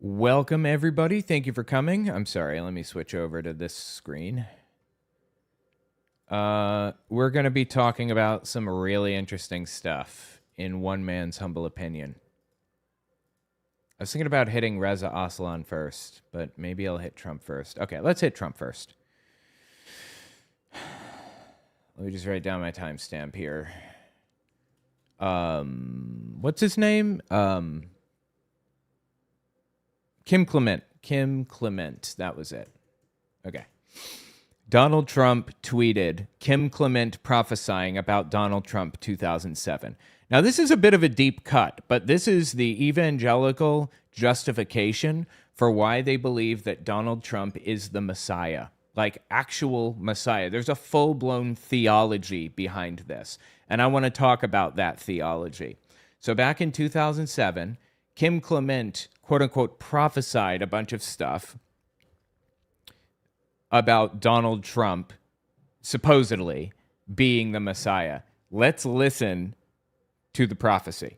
Welcome, everybody. Thank you for coming. I'm sorry, let me switch over to this screen. We're going to be talking about some really interesting stuff, in one man's humble opinion. I was thinking about hitting Reza Aslan first, but maybe I'll hit Trump first. Okay, let's hit Trump first. Let me just write down my timestamp here. What's his name? Kim Clement. Kim Clement. That was it. Okay. Donald Trump tweeted, Kim Clement prophesying about Donald Trump 2007. Now, this is a bit of a deep cut, but this is the evangelical justification for why they believe that Donald Trump is the Messiah, like actual Messiah. There's a full-blown theology behind this, and I want to talk about that theology. So back in 2007, Kim Clement, quote-unquote, prophesied a bunch of stuff about Donald Trump supposedly being the Messiah. Let's listen to the prophecy.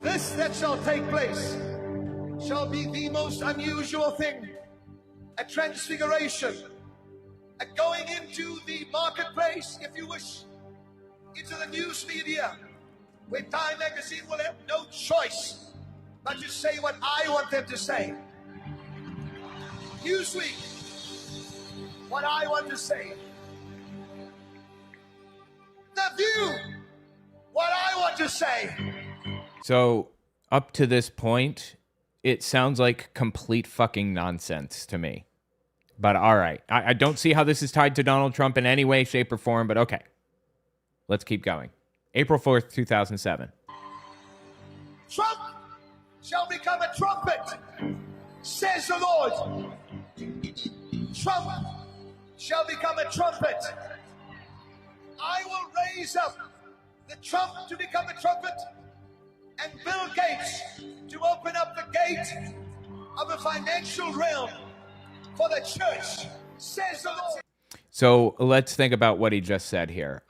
This that shall take place shall be the most unusual thing, a transfiguration, a going into the marketplace, if you wish, into the news media, where Time Magazine will have no choice but to say what I want them to say. Newsweek, what I want to say. The View, what I want to say. So up to this point, it sounds like complete fucking nonsense to me. But all right, I don't see how this is tied to Donald Trump in any way, shape, or form, but okay. Let's keep going. April 4th, 2007. Trump shall become a trumpet, says the Lord. Trump shall become a trumpet. I will raise up the Trump to become a trumpet and Bill Gates to open up the gate of the financial realm for the church, says the Lord. So let's think about what he just said here.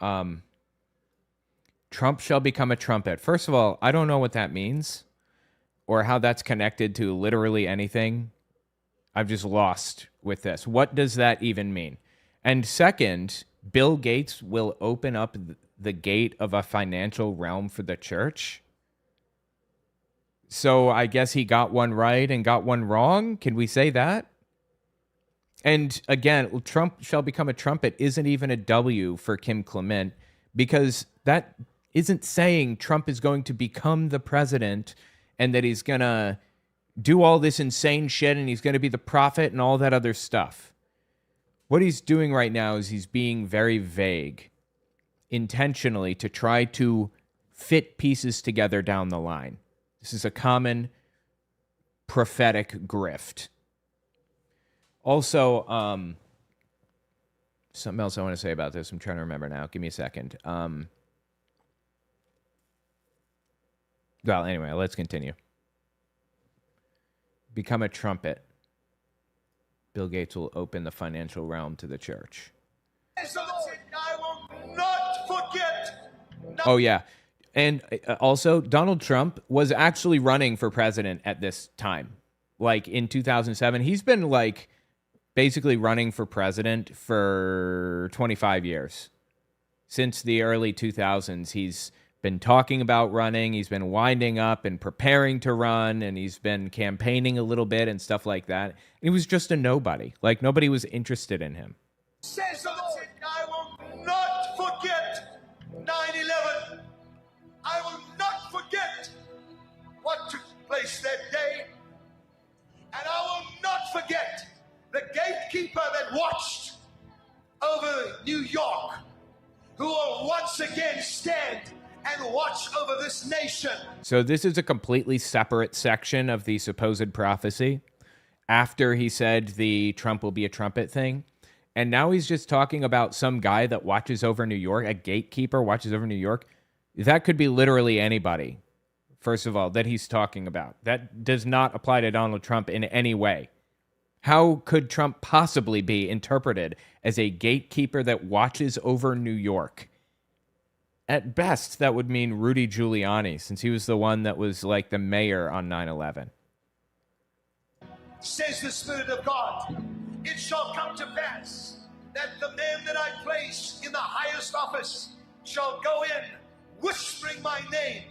Trump shall become a trumpet. First of all, I don't know what that means or how that's connected to literally anything. I'm just lost with this. What does that even mean? And second, Bill Gates will open up the gate of a financial realm for the church. So I guess he got one right and got one wrong. Can we say that? And again, Trump shall become a trumpet isn't even a W for Kim Clement, because that isn't saying Trump is going to become the president and that he's going to do all this insane shit and he's going to be the prophet and all that other stuff. What he's doing right now is he's being very vague intentionally to try to fit pieces together down the line. This is a common prophetic grift. Also, something else I want to say about this. I'm trying to remember now. Give me a second. Well, anyway, let's continue. Become a trumpet. Bill Gates will open the financial realm to the church. I will not forget. Oh, yeah. And also, Donald Trump was actually running for president at this time. Like in 2007. He's been like basically running for president for 25 years. Since the early 2000s, he's been talking about running. He's been winding up and preparing to run, and he's been campaigning a little bit and stuff like that. He was just a nobody. Like, nobody was interested in him. Says the Lord, I will not forget 9/11. I will not forget what took place that day. And I will not forget the gatekeeper that watched over New York, who will once again stand and watch over this nation. So this is a completely separate section of the supposed prophecy after he said the Trump will be a trumpet thing. And now he's just talking about some guy that watches over New York, a gatekeeper watches over New York. That could be literally anybody, first of all, that he's talking about. That does not apply to Donald Trump in any way. How could Trump possibly be interpreted as a gatekeeper that watches over New York? At best, that would mean Rudy Giuliani, since he was the one that was like the mayor on 9/11. says the Spirit of God. It shall come to pass that the man that I place in the highest office shall go in whispering my name.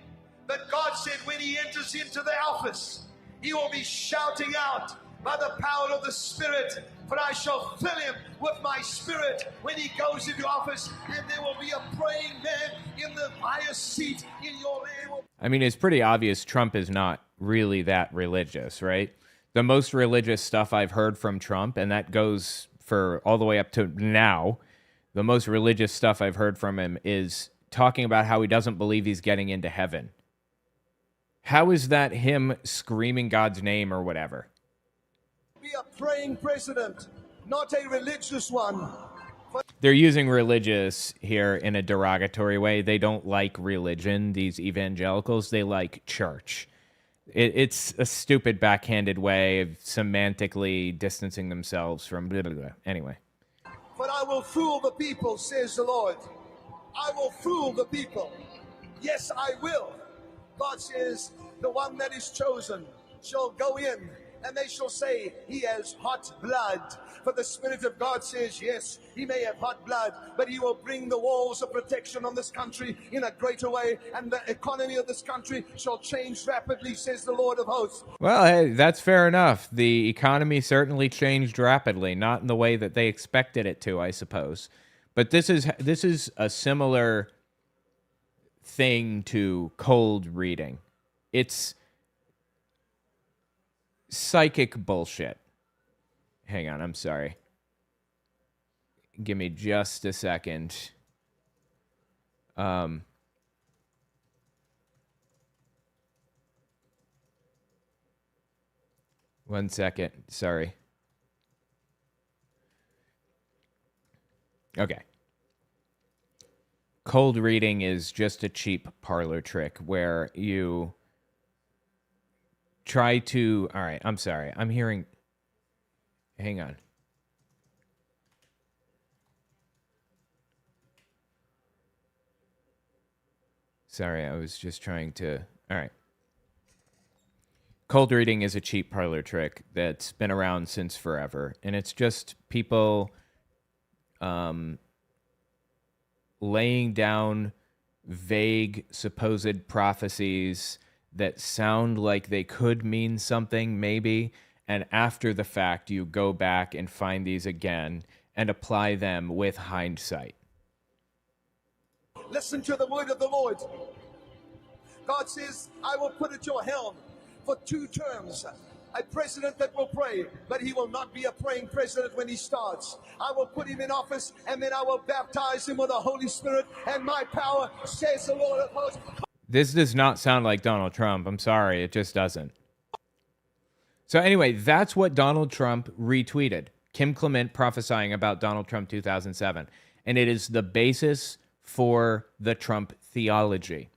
But God said when he enters into the office, he will be shouting out by the power of the Spirit, for I shall fill him with my Spirit when he goes into office, and there will be a praying man in the highest seat in your land. I mean, it's pretty obvious Trump is not really that religious, right? The most religious stuff I've heard from Trump, and that goes for all the way up to now, the most religious stuff I've heard from him is talking about how he doesn't believe he's getting into heaven. How is that him screaming God's name or whatever? Be a praying president, not a religious one. They're using religious here in a derogatory way. They don't like religion, these evangelicals. They like church. It's a stupid backhanded way of semantically distancing themselves from blah, blah, blah. Anyway. But I will fool the people, says the Lord. I will fool the people. Yes, I will. God says, the one that is chosen shall go in, and they shall say, he has hot blood. For the Spirit of God says, yes, he may have hot blood, but he will bring the walls of protection on this country in a greater way, and the economy of this country shall change rapidly, says the Lord of hosts. Well, hey, that's fair enough. The economy certainly changed rapidly, not in the way that they expected it to, I suppose. But this is a similar thing to cold reading. It's psychic bullshit. Hang on, I'm sorry. Give me just a second. 1 second, sorry. Okay. Cold reading is just a cheap parlor trick where you try to... All right, I'm sorry. I'm hearing... Hang on. Sorry, I was just trying to... All right. Cold reading is a cheap parlor trick that's been around since forever. And it's just people laying down vague supposed prophecies that sound like they could mean something, maybe. And after the fact, you go back and find these again and apply them with hindsight. Listen to the word of the Lord. God says, I will put at your helm for 2 terms a president that will pray, but he will not be a praying president when he starts. I will put him in office, and then I will baptize him with the Holy Spirit and my power, says the Lord of hosts. This does not sound like Donald Trump. I'm sorry, it just doesn't. So anyway, that's what Donald Trump retweeted. Kim Clement prophesying about Donald Trump 2007. And it is the basis for the Trump theology.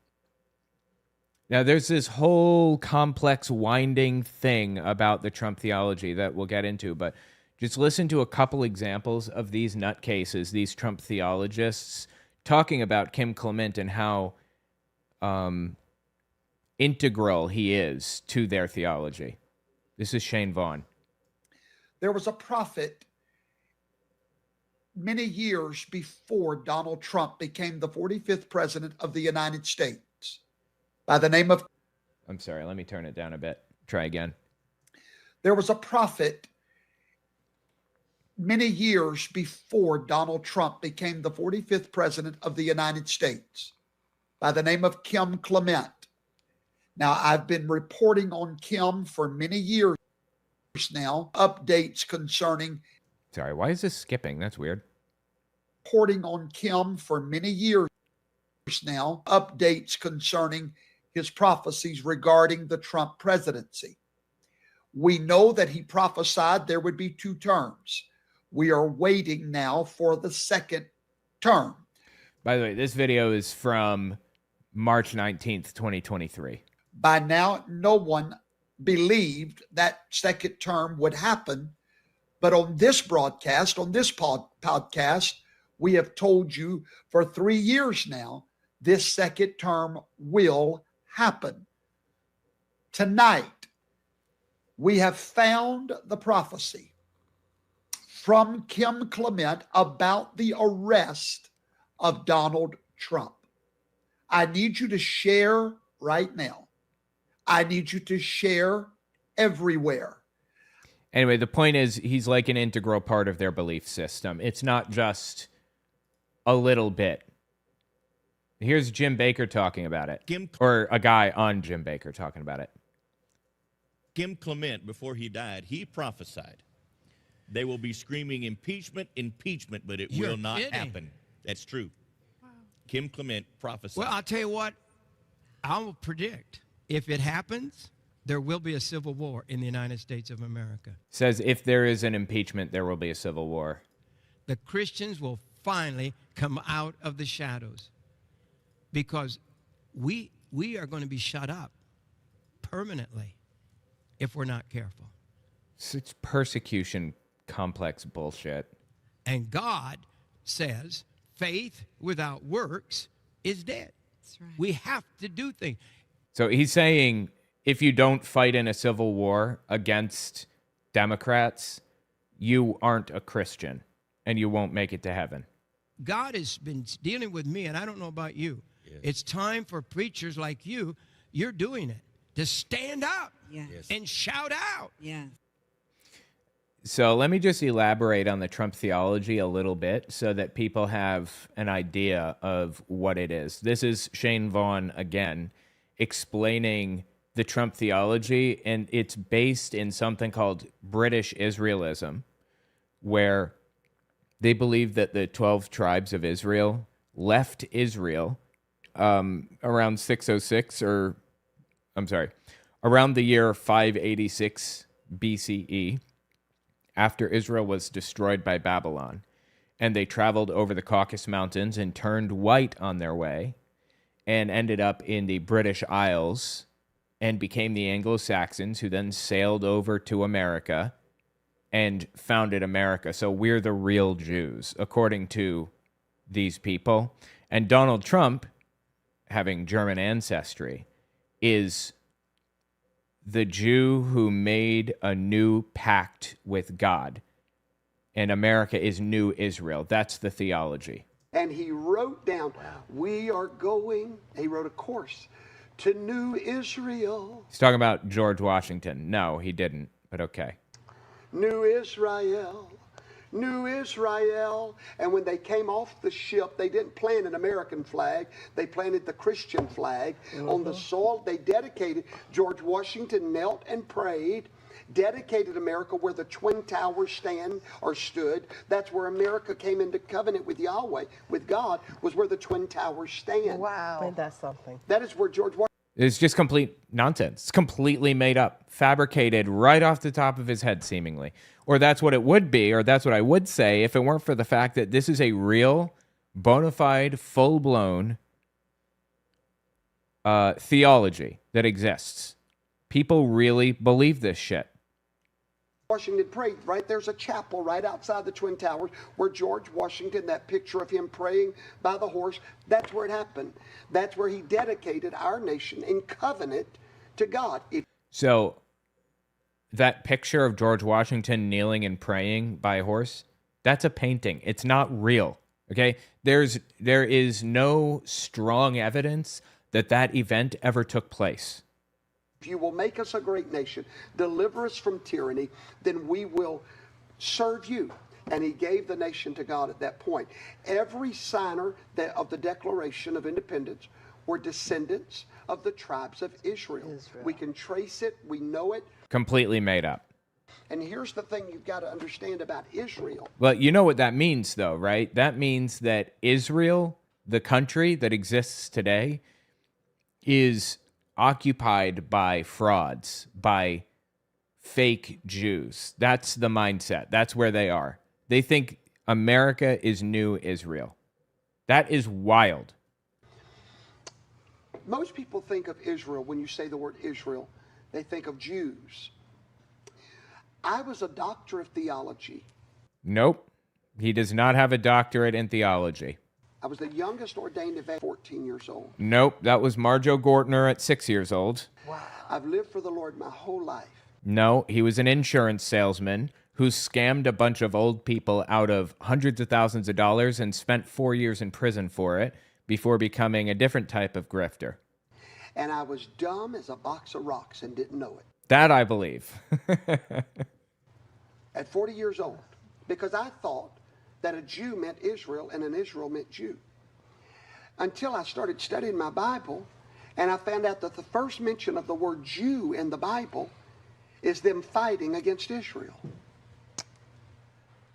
Now, there's this whole complex winding thing about the Trump theology that we'll get into, but just listen to a couple examples of these nutcases, these Trump theologists, talking about Kim Clement and how integral he is to their theology. This is Shane Vaughn. There was a prophet many years before Donald Trump became the 45th president of the United States by the name of... I'm sorry, let me turn it down a bit. Try again. There was a prophet many years before Donald Trump became the 45th president of the United States by the name of Kim Clement. Now, I've been reporting on Kim for many years now, updates concerning... Sorry, why is this skipping? That's weird. Reporting on Kim for many years now, updates concerning his prophecies regarding the Trump presidency. We know that he prophesied there would be 2 terms. We are waiting now for the 2nd term. By the way, this video is from March 19th, 2023. By now, no one believed that 2nd term would happen. But on this broadcast, on this podcast, we have told you for 3 years now, this 2nd term will happen. Tonight, We have found the prophecy from Kim Clement about the arrest of Donald Trump. I need you to share right now. I need you to share everywhere. Anyway, the point is he's like an integral part of their belief system. It's not just a little bit. Here's Jim Baker talking about it. Or a guy on Jim Baker talking about it. Kim Clement, before he died, he prophesied they will be screaming impeachment, impeachment, but it will not happen. That's true. Wow. Kim Clement prophesied. Well, I'll tell you what, I will predict if it happens, there will be a civil war in the United States of America. Says if there is an impeachment, there will be a civil war. The Christians will finally come out of the shadows because we are going to be shut up permanently if we're not careful. Such persecution complex bullshit. And God says faith without works is dead. That's right. We have to do things. So he's saying if you don't fight in a civil war against Democrats, you aren't a Christian and you won't make it to heaven. God has been dealing with me, and I don't know about you. Yes. It's time for preachers like you, you're doing it, to stand up and shout out. Yeah. So let me just elaborate on the Trump theology a little bit so that people have an idea of what it is. This is Shane Vaughn again explaining the Trump theology, and it's based in something called British Israelism, where they believe that the 12 tribes of Israel left Israel around 606, or I'm sorry, around the year 586 BCE, after Israel was destroyed by Babylon, and they traveled over the Caucasus Mountains and turned white on their way and ended up in the British Isles and became the Anglo-Saxons, who then sailed over to America and founded America. So we're the real Jews, according to these people. And Donald Trump, having German ancestry, is the Jew who made a new pact with God. And America is new Israel. That's the theology. And he wrote down, we are going, he wrote a course to New Israel. He's talking about George Washington. No, he didn't, but okay. New Israel, New Israel. And when they came off the ship, they didn't plant an American flag. They planted the Christian flag on the soil. They dedicated. George Washington knelt and prayed, dedicated America where the Twin Towers stand or stood. That's where America came into covenant with Yahweh, with God, was where the Twin Towers stand. Wow. Ain't that something? That is where George Washington. It's just complete nonsense. It's completely made up, fabricated right off the top of his head, seemingly. Or that's what it would be, or that's what I would say if it weren't for the fact that this is a real, bona fide, full-blown theology that exists. People really believe this shit. Washington prayed. Right there's a chapel right outside the Twin Towers where George Washington, that picture of him praying by the horse, that's where it happened. That's where he dedicated our nation in covenant to God. So that picture of George Washington kneeling and praying by a horse, that's a painting. It's not real. Okay? There is no strong evidence that that event ever took place. If you will make us a great nation, deliver us from tyranny, then we will serve you. And he gave the nation to God at that point. Every signer of the Declaration of Independence were descendants of the tribes of Israel. We can trace it. We know it. Completely made up. And here's the thing you've got to understand about Israel. Well, you know what that means, though, right? That means that Israel, the country that exists today, is occupied by frauds, by fake Jews. That's the mindset. That's where they are. They think America is new Israel. That is wild. Most people think of Israel, when you say the word Israel, they think of Jews. I was a doctor of theology. Nope. He does not have a doctorate in theology. I was the youngest ordained at 14 years old. Nope. That was Marjo Gortner at 6 years old. Wow. I've lived for the Lord my whole life. No, he was an insurance salesman who scammed a bunch of old people out of hundreds of thousands of dollars and spent 4 years in prison for it before becoming a different type of grifter. And I was dumb as a box of rocks and didn't know it. That I believe. At 40 years old, because I thought that a Jew meant Israel and an Israel meant Jew. Until I started studying my Bible, and I found out that the first mention of the word Jew in the Bible is them fighting against Israel.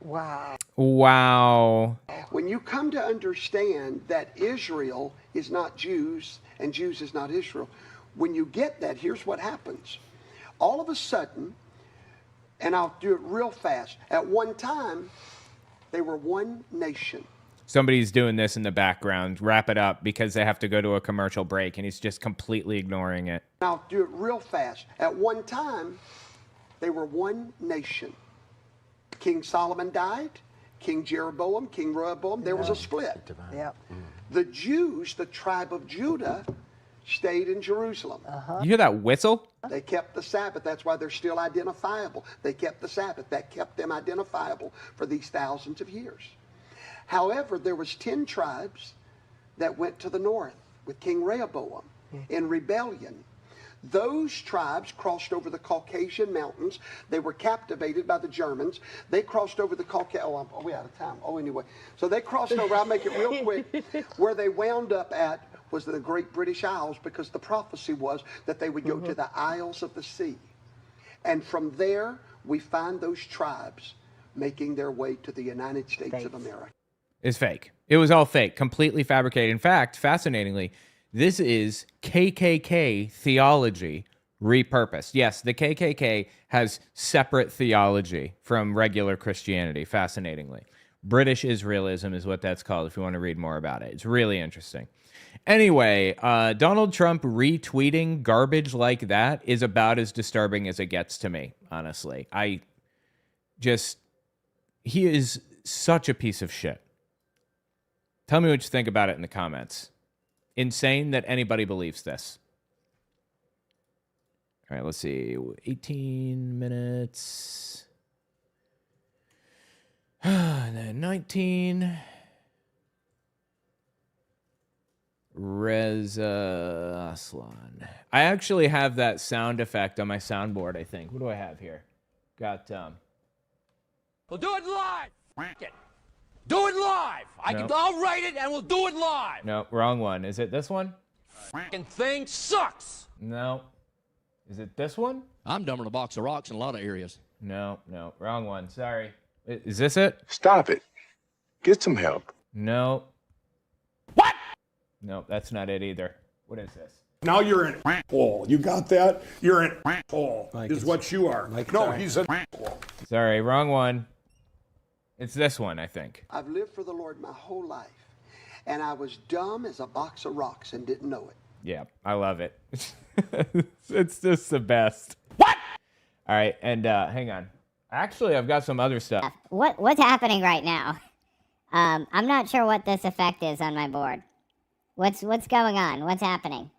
Wow. Wow. When you come to understand that Israel is not Jews and Jews is not Israel, when you get that, here's what happens. All of a sudden, and I'll do it real fast, at one time, they were one nation. Somebody's doing this in the background. Wrap it up because they have to go to a commercial break, and he's just completely ignoring it. I'll do it real fast. At one time, they were one nation. King Solomon died, King Jeroboam, King Rehoboam, there was a split. Yep. The Jews, the tribe of Judah, stayed in Jerusalem. You hear that whistle? They kept the Sabbath. That's why they're still identifiable. They kept the Sabbath. That kept them identifiable for these thousands of years. However, there was 10 tribes that went to the north with King Rehoboam in rebellion. Those tribes crossed over the Caucasian mountains. They were captivated by the Germans. They crossed over the Caucasian... Oh, we're out of time. Oh, anyway. So they crossed over. I'll make it real quick. Where they wound up at was the Great British Isles, because the prophecy was that they would go to the Isles of the Sea. And from there, we find those tribes making their way to the United States of America. Is fake. It was all fake, completely fabricated. In fact, fascinatingly, this is KKK theology repurposed. Yes, the KKK has separate theology from regular Christianity, fascinatingly. British Israelism is what that's called if you want to read more about it. It's really interesting. Anyway, Donald Trump retweeting garbage like that is about as disturbing as it gets to me, honestly. He is such a piece of shit. Tell me what you think about it in the comments. Insane that anybody believes this. All right, let's see. 18 minutes. And then 19. Reza Aslan. I actually have that sound effect on my soundboard, I think. What do I have here? Got, We'll do it live. F it. Do it live. I'll write it and we'll do it live. No, wrong one. Is it this one? F***ing thing sucks. No. Is it this one? I'm dumber than a box of rocks in a lot of areas. No, wrong one. Sorry. Is this it? Stop it. Get some help. No. What? No, that's not it either. What is this? Now you're an hole. You got that? You're an hole. Is what you are. No, he's an hole. Sorry, wrong one. It's this one, I think. I've lived for the Lord my whole life, and I was dumb as a box of rocks and didn't know it. Yeah, I love it. It's just the best. What? All right, and hang on. Actually, I've got some other stuff. What's happening right now? I'm not sure what this effect is on my board. What's going on? What's happening?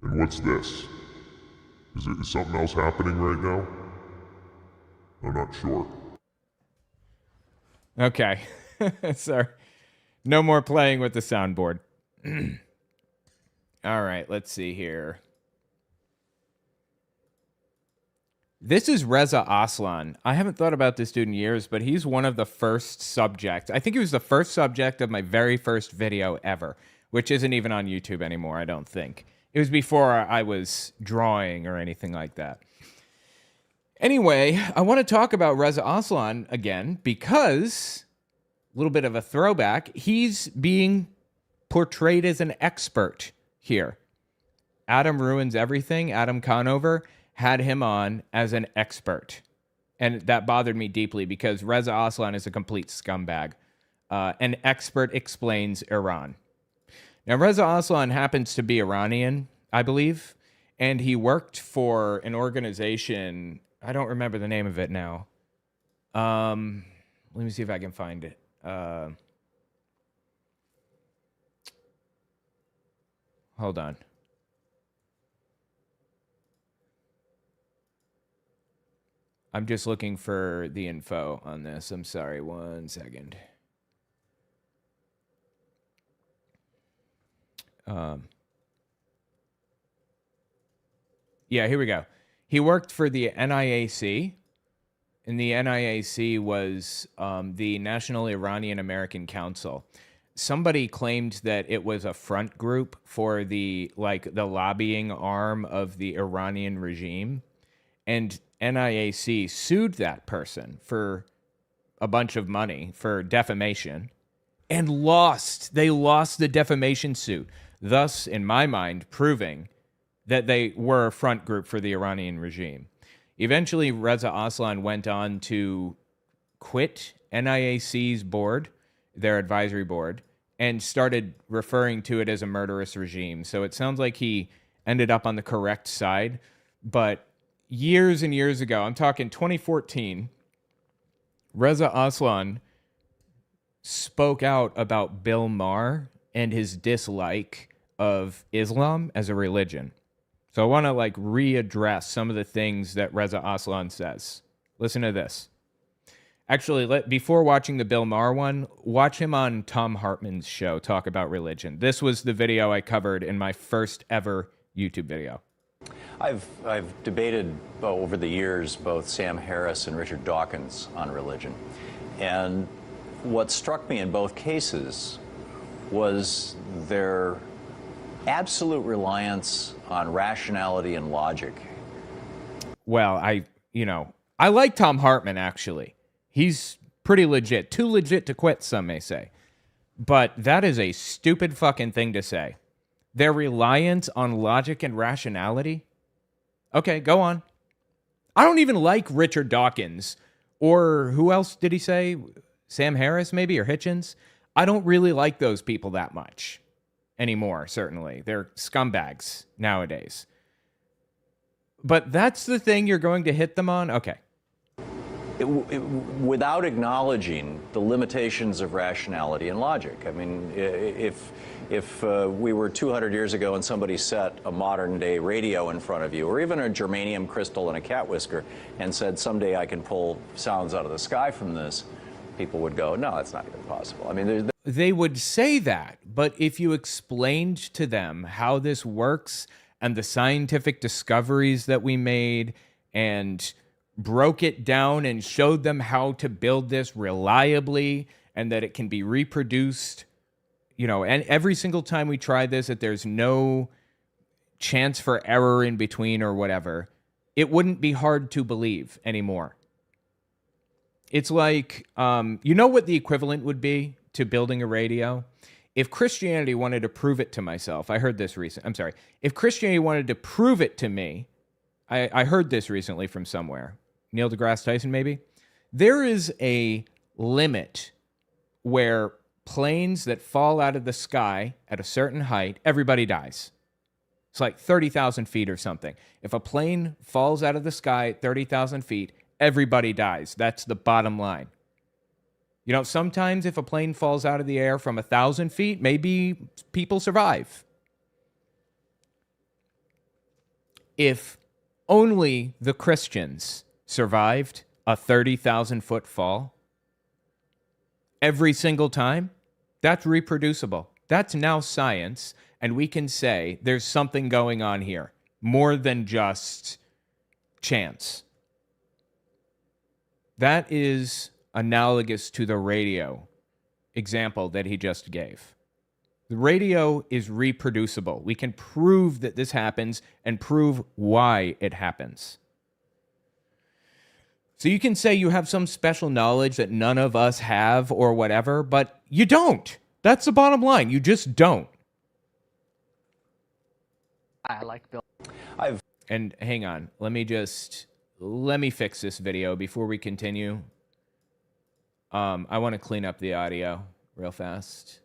And what's this? Is something else happening right now? I'm not sure. Okay. Sorry. No more playing with the soundboard. All right, let's see here. This is Reza Aslan. I haven't thought about this dude in years, but he's one of the first subjects. I think he was the first subject of my very first video ever, which isn't even on YouTube anymore, I don't think. It was before I was drawing or anything like that. Anyway, I want to talk about Reza Aslan again because, a little bit of a throwback, he's being portrayed as an expert here. Adam Ruins Everything, Adam Conover, had him on as an expert. And that bothered me deeply because Reza Aslan is a complete scumbag. An expert explains Iran. Now, Reza Aslan happens to be Iranian, I believe, and he worked for an organization. I don't remember the name of it now. Let me see if I can find it. Hold on. I'm just looking for the info on this. I'm sorry, 1 second. Yeah, here we go. He worked for the NIAC, and the NIAC was the National Iranian American Council. Somebody claimed that it was a front group for the lobbying arm of the Iranian regime, and NIAC sued that person for a bunch of money for defamation and lost. They lost the defamation suit, thus, in my mind, proving that they were a front group for the Iranian regime. Eventually, Reza Aslan went on to quit NIAC's board, their advisory board, and started referring to it as a murderous regime. So it sounds like he ended up on the correct side. But years and years ago, I'm talking 2014, Reza Aslan spoke out about Bill Maher and his dislike of Islam as a religion. So I want to readdress some of the things that Reza Aslan says. Listen to this. Actually, before watching the Bill Maher one, watch him on Tom Hartman's show talk about religion. This was the video I covered in my first ever YouTube video. I've debated over the years both Sam Harris and Richard Dawkins on religion. And what struck me in both cases was their absolute reliance on rationality and logic. Well, I like Tom Hartman, actually. He's pretty legit. Too legit to quit, some may say. But that is a stupid fucking thing to say. Their reliance on logic and rationality? Okay, go on. I don't even like Richard Dawkins. Or who else did he say? Sam Harris, maybe, or Hitchens? I don't really like those people that much anymore, certainly. They're scumbags nowadays. But that's the thing you're going to hit them on? Okay. Without acknowledging the limitations of rationality and logic. I mean, if we were 200 years ago and somebody set a modern-day radio in front of you, or even a germanium crystal and a cat whisker, and said, someday I can pull sounds out of the sky from this, people would go, no, that's not even possible. I mean, they would say that, but if you explained to them how this works and the scientific discoveries that we made and broke it down and showed them how to build this reliably and that it can be reproduced, and every single time we try this, that there's no chance for error in between or whatever, it wouldn't be hard to believe anymore. It's like, you know what the equivalent would be to building a radio? If Christianity wanted to prove it to myself, I heard this if Christianity wanted to prove it to me, I heard this recently from somewhere, Neil deGrasse Tyson maybe, there is a limit where planes that fall out of the sky at a certain height, everybody dies. It's like 30,000 feet or something. If a plane falls out of the sky at 30,000 feet, everybody dies. That's the bottom line. Sometimes if a plane falls out of the air from 1,000 feet, maybe people survive. If only the Christians survived a 30,000-foot fall every single time, that's reproducible. That's now science, and we can say there's something going on here, more than just chance. That is analogous to the radio example that he just gave. The radio is reproducible. We can prove that this happens and prove why it happens. So you can say you have some special knowledge that none of us have or whatever, but you don't. That's the bottom line. You just don't. I like Bill. And hang on. Let me fix this video before we continue. I want to clean up the audio real fast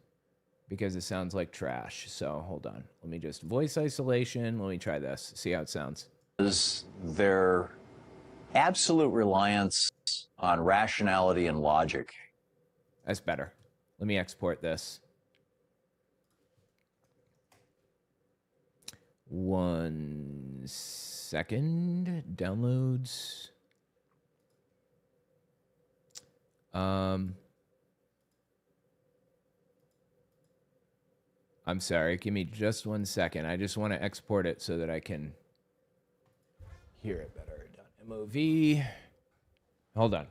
because it sounds like trash. So hold on. Let me just voice isolation. Let me try this. See how it sounds. Is their absolute reliance on rationality and logic. That's better. Let me export this. 1 second. Downloads. I'm sorry. Give me just 1 second. I just want to export it so that I can hear it better. MOV. Hold on.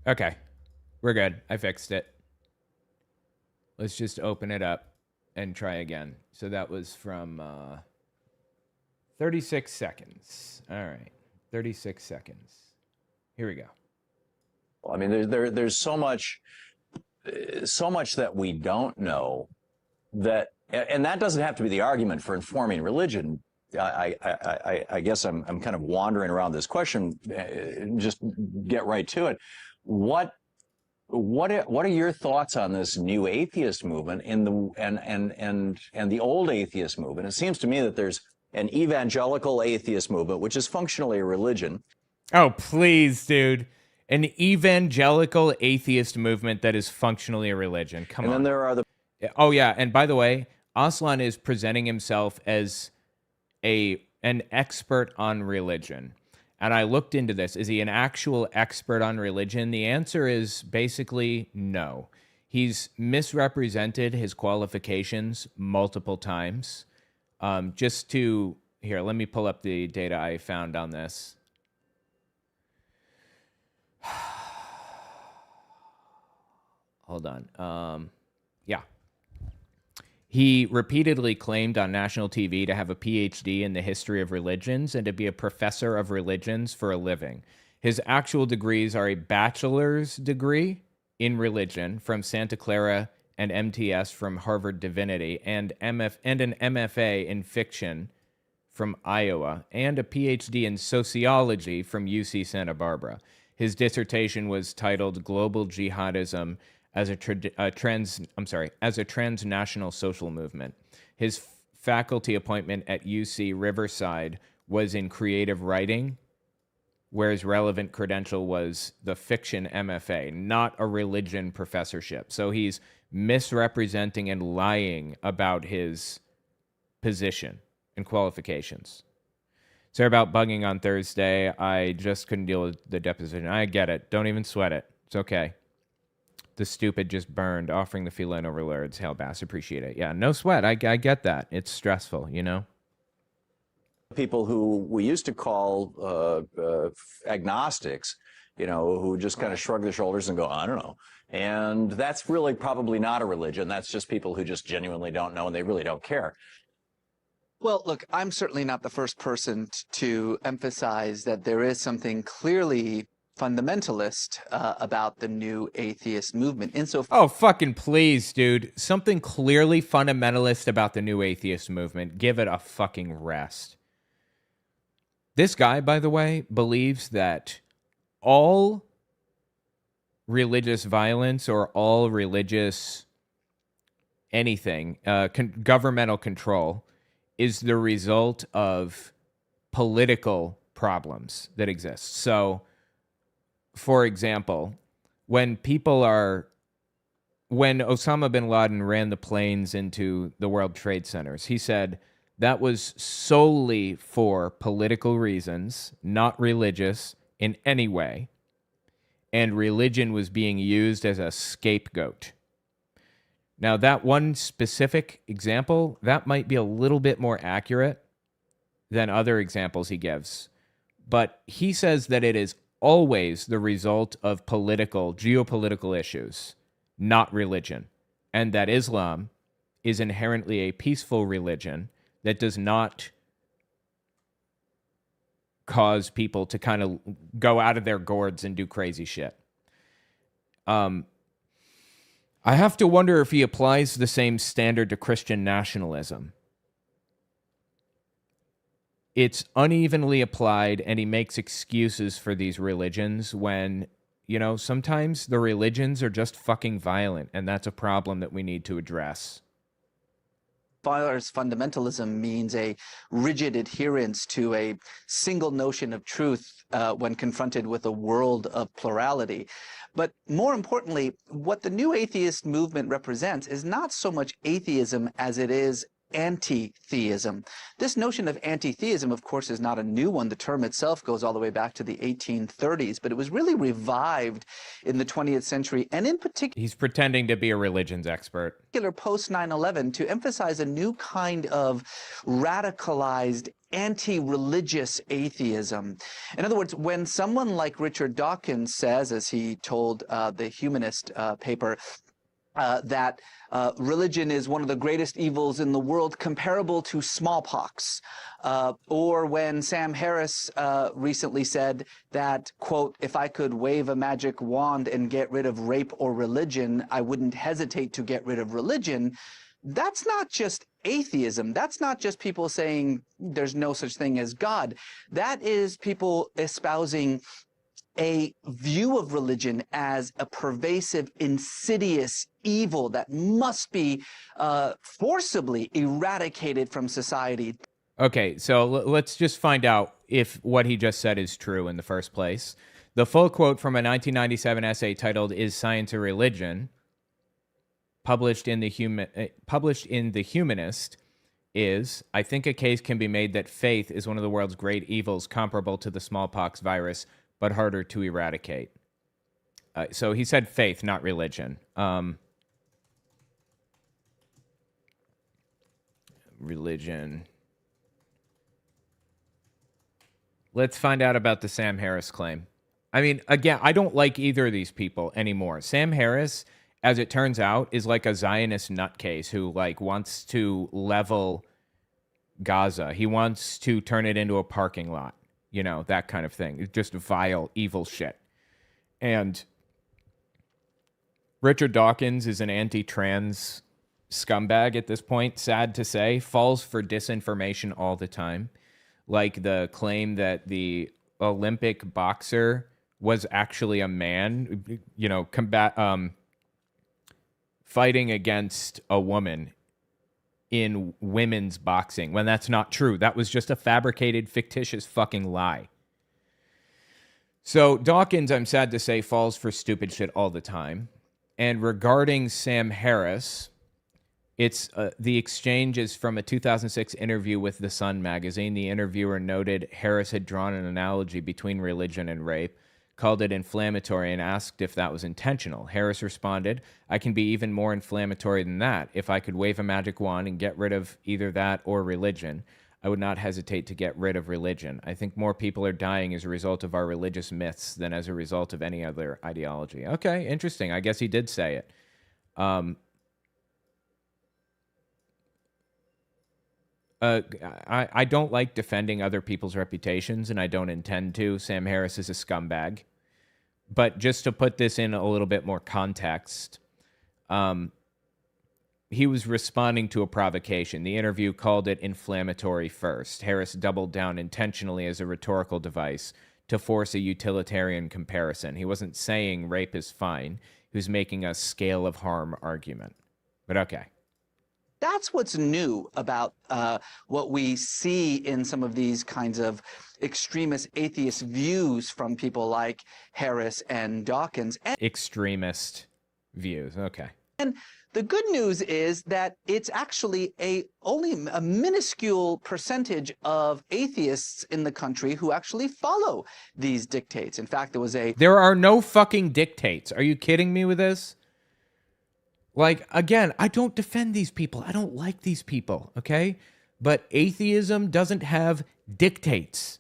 Okay, we're good. I fixed it. Let's just open it up and try again. So that was from 36 seconds. All right, 36 seconds. Here we go. I mean, there's so much that we don't know that, and that doesn't have to be the argument for informing religion. I guess I'm kind of wandering around this question. Just get right to it. What are your thoughts on this new atheist movement and the old atheist movement? It seems to me that there's an evangelical atheist movement, which is functionally a religion. Oh, please, dude. An evangelical atheist movement that is functionally a religion. Come on. And then there are the... Oh, yeah. And by the way, Aslan is presenting himself as an expert on religion. And I looked into this. Is he an actual expert on religion? The answer is basically no. He's misrepresented his qualifications multiple times. Here, let me pull up the data I found on this. Hold on. Yeah. He repeatedly claimed on national TV to have a PhD in the history of religions and to be a professor of religions for a living. His actual degrees are a bachelor's degree in religion from Santa Clara and MTS from Harvard Divinity, and an MFA in fiction from Iowa, and a PhD in sociology from UC Santa Barbara. His dissertation was titled Global Jihadism as a transnational social movement. His faculty appointment at UC Riverside was in creative writing, where his relevant credential was the fiction MFA, not a religion professorship. So he's misrepresenting and lying about his position and qualifications. Sorry about bugging on Thursday. I just couldn't deal with the deposition. I get it. Don't even sweat it. It's okay. The stupid just burned, offering the feline overlords. Hail Bass, appreciate it. Yeah, no sweat. I get that. It's stressful, you know? People who we used to call agnostics, who just kind of shrug their shoulders and go, I don't know. And that's really probably not a religion. That's just people who just genuinely don't know and they really don't care. Well, look, I'm certainly not the first person to emphasize that there is something clearly fundamentalist about the new atheist movement. Oh, fucking please, dude. Something clearly fundamentalist about the new atheist movement. Give it a fucking rest. This guy, by the way, believes that all religious violence or all religious anything, governmental control, is the result of political problems that exist. So, for example, when Osama bin Laden ran the planes into the World Trade Centers, he said that was solely for political reasons, not religious in any way, and religion was being used as a scapegoat. Now, that one specific example, that might be a little bit more accurate than other examples he gives, but he says that it is always the result of geopolitical issues, not religion, and that Islam is inherently a peaceful religion that does not cause people to kind of go out of their gourds and do crazy shit. I have to wonder if he applies the same standard to Christian nationalism. It's unevenly applied, and he makes excuses for these religions when, you know, sometimes the religions are just fucking violent, and that's a problem that we need to address. Fundamentalism means a rigid adherence to a single notion of truth when confronted with a world of plurality. But more importantly, what the new atheist movement represents is not so much atheism as it is anti-theism. This notion of anti-theism, of course, is not a new one. The term itself goes all the way back to the 1830s, but it was really revived in the 20th century, and in particular, he's pretending to be a religions expert. Post 9/11, to emphasize a new kind of radicalized anti-religious atheism. In other words, when someone like Richard Dawkins says, as he told the Humanist paper, that religion is one of the greatest evils in the world, comparable to smallpox. Or when Sam Harris recently said that, quote, if I could wave a magic wand and get rid of rape or religion, I wouldn't hesitate to get rid of religion. That's not just atheism. That's not just people saying there's no such thing as God. That is people espousing a view of religion as a pervasive, insidious evil that must be forcibly eradicated from society. Okay, so let's just find out if what he just said is true in the first place. The full quote from a 1997 essay titled "Is Science a Religion?" published in the Humanist is, I think a case can be made that faith is one of the world's great evils comparable to the smallpox virus, but harder to eradicate. So he said faith, not religion. Religion. Let's find out about the Sam Harris claim. I mean, again, I don't like either of these people anymore. Sam Harris, as it turns out, is like a Zionist nutcase who like wants to level Gaza. He wants to turn it into a parking lot. You know, that kind of thing. It's just vile, evil shit. And Richard Dawkins is an anti-trans scumbag at this point, sad to say, falls for disinformation all the time. Like the claim that the Olympic boxer was actually a man, you know, fighting against a woman in women's boxing, when that's not true. That was just a fabricated, fictitious fucking lie. So Dawkins, I'm sad to say, falls for stupid shit all the time. And regarding Sam Harris, it's the exchange is from a 2006 interview with The Sun magazine. The interviewer noted Harris had drawn an analogy between religion and rape, called it inflammatory, and asked if that was intentional. Harris responded, I can be even more inflammatory than that. If I could wave a magic wand and get rid of either that or religion, I would not hesitate to get rid of religion. I think more people are dying as a result of our religious myths than as a result of any other ideology. Okay, interesting. I guess he did say it. I don't like defending other people's reputations, and I don't intend to. Sam Harris is a scumbag. But just to put this in a little bit more context, he was responding to a provocation. The interview called it inflammatory first. Harris doubled down intentionally as a rhetorical device to force a utilitarian comparison. He wasn't saying rape is fine. He was making a scale of harm argument. But okay. That's what's new about what we see in some of these kinds of extremist atheist views from people like Harris and Dawkins. Extremist views, okay. And the good news is that it's actually only a minuscule percentage of atheists in the country who actually follow these dictates. In fact, there are no fucking dictates. Are you kidding me with this? Like, again, I don't defend these people. I don't like these people, okay? But atheism doesn't have dictates.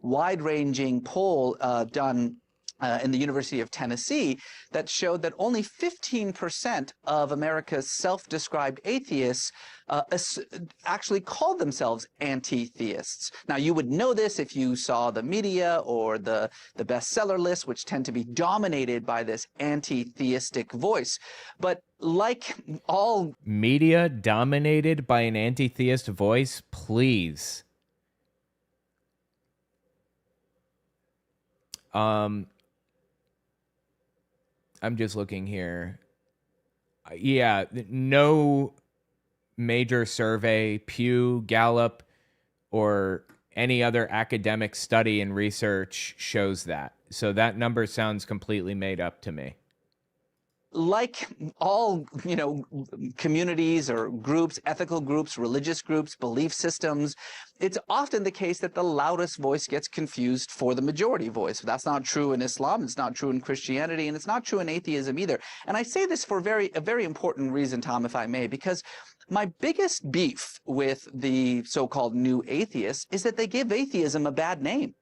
Wide-ranging poll done in the University of Tennessee that showed that only 15% of America's self-described atheists actually called themselves anti-theists. Now, you would know this if you saw the media or the bestseller list, which tend to be dominated by this anti-theistic voice. But like all media dominated by an anti-theist voice, please. I'm just looking here. Yeah, no major survey, Pew, Gallup, or any other academic study and research shows that. So that number sounds completely made up to me. Like all, communities or groups, ethical groups, religious groups, belief systems, it's often the case that the loudest voice gets confused for the majority voice. That's not true in Islam, it's not true in Christianity, and it's not true in atheism either. And I say this for a very important reason, Tom, if I may, because my biggest beef with the so-called new atheists is that they give atheism a bad name.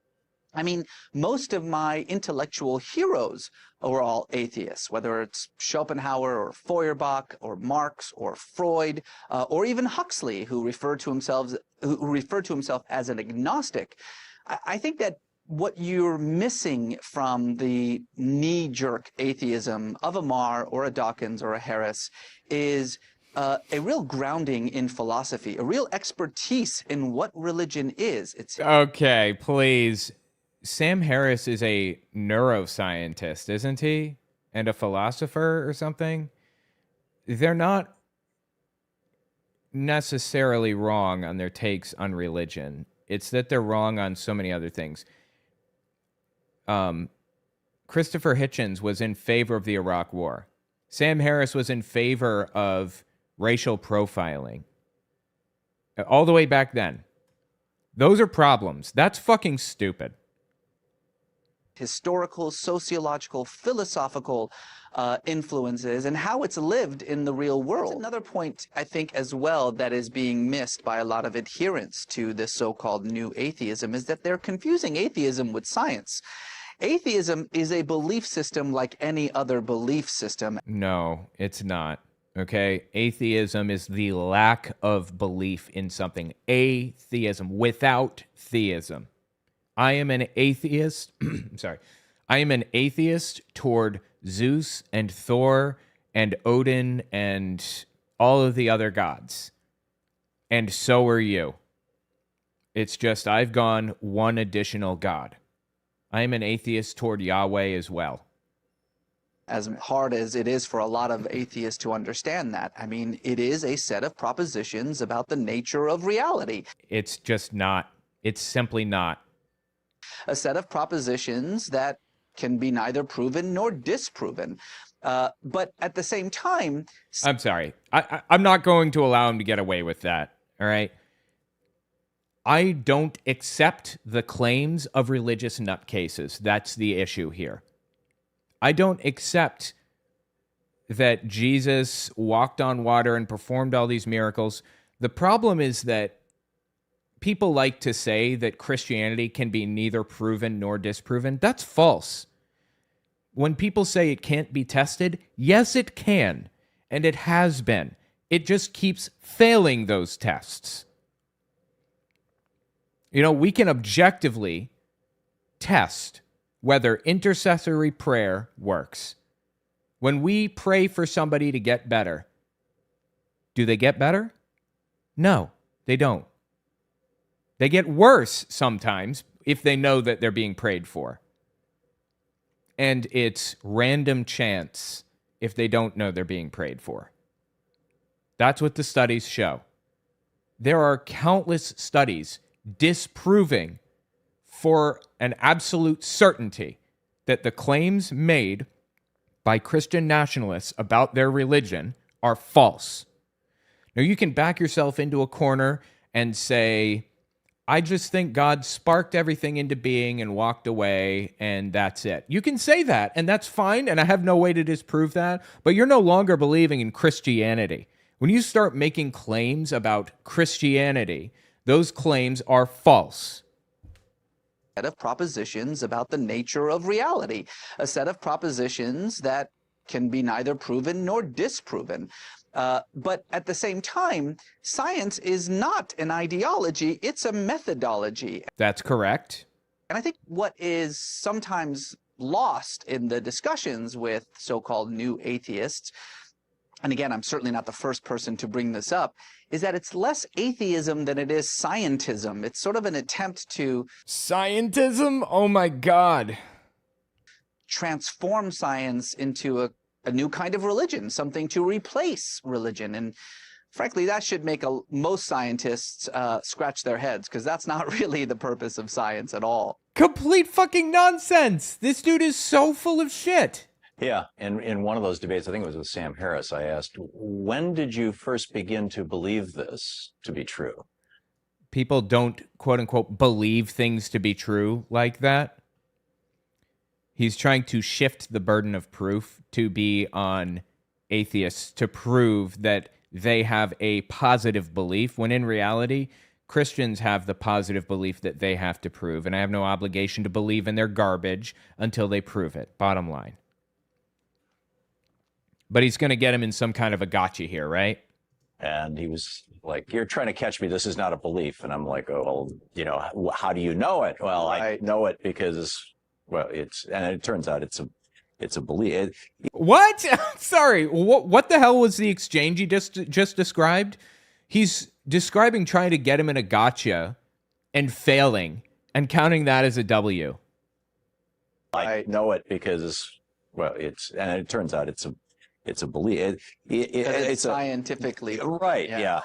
I mean, most of my intellectual heroes are all atheists, whether it's Schopenhauer or Feuerbach or Marx or Freud or even Huxley, who referred to himself as an agnostic. I think that what you're missing from the knee-jerk atheism of a Marr or a Dawkins or a Harris is a real grounding in philosophy, a real expertise in what religion is. Okay, please. Sam Harris is a neuroscientist, isn't he? And a philosopher or something? They're not necessarily wrong on their takes on religion. It's that they're wrong on so many other things. Christopher Hitchens was in favor of the Iraq War. Sam Harris was in favor of racial profiling. All the way back then. Those are problems. That's fucking stupid. Historical, sociological, philosophical influences and how it's lived in the real world. That's another point, I think, as well, that is being missed by a lot of adherents to this so-called new atheism is that they're confusing atheism with science. Atheism is a belief system like any other belief system. No, it's not. Okay? Atheism is the lack of belief in something. Atheism, without theism. I am an atheist. Sorry. I am an atheist toward Zeus and Thor and Odin and all of the other gods. And so are you. It's just I've gone one additional god. I am an atheist toward Yahweh as well. As hard as it is for a lot of atheists to understand that, I mean, it is a set of propositions about the nature of reality. It's just not. It's simply not. A set of propositions that can be neither proven nor disproven. But at the same time... I'm sorry. I'm not going to allow him to get away with that, all right? I don't accept the claims of religious nutcases. That's the issue here. I don't accept that Jesus walked on water and performed all these miracles. The problem is that people like to say that Christianity can be neither proven nor disproven. That's false. When people say it can't be tested, yes, it can. And it has been. It just keeps failing those tests. We can objectively test whether intercessory prayer works. When we pray for somebody to get better, do they get better? No, they don't. They get worse sometimes if they know that they're being prayed for. And it's random chance if they don't know they're being prayed for. That's what the studies show. There are countless studies disproving for an absolute certainty that the claims made by Christian nationalists about their religion are false. Now, you can back yourself into a corner and say, I just think God sparked everything into being and walked away, and that's it. You can say that, and that's fine, and I have no way to disprove that, but you're no longer believing in Christianity. When you start making claims about Christianity, those claims are false. set of propositions about the nature of reality, a set of propositions that can be neither proven nor disproven. But at the same time, science is not an ideology, it's a methodology. That's correct. And I think what is sometimes lost in the discussions with so-called new atheists, and again, I'm certainly not the first person to bring this up, is that it's less atheism than it is scientism. It's sort of an attempt to... Scientism? Oh my God. Transform science into a new kind of religion, something to replace religion. And frankly, that should make most scientists scratch their heads, because that's not really the purpose of science at all. Complete fucking nonsense. This dude is so full of shit. Yeah, and in one of those debates, I think it was with Sam Harris, I asked, when did you first begin to believe this to be true? People don't, quote unquote, believe things to be true like that. He's trying to shift the burden of proof to be on atheists to prove that they have a positive belief, when in reality, Christians have the positive belief that they have to prove, and I have no obligation to believe in their garbage until they prove it, bottom line. But he's going to get him in some kind of a gotcha here, right? And he was like, you're trying to catch me. This is not a belief. And I'm like, oh, well, you know, how do you know it? Well, I know it because, well, and it turns out it's a belief. What? Sorry. What the hell was the exchange he just described? He's describing trying to get him in a gotcha and failing and counting that as a W. I know it because, well, and it turns out it's a belief. It's scientifically right. Yeah.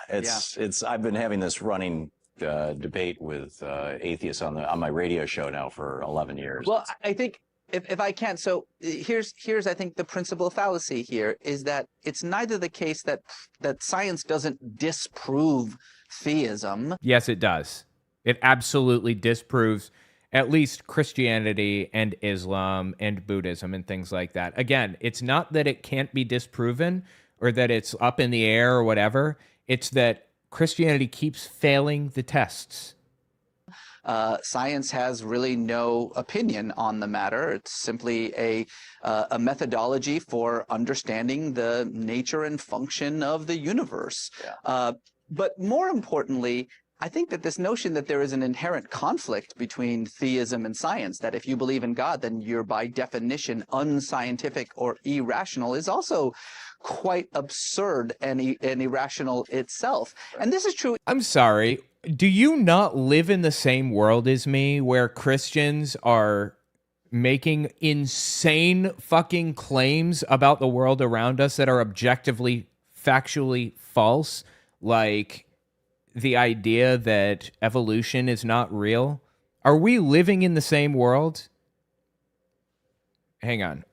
I've been having this running debate with atheists on my radio show now for 11 years. Well, I think if I can, so here's I think the principal fallacy here is that it's neither the case that science doesn't disprove theism. Yes, it does. It absolutely disproves at least Christianity and Islam and Buddhism and things like that. Again, it's not that it can't be disproven or that it's up in the air or whatever. It's that Christianity keeps failing the tests. Science has really no opinion on the matter. It's simply a methodology for understanding the nature and function of the universe. Yeah. But more importantly, I think that this notion that there is an inherent conflict between theism and science, that if you believe in God, then you're by definition unscientific or irrational, is also quite absurd and irrational itself. And this is true. I'm sorry. Do you not live in the same world as me where Christians are making insane fucking claims about the world around us that are objectively, factually false? Like the idea that evolution is not real? Are we living in the same world? Hang on.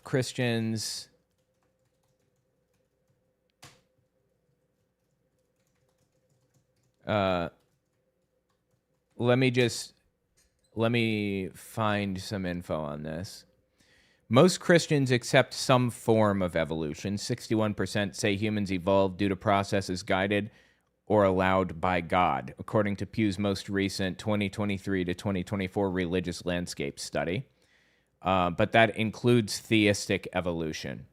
Christians. Let me find some info on this. Most Christians accept some form of evolution. 61% say humans evolved due to processes guided or allowed by God, according to Pew's most recent 2023 to 2024 religious landscape study. But that includes theistic evolution.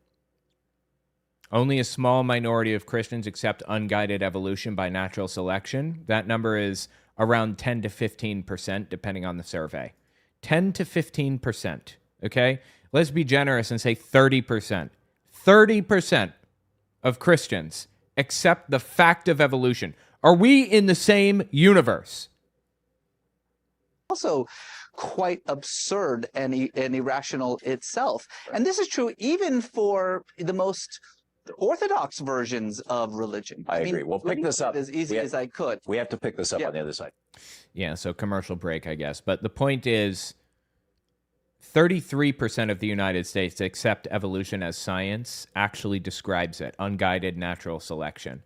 Only a small minority of Christians accept unguided evolution by natural selection. That number is around 10 to 15%, depending on the survey. 10 to 15%, okay? Let's be generous and say 30%. 30% of Christians accept the fact of evolution. Are we in the same universe? Also quite absurd and irrational itself. And this is true even for the most orthodox versions of religion. I agree. We'll pick this up as easy as I could. We have to pick this up on the other side. Yeah, so commercial break, I guess. But the point is, 33% of the United States accept evolution as science actually describes it, unguided natural selection.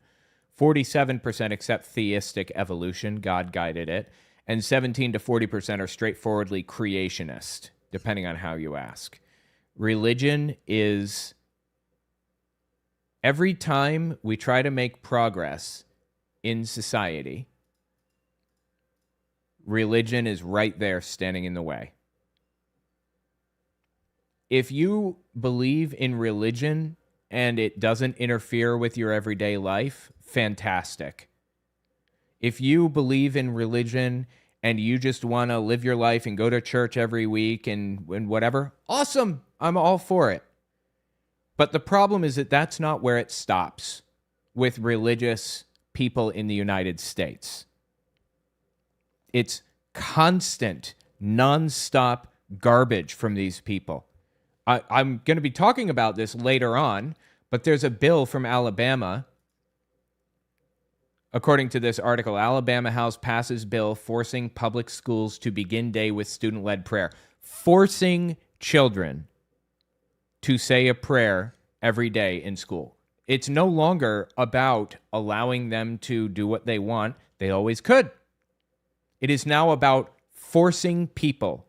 47% accept theistic evolution, God guided it, and 17 to 40% are straightforwardly creationist, depending on how you ask. Religion is, every time we try to make progress in society, religion is right there standing in the way. If you believe in religion and it doesn't interfere with your everyday life, fantastic. If you believe in religion and you just want to live your life and go to church every week and whatever, awesome. I'm all for it. But the problem is that that's not where it stops with religious people in the United States. It's constant, nonstop garbage from these people. I'm going to be talking about this later on, but there's a bill from Alabama. According to this article, Alabama House passes bill forcing public schools to begin day with student-led prayer. Forcing children to say a prayer every day in school. It's no longer about allowing them to do what they want. They always could. It is now about forcing people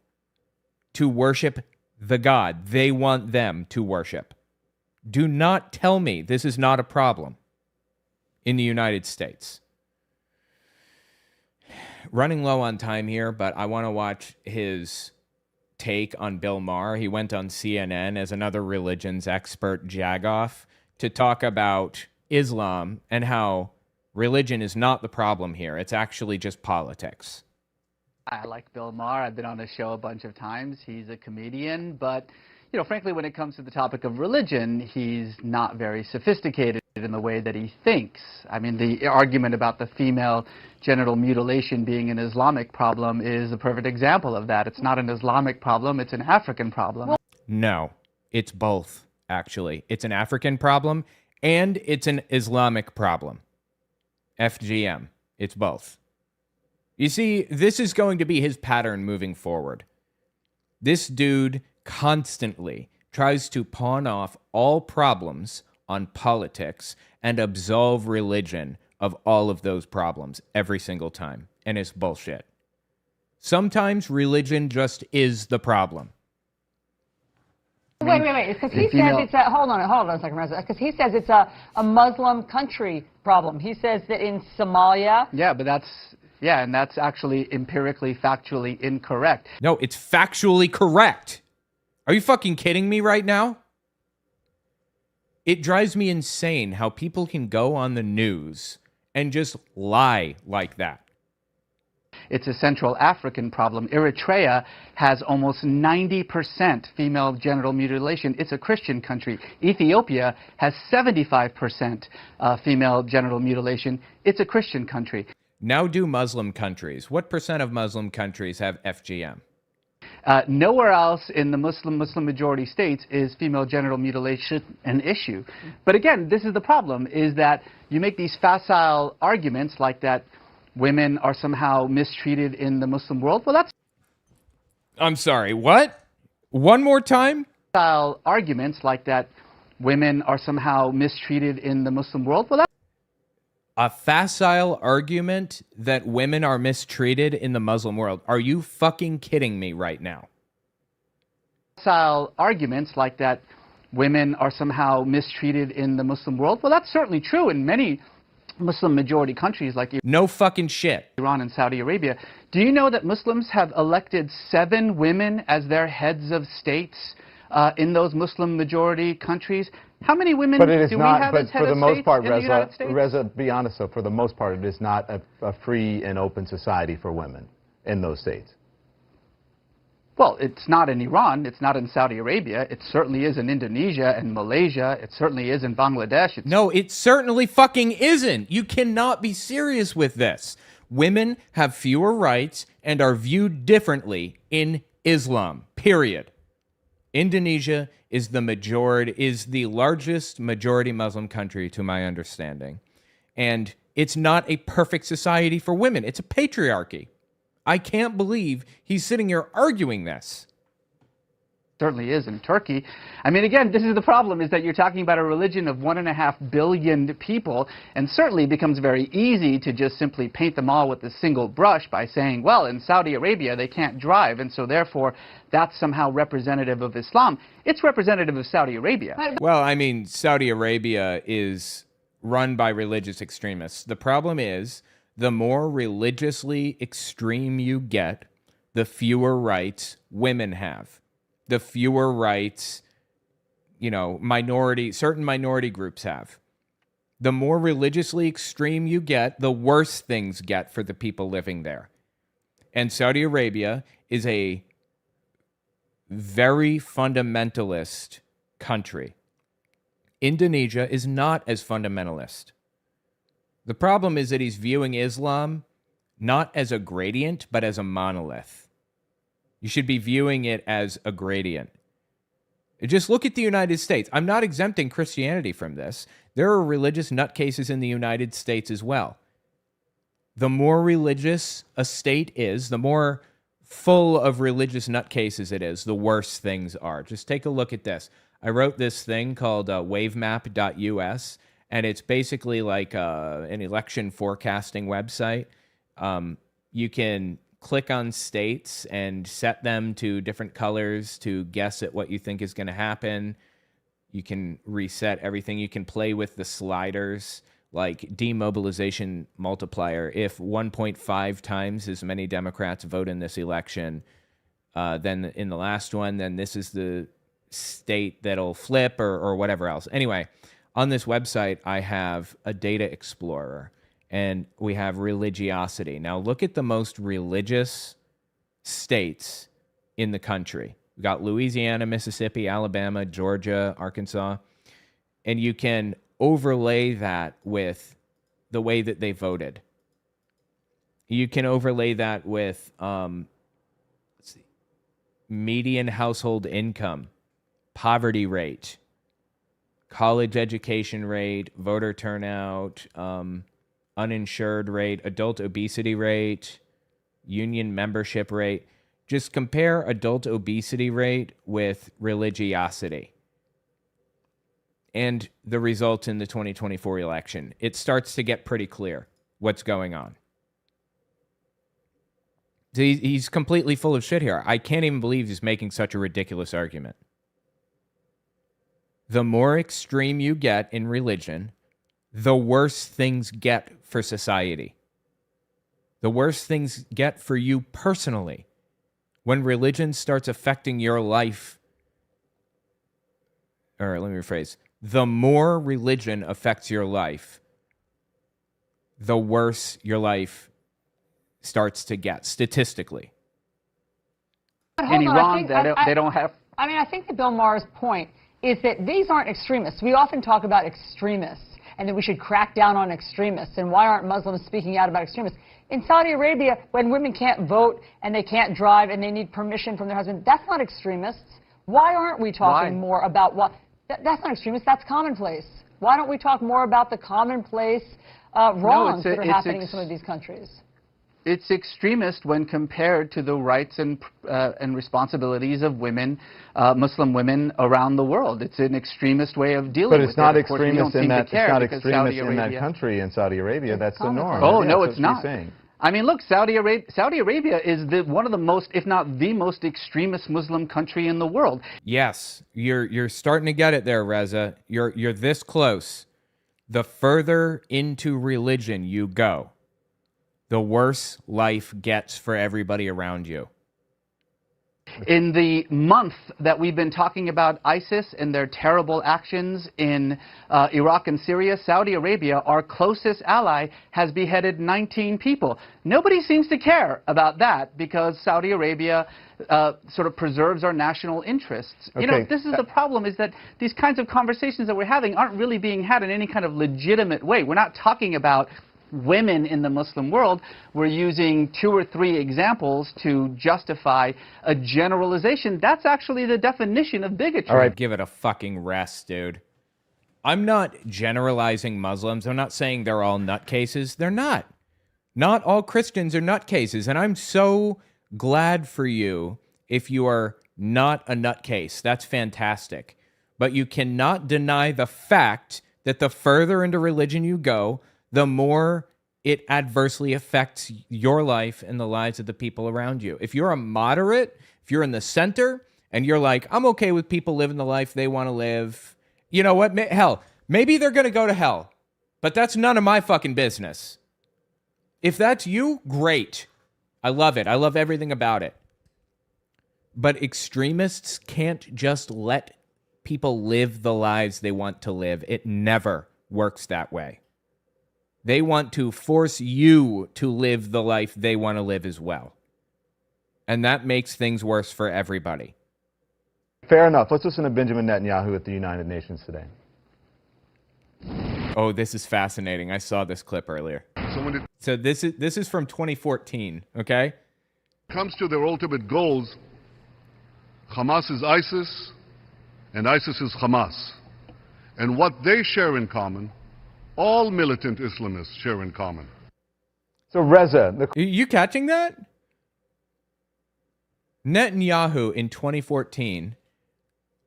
to worship the God they want them to worship. Do not tell me this is not a problem in the United States. Running low on time here, but I want to watch his take on Bill Maher. He went on CNN as another religions expert, Jagoff, to talk about Islam and how religion is not the problem here. It's actually just politics. I like Bill Maher. I've been on his show a bunch of times. He's a comedian, but, frankly, when it comes to the topic of religion, he's not very sophisticated in the way that he thinks. I mean, the argument about the female genital mutilation being an Islamic problem is a perfect example of that. It's not an Islamic problem, it's an African problem. No, it's both, actually. It's an African problem and it's an Islamic problem. FGM. It's both. You see, this is going to be his pattern moving forward. This dude constantly tries to pawn off all problems on politics and absolve religion of all of those problems every single time. And it's bullshit. Sometimes religion just is the problem. Wait. Because he says it's a, hold on a second, Reza. Because he says it's a Muslim country problem. He says that in Somalia. Yeah, but and that's actually empirically, factually incorrect. No, it's factually correct. Are you fucking kidding me right now? It drives me insane how people can go on the news and just lie like that. It's a Central African problem. Eritrea has almost 90% female genital mutilation. It's a Christian country. Ethiopia has 75% female genital mutilation. It's a Christian country. Now do Muslim countries. What percent of Muslim countries have FGM? Nowhere else in the Muslim majority states is female genital mutilation an issue. But again, this is the problem, is that you make these facile arguments like that women are somehow mistreated in the Muslim world. Well, that's... I'm sorry, what? One more time? Facile arguments like that women are somehow mistreated in the Muslim world. Well, that's... A facile argument that women are mistreated in the Muslim world. Are you fucking kidding me right now? Facile arguments like that women are somehow mistreated in the Muslim world. Well, that's certainly true in many Muslim majority countries like no fucking shit. Iran and Saudi Arabia. Do you know that Muslims have elected 7 women as their heads of states in those Muslim majority countries? How many women do we have as head of state in the United States? Reza, be honest though, for the most part, it is not a free and open society for women in those states. Well, it's not in Iran, it's not in Saudi Arabia, it certainly is in Indonesia and Malaysia, it certainly is in Bangladesh. No, it certainly fucking isn't. You cannot be serious with this. Women have fewer rights and are viewed differently in Islam, period. Indonesia is the largest majority Muslim country, to my understanding. And it's not a perfect society for women. It's a patriarchy. I can't believe he's sitting here arguing this. Certainly is in Turkey. I mean, again, this is the problem, is that you're talking about a religion of 1.5 billion people, and certainly it becomes very easy to just simply paint them all with a single brush by saying, well, in Saudi Arabia they can't drive, and so therefore that's somehow representative of Islam. It's representative of Saudi Arabia. Well, I mean, Saudi Arabia is run by religious extremists. The problem is the more religiously extreme you get, the fewer rights women have. The fewer rights, certain minority groups have. The more religiously extreme you get, the worse things get for the people living there. And Saudi Arabia is a very fundamentalist country. Indonesia is not as fundamentalist. The problem is that he's viewing Islam not as a gradient, but as a monolith. You should be viewing it as a gradient. Just look at the United States. I'm not exempting Christianity from this. There are religious nutcases in the United States as well. The more religious a state is, the more full of religious nutcases it is, the worse things are. Just take a look at this. I wrote this thing called wavemap.us, and it's basically like an election forecasting website. You can click on states and set them to different colors to guess at what you think is going to happen. You can reset everything. You can play with the sliders, like demobilization multiplier. If 1.5 times as many Democrats vote in this election than in the last one, then this is the state that'll flip or whatever else. Anyway, on this website, I have a data explorer, and we have religiosity. Now, look at the most religious states in the country. We've got Louisiana, Mississippi, Alabama, Georgia, Arkansas, and you can overlay that with the way that they voted. You can overlay that with median household income, poverty rate, college education rate, voter turnout, uninsured rate, adult obesity rate, union membership rate. Just compare adult obesity rate with religiosity and the results in the 2024 election. It starts to get pretty clear what's going on. He's completely full of shit here. I can't even believe he's making such a ridiculous argument. The more extreme you get in religion, the worse things get for society. The worse things get for you personally. When religion starts affecting your life, or let me rephrase, the more religion affects your life, the worse your life starts to get, statistically. In Iran, they don't have... I think that Bill Maher's point is that these aren't extremists. We often talk about extremists and that we should crack down on extremists. And why aren't Muslims speaking out about extremists? In Saudi Arabia, when women can't vote and they can't drive and they need permission from their husband, that's not extremists. Why aren't we talking more about what... That's not extremist, that's commonplace. Why don't we talk more about the commonplace wrongs that are happening in some of these countries? It's extremist when compared to the rights and responsibilities of women, Muslim women around the world. It's an extremist way of dealing with it. But it's not extremist in that. It's not extremist in that country. In Saudi Arabia, that's the norm. Oh no, it's not. I mean, look, Saudi Arabia is one of the most, if not the most extremist Muslim country in the world. Yes, you're starting to get it there, Reza. You're this close. The further into religion you go, the worse life gets for everybody around you. In the month that we've been talking about ISIS and their terrible actions in Iraq and Syria, Saudi Arabia, our closest ally, has beheaded 19 people. Nobody seems to care about that because Saudi Arabia sort of preserves our national interests. Okay. You know, this is the problem, is that these kinds of conversations that we're having aren't really being had in any kind of legitimate way. We're not talking about women in the Muslim world. We're using 2 or 3 examples to justify a generalization. That's actually the definition of bigotry. All right, give it a fucking rest, dude. I'm not generalizing Muslims. I'm not saying they're all nutcases. They're not. Not all Christians are nutcases, and I'm so glad for you if you are not a nutcase. That's fantastic. But you cannot deny the fact that the further into religion you go, the more it adversely affects your life and the lives of the people around you. If you're a moderate, if you're in the center, and you're like, I'm okay with people living the life they want to live, you know what? Hell, maybe they're going to go to hell, but that's none of my fucking business. If that's you, great. I love it. I love everything about it. But extremists can't just let people live the lives they want to live. It never works that way. They want to force you to live the life they want to live as well. And that makes things worse for everybody. Fair enough. Let's listen to Benjamin Netanyahu at the United Nations today. Oh, this is fascinating. I saw this clip earlier. So this is from 2014, okay? Comes to their ultimate goals, Hamas is ISIS, and ISIS is Hamas. And what they share in common, all militant Islamists share in common. So Reza, you catching that? Netanyahu in 2014,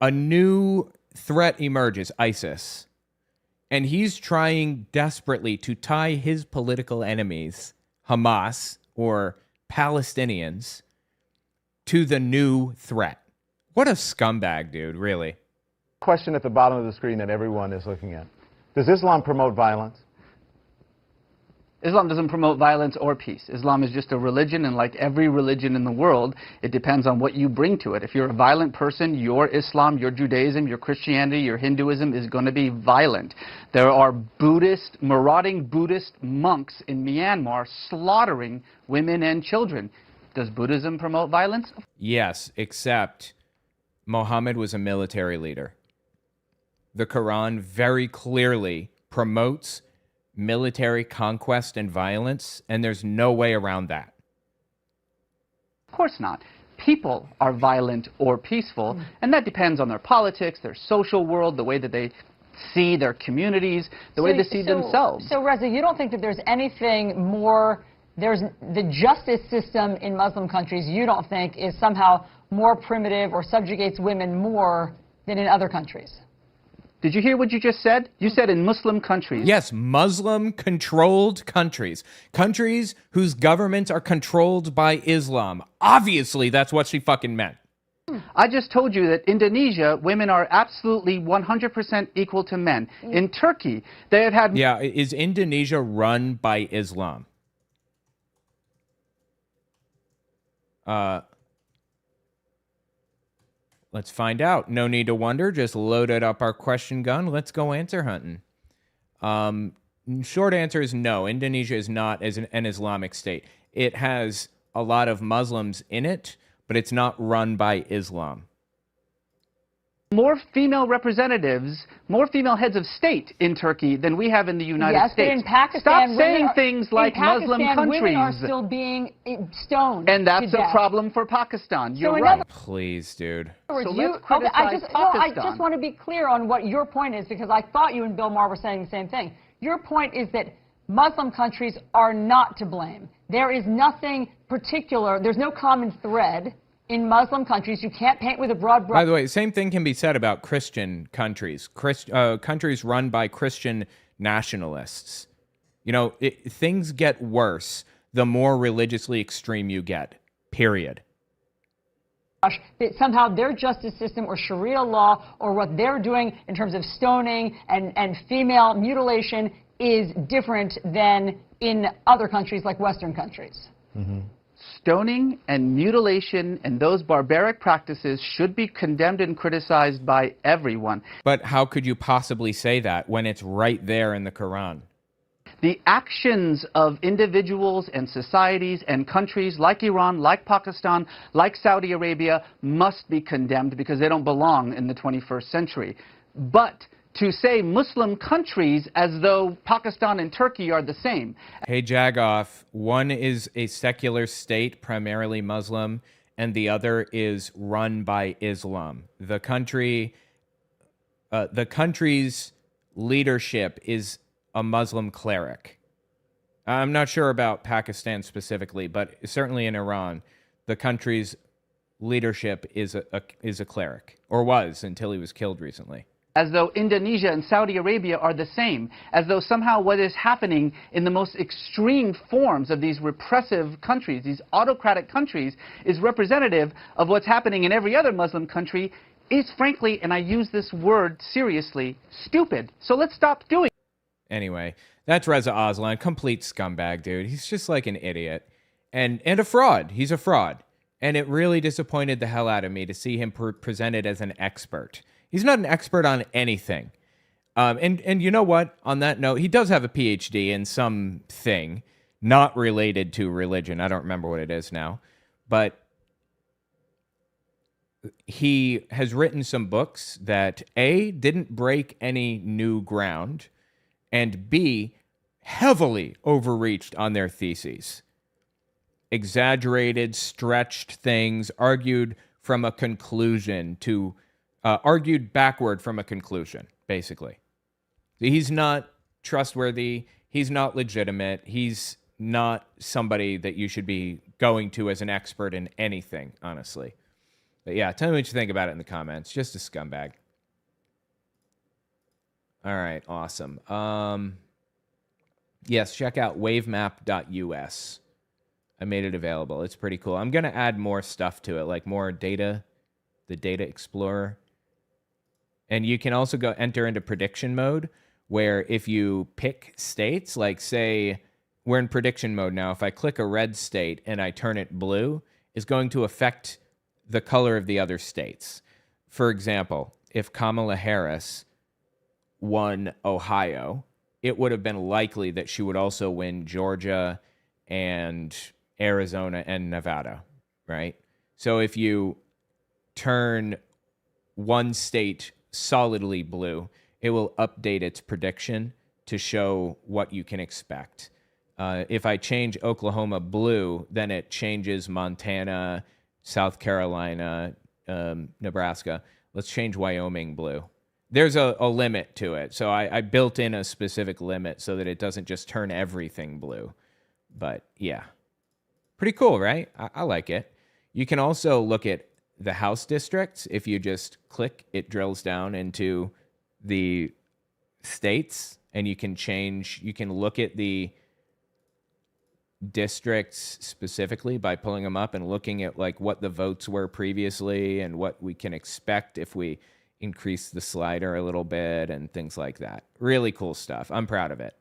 a new threat emerges, ISIS. And he's trying desperately to tie his political enemies, Hamas or Palestinians, to the new threat. What a scumbag, dude, really. Question at the bottom of the screen that everyone is looking at. Does Islam promote violence? Islam doesn't promote violence or peace. Islam is just a religion, and like every religion in the world, it depends on what you bring to it. If you're a violent person, your Islam, your Judaism, your Christianity, your Hinduism is going to be violent. There are marauding Buddhist monks in Myanmar slaughtering women and children. Does Buddhism promote violence? Yes, except Muhammad was a military leader. The Quran very clearly promotes military conquest and violence, and there's no way around that. Of course not. People are violent or peaceful, and that depends on their politics, their social world, the way that they see their communities, the way they see themselves. So, Reza, you don't think that there's anything more, there's the justice system in Muslim countries, you don't think is somehow more primitive or subjugates women more than in other countries? Did you hear what you just said? You said in Muslim countries. Yes, Muslim-controlled countries. Countries whose governments are controlled by Islam. Obviously, that's what she fucking meant. I just told you that Indonesia, women are absolutely 100% equal to men. In Turkey, they have had... Yeah, is Indonesia run by Islam? Let's find out. No need to wonder. Just loaded up our question gun. Let's go answer hunting. Short answer is no. Indonesia is not as an Islamic state. It has a lot of Muslims in it, but it's not run by Islam. More female representatives, more female heads of state in Turkey than we have in the United States. Yes, but in Pakistan, stop saying things like Muslim countries. Women are still being stoned. And that's a problem for Pakistan. You're right. Please, dude. So let's criticize Pakistan. I just want to be clear on what your point is, because I thought you and Bill Maher were saying the same thing. Your point is that Muslim countries are not to blame. There is nothing particular. There's no common thread in Muslim countries. You can't paint with a broad brush. By the way, same thing can be said about Christian countries. Countries run by Christian nationalists. You know, things get worse the more religiously extreme you get, period. That somehow their justice system or Sharia law or what they're doing in terms of stoning and female mutilation is different than in other countries like Western countries. Mm-hmm. Stoning and mutilation and those barbaric practices should be condemned and criticized by everyone. But how could you possibly say that when it's right there in the Quran? The actions of individuals and societies and countries like Iran, like Pakistan, like Saudi Arabia must be condemned because they don't belong in the 21st century. But to say Muslim countries as though Pakistan and Turkey are the same. Hey, Jagoff, one is a secular state, primarily Muslim, and the other is run by Islam. The country's leadership is a Muslim cleric. I'm not sure about Pakistan specifically, but certainly in Iran, the country's leadership is a cleric, or was until he was killed recently. As though Indonesia and Saudi Arabia are the same, as though somehow what is happening in the most extreme forms of these repressive countries, these autocratic countries, is representative of what's happening in every other Muslim country, is frankly, and I use this word seriously, stupid. So let's stop doing it. Anyway, That's Reza Aslan, complete scumbag, dude. He's just like an idiot and a fraud. He's a fraud. And it really disappointed the hell out of me to see him presented as an expert. He's not an expert on anything. And you know what? On that note, he does have a PhD in something not related to religion. I don't remember what it is now. But he has written some books that A, didn't break any new ground, and B, heavily overreached on their theses. Exaggerated, stretched things, argued from a conclusion to, argued backward from a conclusion, basically. He's not trustworthy. He's not legitimate. He's not somebody that you should be going to as an expert in anything, honestly. But yeah, tell me what you think about it in the comments. Just a scumbag. All right, awesome. Yes, check out wavemap.us. I made it available. It's pretty cool. I'm going to add more stuff to it, like more data, the Data Explorer. And you can also go enter into prediction mode, where if you pick states, like say we're in prediction mode now, if I click a red state and I turn it blue, it's going to affect the color of the other states. For example, if Kamala Harris won Ohio, it would have been likely that she would also win Georgia and Arizona and Nevada, right? So if you turn one state solidly blue, it will update its prediction to show what you can expect. If I change Oklahoma blue, then it changes Montana, South Carolina, Nebraska. Let's change Wyoming blue. There's a limit to it. So I built in a specific limit so that it doesn't just turn everything blue. But yeah, pretty cool, right? I like it. You can also look at the House districts. If you just click, it drills down into the states, and you can change, you can look at the districts specifically by pulling them up and looking at like what the votes were previously and what we can expect if we increase the slider a little bit and things like that. Really cool stuff. I'm proud of it.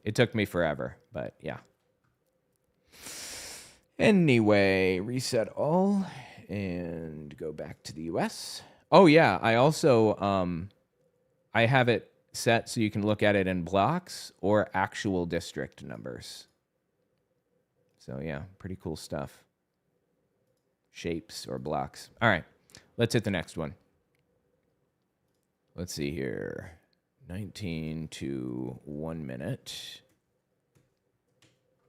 It took me forever, but yeah. Anyway, reset all and go back to the US. Oh yeah, I also I have it set so you can look at it in blocks or actual district numbers. So yeah, pretty cool stuff. Shapes or blocks. All right, let's hit the next one. Let's see here. 19 to 1 minute.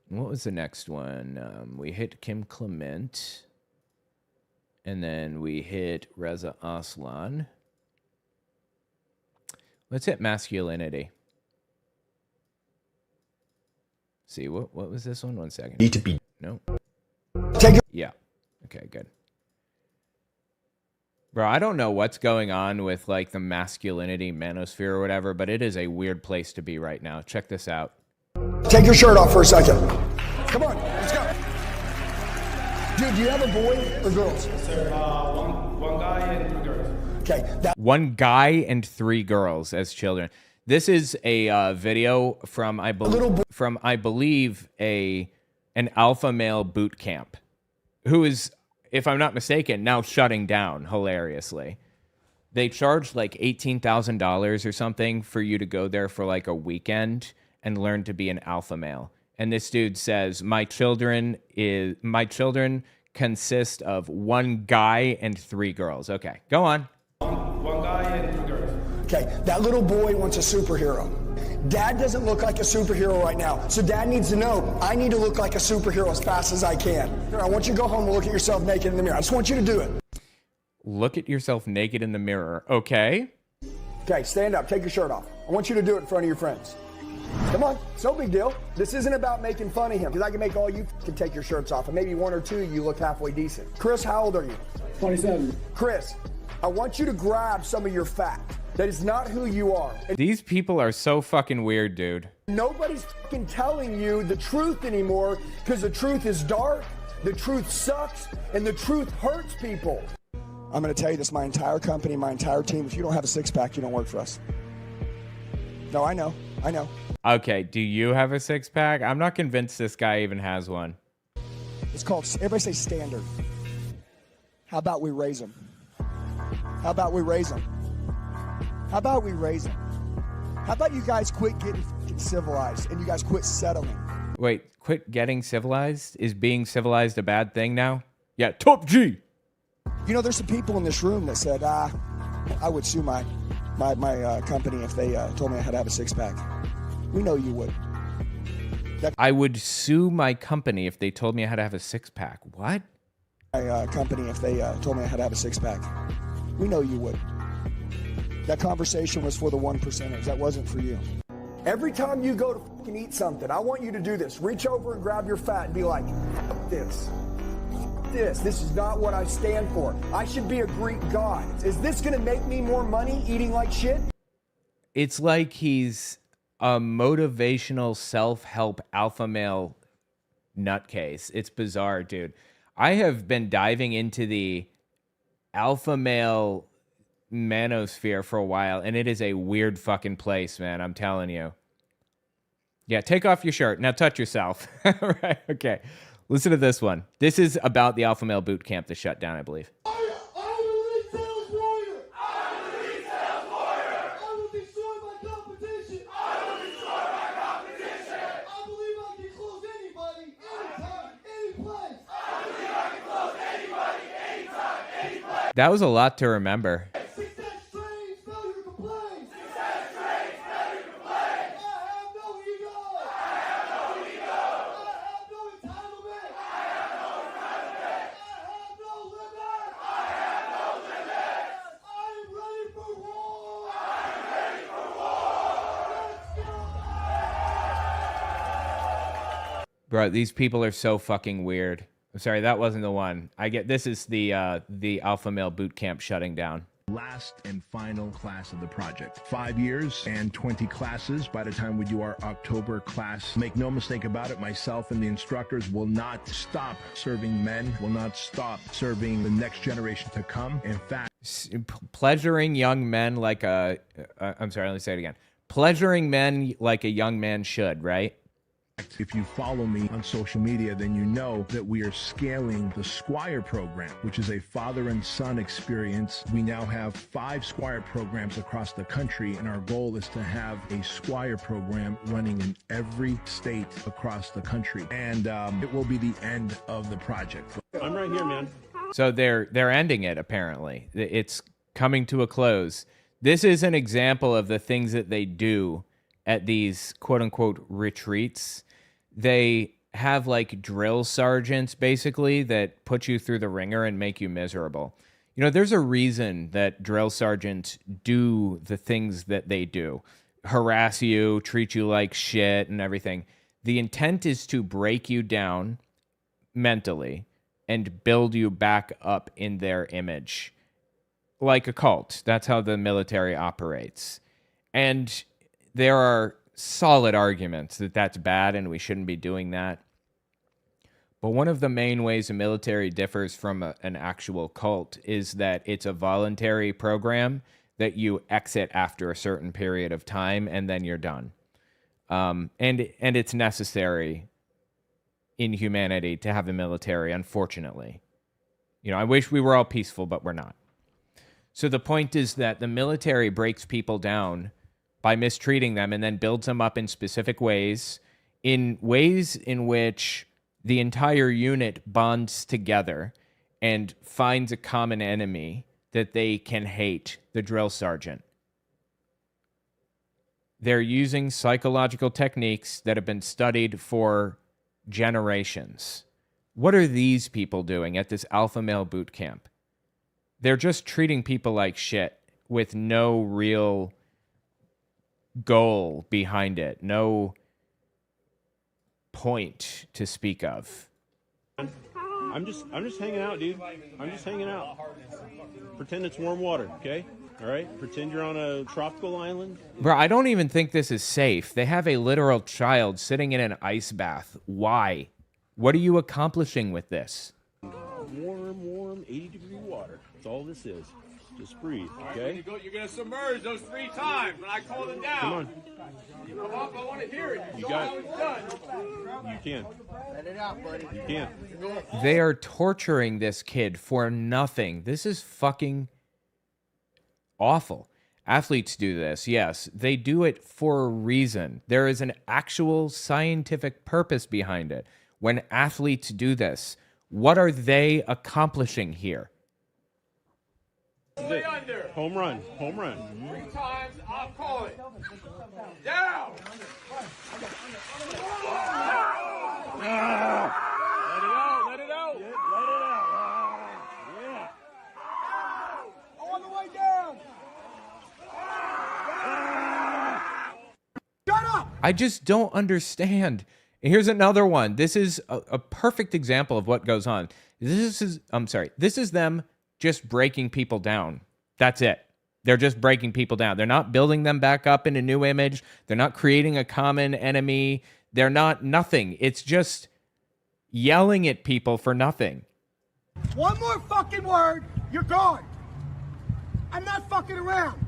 What was the next one? We hit Kim Clement. And then we hit Reza Aslan. Let's hit masculinity. See, what was this one? 1 second. Need to be. No. Take it. Yeah. Okay, good. Bro, I don't know what's going on with like the masculinity manosphere or whatever, but it is a weird place to be right now. Check this out. Take your shirt off for a second. Come on, let's go. Dude, do you have a boy or girls? Sir, one guy and 3 girls. Okay. One guy and 3 girls as children. This is a video from I believe an alpha male boot camp, who is, if I'm not mistaken, now shutting down hilariously. They charged like $18,000 or something for you to go there for like a weekend and learn to be an alpha male. And this dude says, my children consist of 1 guy and 3 girls. Okay, go on. One guy and 3 girls. Okay, that little boy wants a superhero. Dad doesn't look like a superhero right now, so Dad needs to know I need to look like a superhero as fast as I can. I want you to go home and look at yourself naked in the mirror. I just want you to do it. Look at yourself naked in the mirror. Okay. Okay, stand up. Take your shirt off. I want you to do it in front of your friends. Come on, it's no big deal. This isn't about making fun of him, because I can make all you can take your shirts off, and maybe 1 or 2 you look halfway decent. Chris, how old are you? 27. Chris, I want you to grab some of your fat. That is not who you are. These people are so fucking weird, dude. Nobody's fucking telling you the truth anymore, because the truth is dark, the truth sucks, and the truth hurts people. I'm going to tell you this, my entire company, my entire team, if you don't have a 6-pack, you don't work for us. No, I know. I know. Okay, do you have a six-pack? I'm not convinced this guy even has one. It's called, everybody say standard. How about we raise them? How about we raise them? How about we raise them? How about you guys quit getting civilized and you guys quit settling? Wait, quit getting civilized? Is being civilized a bad thing now? Yeah, top G. You know, there's some people in this room that said, I would sue my company if they told me I had to have a six-pack. We know you would. I would sue my company if they told me I had to have a six-pack. What? My company if they told me I had to have a six-pack. We know you would. That conversation was for the 1%ers. That wasn't for you. Every time you go to fucking eat something, I want you to do this. Reach over and grab your fat and be like, fuck this. This is not what I stand for. I should be a Greek god. Is this going to make me more money eating like shit? It's like he's a motivational self-help alpha male nutcase. It's bizarre, dude. I have been diving into the alpha male manosphere for a while, and it is a weird fucking place, man. I'm telling you. Yeah, take off your shirt. Now touch yourself. Right, okay. Listen to this one. This is about the alpha male boot camp that shut down, I believe. That was a lot to remember. Bro, these people are so fucking weird. I'm sorry, that wasn't the one. This is the alpha male boot camp shutting down. Last and final class of the project. 5 years and 20 classes by the time we do our October class. Make no mistake about it, myself and the instructors will not stop serving men, will not stop serving the next generation to come. In fact, pleasuring young men like I'm sorry, let me say it again. Pleasuring men like a young man should, right? If you follow me on social media, then you know that we are scaling the Squire program, which is a father and son experience. We now have 5 Squire programs across the country, and our goal is to have a Squire program running in every state across the country. And it will be the end of the project. I'm right here, man. So they're ending it, apparently. It's coming to a close. This is an example of the things that they do at these quote-unquote retreats. They have like drill sergeants, basically, that put you through the ringer and make you miserable. You know, there's a reason that drill sergeants do the things that they do. Harass you, treat you like shit and everything. The intent is to break you down mentally and build you back up in their image. Like a cult. That's how the military operates. And there are solid arguments that that's bad and we shouldn't be doing that. But one of the main ways the military differs from an actual cult is that it's a voluntary program that you exit after a certain period of time and then you're done. And it's necessary in humanity to have a military, unfortunately. You know, I wish we were all peaceful, but we're not. So the point is that the military breaks people down by mistreating them and then builds them up in specific ways in which the entire unit bonds together and finds a common enemy that they can hate, the drill sergeant. They're using psychological techniques that have been studied for generations. What are these people doing at this alpha male boot camp? They're just treating people like shit with no real goal behind it, no point to speak of. I'm just hanging out, dude. I'm just hanging out. Pretend it's warm water, okay? All right? Pretend you're on a tropical island. Bro, I don't even think this is safe. They have a literal child sitting in an ice bath. Why? What are you accomplishing with this? Warm, 80-degree water. water. That's all this is. Just breathe, okay? You're going to submerge those 3 times when I call them down. Come on. Come up, I want to hear it. You got how it. it's done. You can. Let it out, buddy. You can. They are torturing this kid for nothing. This is fucking awful. Athletes do this, yes. They do it for a reason. There is an actual scientific purpose behind it. When athletes do this, what are they accomplishing here? Under. Home run. Home run. 3 times, I'll call it. Down. Let it out. Yeah. On the way down. Shut up! I just don't understand. Here's another one. This is a perfect example of what goes on. This is them just breaking people down. That's it. They're just breaking people down. They're not building them back up in a new image. They're not creating a common enemy. They're not nothing. It's just yelling at people for nothing. One more fucking word, you're gone. I'm not fucking around.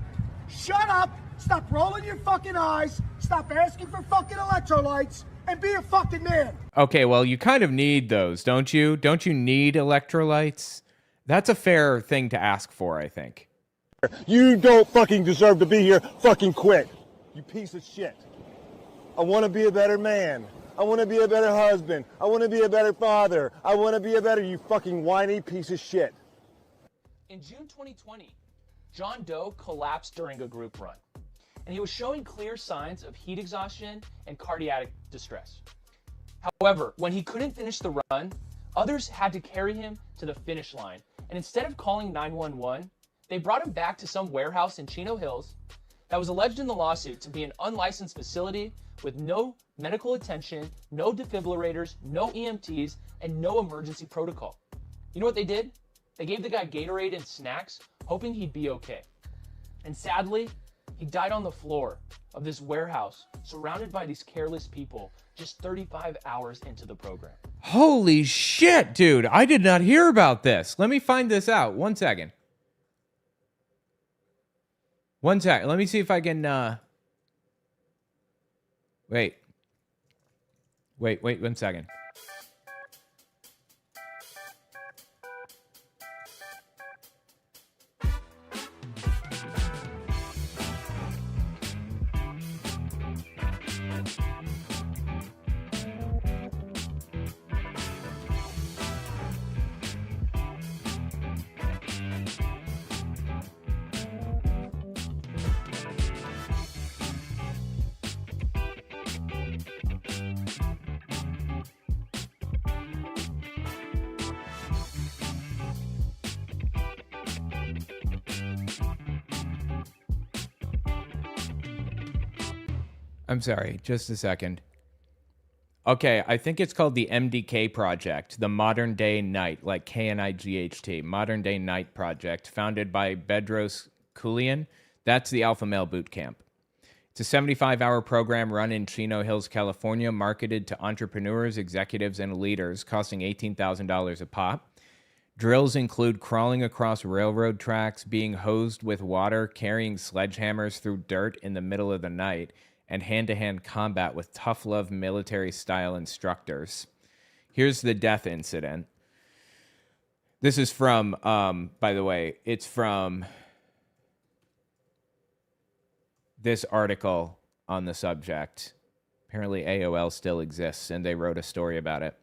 Shut up, stop rolling your fucking eyes, stop asking for fucking electrolytes, and be a fucking man. Okay, well, you kind of need those, don't you? Don't you need electrolytes? That's a fair thing to ask for, I think. You don't fucking deserve to be here. Fucking quit. You piece of shit. I want to be a better man. I want to be a better husband. I want to be a better father. I want to be a better, you fucking whiny piece of shit. In June 2020, John Doe collapsed during a group run, and he was showing clear signs of heat exhaustion and cardiac distress. However, when he couldn't finish the run, others had to carry him to the finish line, and instead of calling 911, they brought him back to some warehouse in Chino Hills that was alleged in the lawsuit to be an unlicensed facility with no medical attention, no defibrillators, no EMTs, and no emergency protocol. You know what they did? They gave the guy Gatorade and snacks, hoping he'd be okay. And sadly, he died on the floor of this warehouse, surrounded by these careless people, just 35 hours into the program. Holy shit, dude. I did not hear about this. Let me find this out. 1 second. 1 second. Let me see if I can, Wait, 1 second. I'm sorry, just a second. Okay, I think it's called the MDK Project, the Modern Day Night, like K-N-I-G-H-T, Modern Day Night Project, founded by Bedros Keuilian. That's the Alpha Male Boot Camp. It's a 75-hour program run in Chino Hills, California, marketed to entrepreneurs, executives, and leaders, costing $18,000 a pop. Drills include crawling across railroad tracks, being hosed with water, carrying sledgehammers through dirt in the middle of the night, and hand-to-hand combat with tough love military-style instructors. Here's the death incident. This is from, by the way, it's from this article on the subject. Apparently AOL still exists, and they wrote a story about it.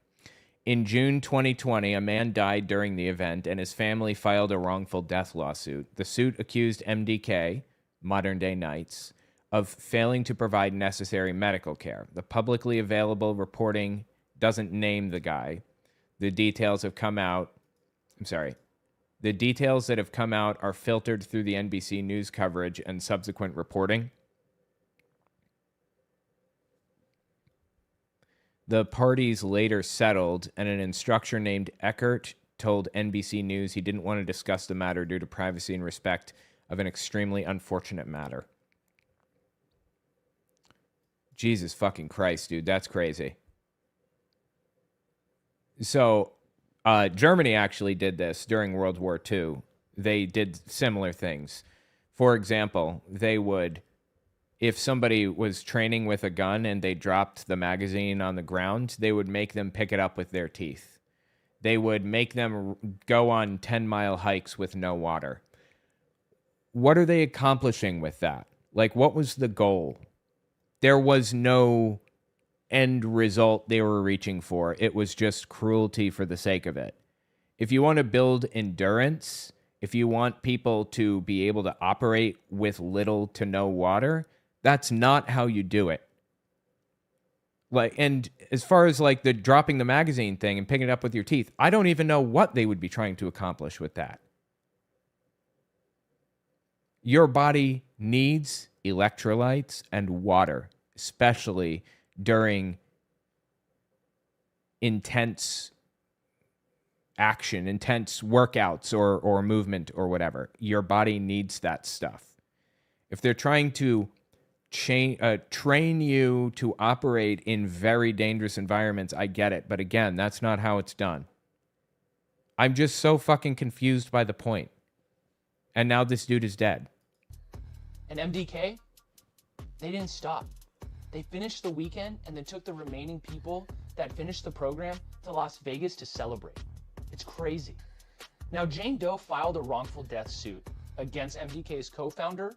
In June 2020, a man died during the event, and his family filed a wrongful death lawsuit. The suit accused MDK, Modern Day Knights, of failing to provide necessary medical care. The publicly available reporting doesn't name the guy. The details that have come out are filtered through the NBC News coverage and subsequent reporting. The parties later settled, and an instructor named Eckert told NBC News he didn't want to discuss the matter due to privacy and respect of an extremely unfortunate matter. Jesus fucking Christ, dude. That's crazy. So, Germany actually did this during World War II. They did similar things. For example, they would, if somebody was training with a gun and they dropped the magazine on the ground, they would make them pick it up with their teeth. They would make them go on 10-mile hikes with no water. What are they accomplishing with that? Like, what was the goal? There was no end result they were reaching for. It was just cruelty for the sake of it. If you want to build endurance, if you want people to be able to operate with little to no water, that's not how you do it. Like, and as far as like the dropping the magazine thing and picking it up with your teeth, I don't even know what they would be trying to accomplish with that. Your body needs electrolytes and water, especially during intense action, intense workouts or movement or whatever. Your body needs that stuff. If they're trying to train you to operate in very dangerous environments, I get it. But again, that's not how it's done. I'm just so fucking confused by the point. And now this dude is dead. And MDK, they didn't stop. They finished the weekend and then took the remaining people that finished the program to Las Vegas to celebrate. It's crazy. Now, Jane Doe filed a wrongful death suit against MDK's co-founder,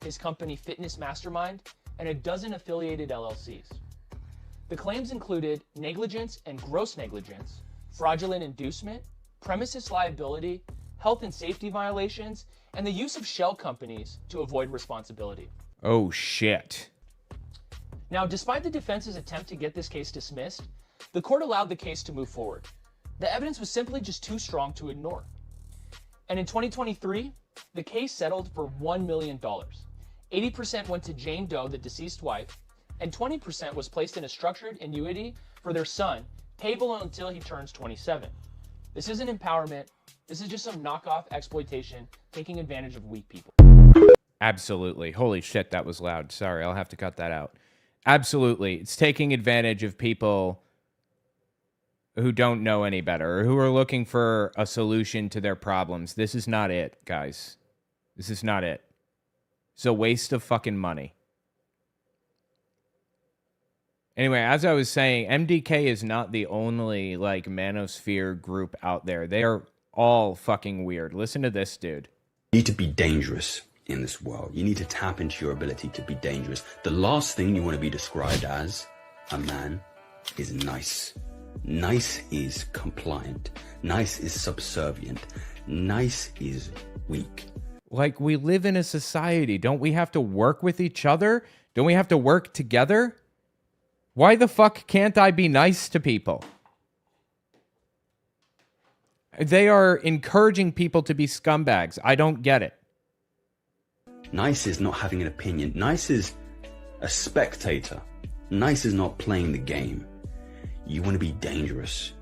his company Fitness Mastermind, and a dozen affiliated LLCs. The claims included negligence and gross negligence, fraudulent inducement, premises liability, health and safety violations, and the use of shell companies to avoid responsibility. Oh, shit. Now, despite the defense's attempt to get this case dismissed, the court allowed the case to move forward. The evidence was simply just too strong to ignore. And in 2023, the case settled for $1 million. 80% went to Jane Doe, the deceased wife, and 20% was placed in a structured annuity for their son, payable until he turns 27. This isn't empowerment. This is just some knockoff exploitation, taking advantage of weak people. Absolutely. Holy shit, that was loud. Sorry, I'll have to cut that out. Absolutely. It's taking advantage of people who don't know any better or who are looking for a solution to their problems. This is not it, guys. This is not it. It's a waste of fucking money. Anyway, as I was saying, MDK is not the only, like, manosphere group out there. They are all fucking weird. Listen to this, dude. You need to be dangerous in this world. You need to tap into your ability to be dangerous. The last thing you want to be described as a man is nice. Nice is compliant. Nice is subservient. Nice is weak. Like, we live in a society. Don't we have to work with each other? Don't we have to work together? Why the fuck can't I be nice to people? They are encouraging people to be scumbags. I don't get it. Nice is not having an opinion. Nice is a spectator. Nice is not playing the game. You want to be dangerous.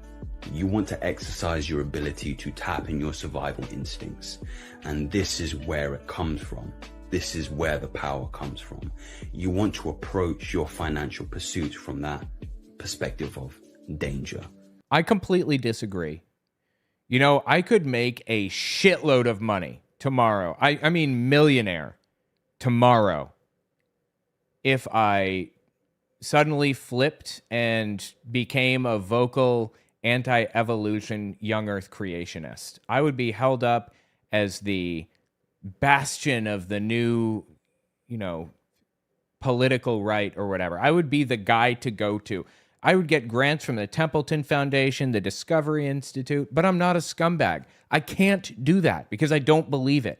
You want to exercise your ability to tap in your survival instincts. And this is where it comes from. This is where the power comes from. You want to approach your financial pursuits from that perspective of danger. I completely disagree. You know, I could make a shitload of money tomorrow. I mean, millionaire tomorrow if I suddenly flipped and became a vocal anti-evolution young earth creationist. I would be held up as the bastion of the new, you know, political right or whatever. I would be the guy to go to. I would get grants from the Templeton Foundation, the Discovery Institute, but I'm not a scumbag. I can't do that because I don't believe it.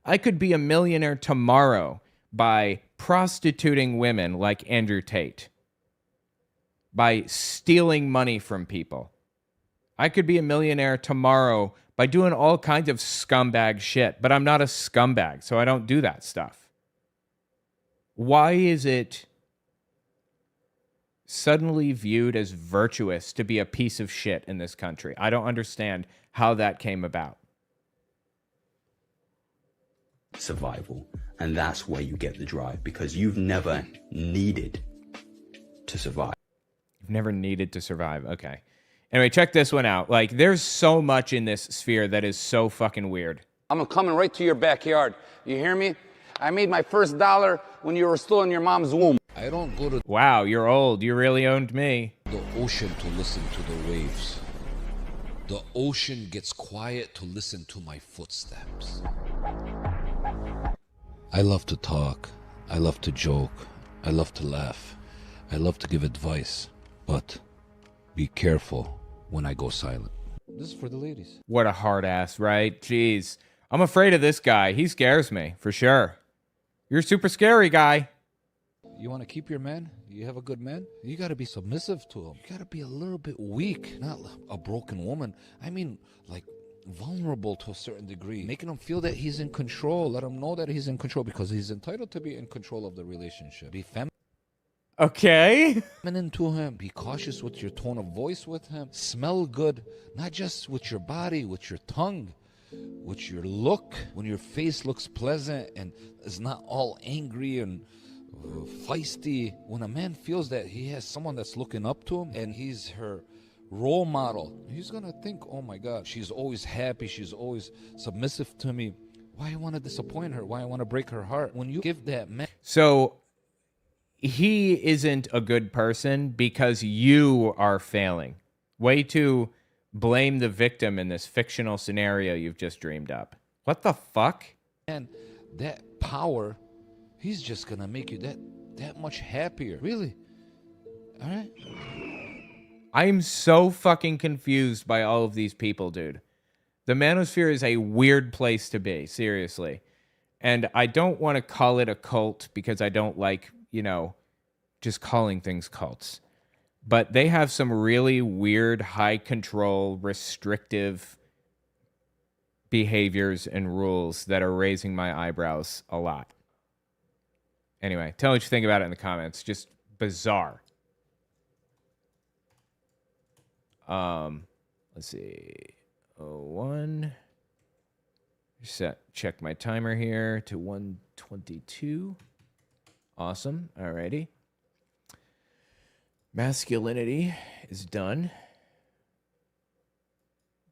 I could be a millionaire tomorrow by prostituting women like Andrew Tate, by stealing money from people. I could be a millionaire tomorrow by doing all kinds of scumbag shit, but I'm not a scumbag, so I don't do that stuff. Why is it suddenly viewed as virtuous to be a piece of shit in this country? I don't understand how that came about. Survival. And that's where you get the drive, because you've never needed to survive. You've never needed to survive. Okay. Anyway, check this one out. Like, there's so much in this sphere that is so fucking weird. I'm coming right to your backyard. You hear me? I made my first dollar when you were still in your mom's womb. I don't go to Wow, you're old. You really owned me. the ocean to listen to the waves. The ocean gets quiet to listen to my footsteps. I love to talk. I love to joke. I love to laugh. I love to give advice. But be careful when I go silent. This is for the ladies. What a hard ass, right? Jeez. I'm afraid of this guy. He scares me, for sure. You're a super scary guy. You want to keep your man? You have a good man? You got to be submissive to him. You got to be a little bit weak, not a broken woman. I mean, like, vulnerable to a certain degree. Making him feel that he's in control. Let him know that he's in control because he's entitled to be in control of the relationship. Be Okay. feminine to him. Be cautious with your tone of voice with him. Smell good, not just with your body, with your tongue, with your look. When your face looks pleasant and is not all angry and feisty. When a man feels that he has someone that's looking up to him and he's her role model, he's gonna think, oh my God, she's always happy, she's always submissive to me. Why I want to disappoint her? Why I want to break her heart? When you give that man... So he isn't a good person because you are failing. Way to blame the victim in this fictional scenario you've just dreamed up. What the fuck? And that power, he's just gonna make you that much happier. Really? All right? I'm so fucking confused by all of these people, dude. The manosphere is a weird place to be, seriously. And I don't want to call it a cult because I don't like, just calling things cults. But they have some really weird, high control, restrictive behaviors and rules that are raising my eyebrows a lot. Anyway, tell me what you think about it in the comments. Just bizarre. Let's see. 01. Check my timer here to 122. Awesome. Alrighty. Masculinity is done.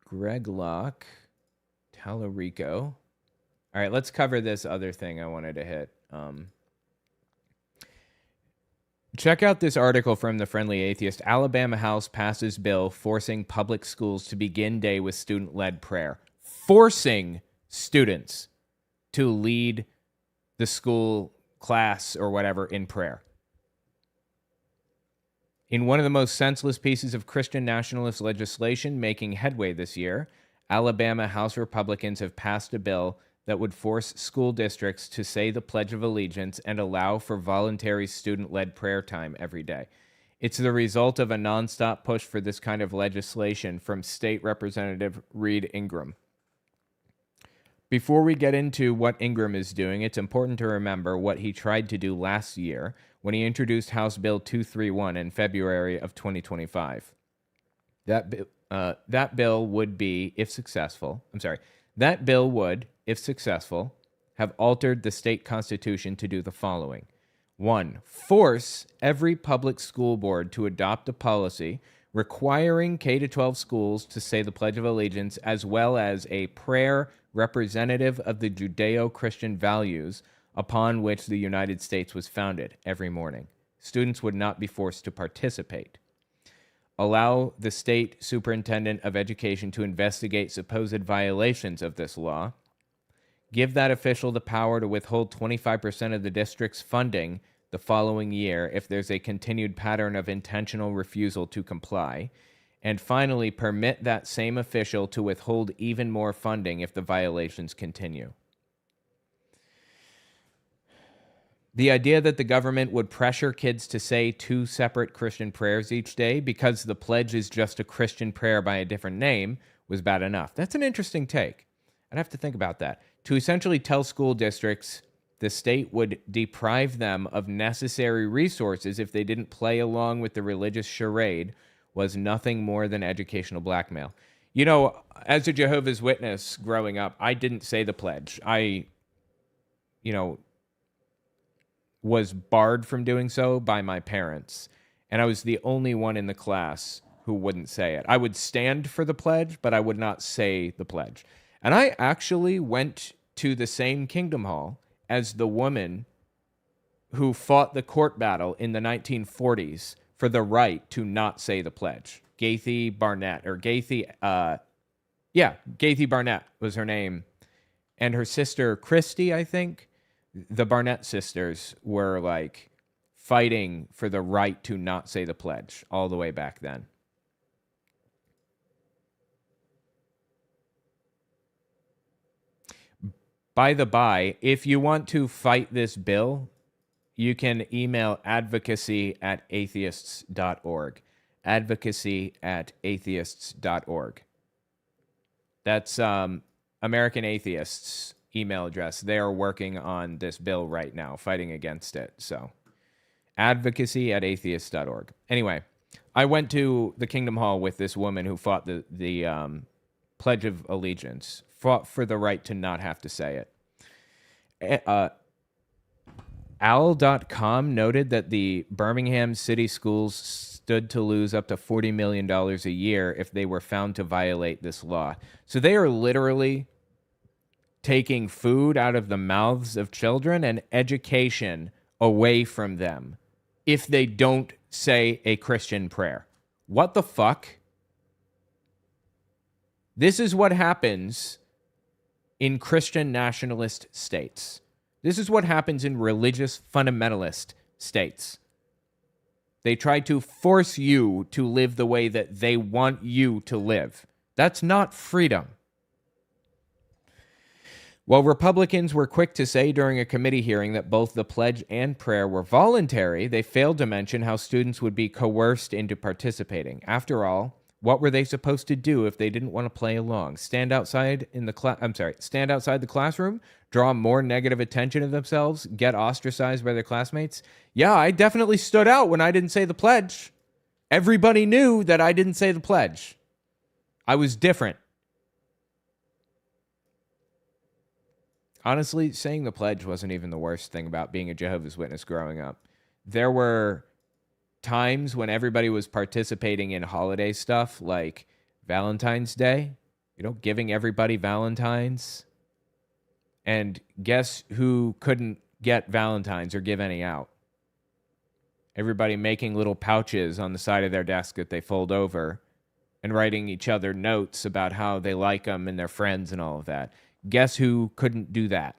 Greg Locke. Talarico. All right, let's cover this other thing I wanted to hit. Check out this article from The Friendly Atheist. Alabama House passes bill forcing public schools to begin day with student-led prayer. Forcing students to lead the school class or whatever in prayer. In one of the most senseless pieces of Christian nationalist legislation making headway this year, Alabama House Republicans have passed a bill that would force school districts to say the Pledge of Allegiance and allow for voluntary student-led prayer time every day. It's the result of a nonstop push for this kind of legislation from State Representative Reed Ingram. Before we get into what Ingram is doing, it's important to remember what he tried to do last year when he introduced House Bill 231 in February of 2025. That bill would be, if successful, if successful, have altered the state constitution to do the following. 1. Force every public school board to adopt a policy requiring K-12 schools to say the Pledge of Allegiance as well as a prayer representative of the Judeo-Christian values upon which the United States was founded every morning. Students would not be forced to participate. Allow the state superintendent of education to investigate supposed violations of this law. Give that official the power to withhold 25% of the district's funding the following year if there's a continued pattern of intentional refusal to comply. And finally, permit that same official to withhold even more funding if the violations continue. The idea that the government would pressure kids to say 2 separate Christian prayers each day because the pledge is just a Christian prayer by a different name was bad enough. That's an interesting take. I'd have to think about that. To essentially tell school districts the state would deprive them of necessary resources if they didn't play along with the religious charade was nothing more than educational blackmail. As a Jehovah's Witness growing up, I didn't say the pledge. I was barred from doing so by my parents. And I was the only one in the class who wouldn't say it. I would stand for the pledge, but I would not say the pledge. And I actually went to the same Kingdom Hall as the woman who fought the court battle in the 1940s for the right to not say the pledge. Gaithy Barnett, or Gaithy Barnett was her name. And her sister, Christy, I think, the Barnett sisters were like fighting for the right to not say the pledge all the way back then. By the by, if you want to fight this bill, you can email advocacy@atheists.org. Advocacy@atheists.org. That's American Atheists' email address. They are working on this bill right now, fighting against it. So, advocacy@atheists.org. Anyway, I went to the Kingdom Hall with this woman who fought the Pledge of Allegiance, fought for the right to not have to say it. Owl.com noted that the Birmingham City Schools stood to lose up to $40 million a year if they were found to violate this law. So they are literally taking food out of the mouths of children and education away from them if they don't say a Christian prayer. What the fuck? This is what happens in Christian nationalist states. This is what happens in religious fundamentalist states. They try to force you to live the way that they want you to live. That's not freedom. While Republicans were quick to say during a committee hearing that both the pledge and prayer were voluntary, they failed to mention how students would be coerced into participating. After all, what were they supposed to do if they didn't want to play along? Stand outside the classroom, draw more negative attention to themselves, get ostracized by their classmates? Yeah, I definitely stood out when I didn't say the pledge. Everybody knew that I didn't say the pledge. I was different. Honestly, saying the pledge wasn't even the worst thing about being a Jehovah's Witness growing up. There were times when everybody was participating in holiday stuff like Valentine's Day, giving everybody Valentines. And guess who couldn't get Valentines or give any out? Everybody making little pouches on the side of their desk that they fold over and writing each other notes about how they like them and their friends and all of that. Guess who couldn't do that?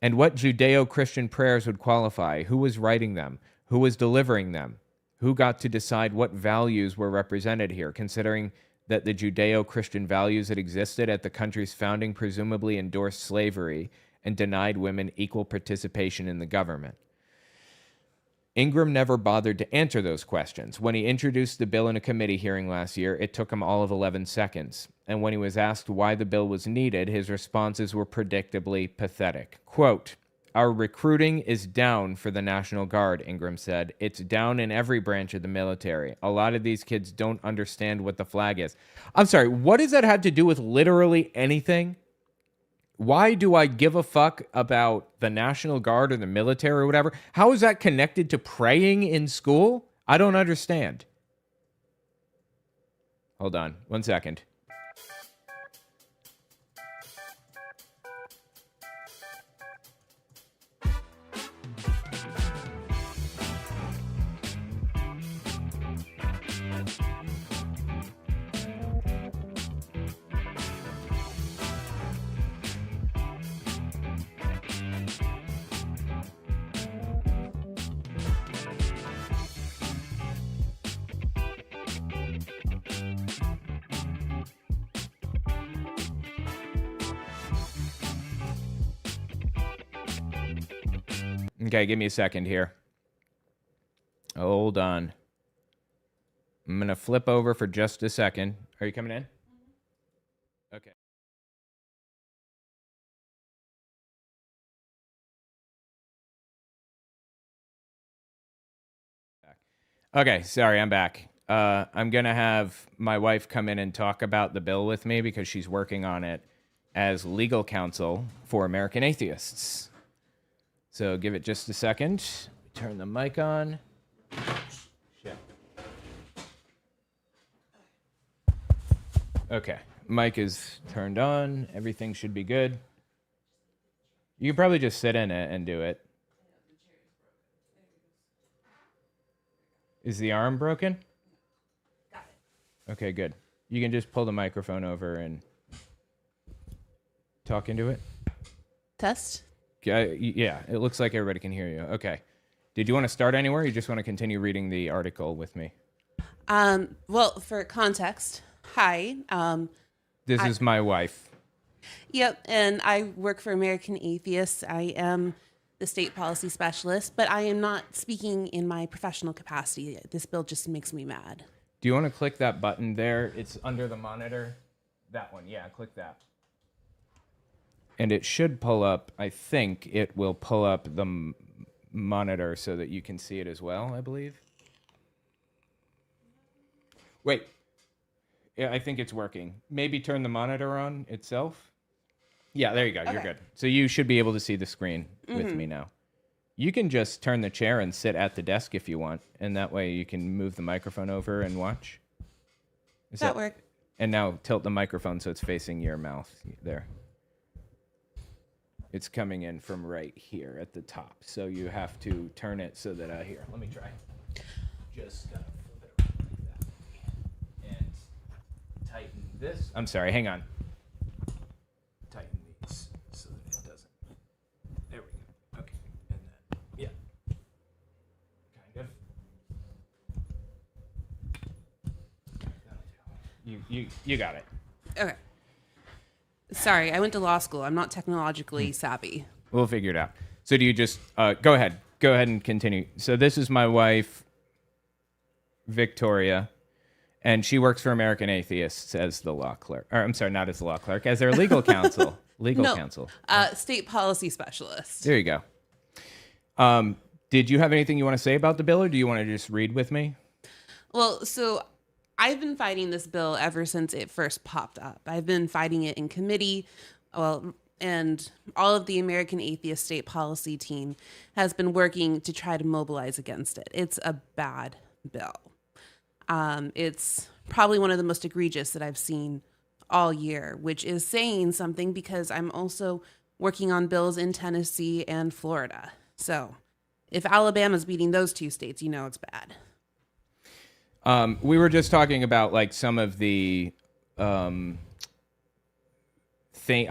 And what Judeo-Christian prayers would qualify? Who was writing them? Who was delivering them? Who got to decide what values were represented here, considering that the Judeo-Christian values that existed at the country's founding presumably endorsed slavery and denied women equal participation in the government? Ingram never bothered to answer those questions. When he introduced the bill in a committee hearing last year, it took him all of 11 seconds. And when he was asked why the bill was needed, his responses were predictably pathetic. Quote, "Our recruiting is down for the National Guard," Ingram said. "It's down in every branch of the military. A lot of these kids don't understand what the flag is." I'm sorry, what does that have to do with literally anything? Why do I give a fuck about the National Guard or the military or whatever? How is that connected to praying in school? I don't understand. Hold on, 1 second. Okay, give me a second here. Hold on. I'm going to flip over for just a second. Are you coming in? Okay. Okay, sorry, I'm back. I'm going to have my wife come in and talk about the bill with me because she's working on it as legal counsel for American Atheists. So give it just a second. Turn the mic on. Shit. Okay. Mic is turned on. Everything should be good. You can probably just sit in it and do it. Is the arm broken? Got it. Okay, good. You can just pull the microphone over and talk into it. Test? Yeah, it looks like everybody can hear you. Okay. Did you want to start anywhere or you just want to continue reading the article with me? Well, for context, hi. This is my wife. Yep, and I work for American Atheists. I am the state policy specialist, but I am not speaking in my professional capacity. This bill just makes me mad. Do you want to click that button there? It's under the monitor. That one, yeah, click that. And it should pull up, I think it will pull up the monitor so that you can see it as well, I believe. Wait. Yeah, I think it's working. Maybe turn the monitor on itself. Yeah, there you go. Okay. You're good. So you should be able to see the screen with me now. You can just turn the chair and sit at the desk if you want, and that way you can move the microphone over and watch. Does that work? And now tilt the microphone so it's facing your mouth there. It's coming in from right here at the top, so you have to turn it so that here. Let me try. Just flip it around like that, and tighten this. I'm sorry. Hang on. Tighten these so that it doesn't. There we go. Okay, and then yeah, kind of. You got it. Okay. Sorry, I went to law school. I'm not technologically savvy. We'll figure it out. So do you just go ahead and continue. So this is my wife, Victoria, and she works for American Atheists as the law clerk. Or I'm sorry, not as the law clerk, as their legal counsel. Counsel. State policy specialist. There you go. Did you have anything you want to say about the bill, or do you want to just read with me? Well, so I've been fighting this bill ever since it first popped up. I've been fighting it in committee, and all of the American Atheist state policy team has been working to try to mobilize against it. It's a bad bill. It's probably one of the most egregious that I've seen all year, which is saying something because I'm also working on bills in Tennessee and Florida. So if Alabama's beating those two states, you know it's bad. We were just talking about like some of the I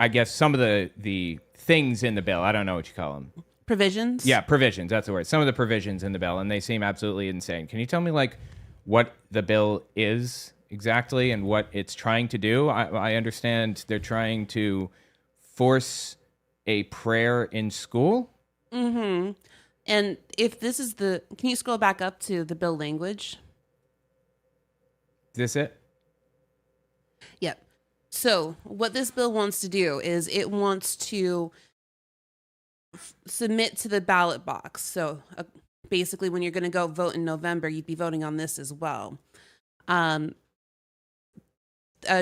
guess some of the things in the bill. I don't know what you call them. Provisions? Yeah, provisions. That's the word. Some of the provisions in the bill, and they seem absolutely insane. Can you tell me like what the bill is exactly and what it's trying to do? I understand they're trying to force a prayer in school. Mm-hmm. And if this is can you scroll back up to the bill language? Is this it? Yep. So what this bill wants to do is it wants to submit to the ballot box. So basically when you're going to go vote in November, you'd be voting on this as well. A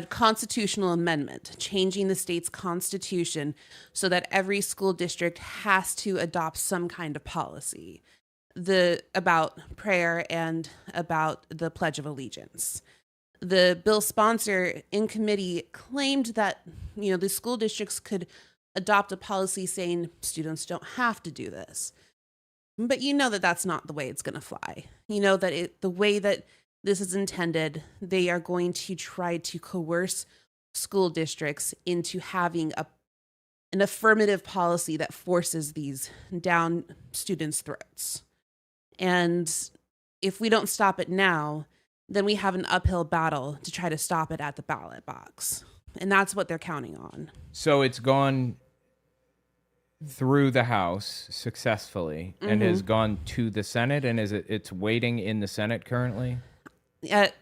constitutional amendment, changing the state's constitution so that every school district has to adopt some kind of policy about prayer and about the Pledge of Allegiance. The bill sponsor in committee claimed that, the school districts could adopt a policy saying students don't have to do this. But that that's not the way it's going to fly. That the way that this is intended, they are going to try to coerce school districts into having an affirmative policy that forces these down students' throats. And if we don't stop it now, then we have an uphill battle to try to stop it at the ballot box. And that's what they're counting on. So it's gone through the House successfully and has gone to the Senate, and it's waiting in the Senate currently?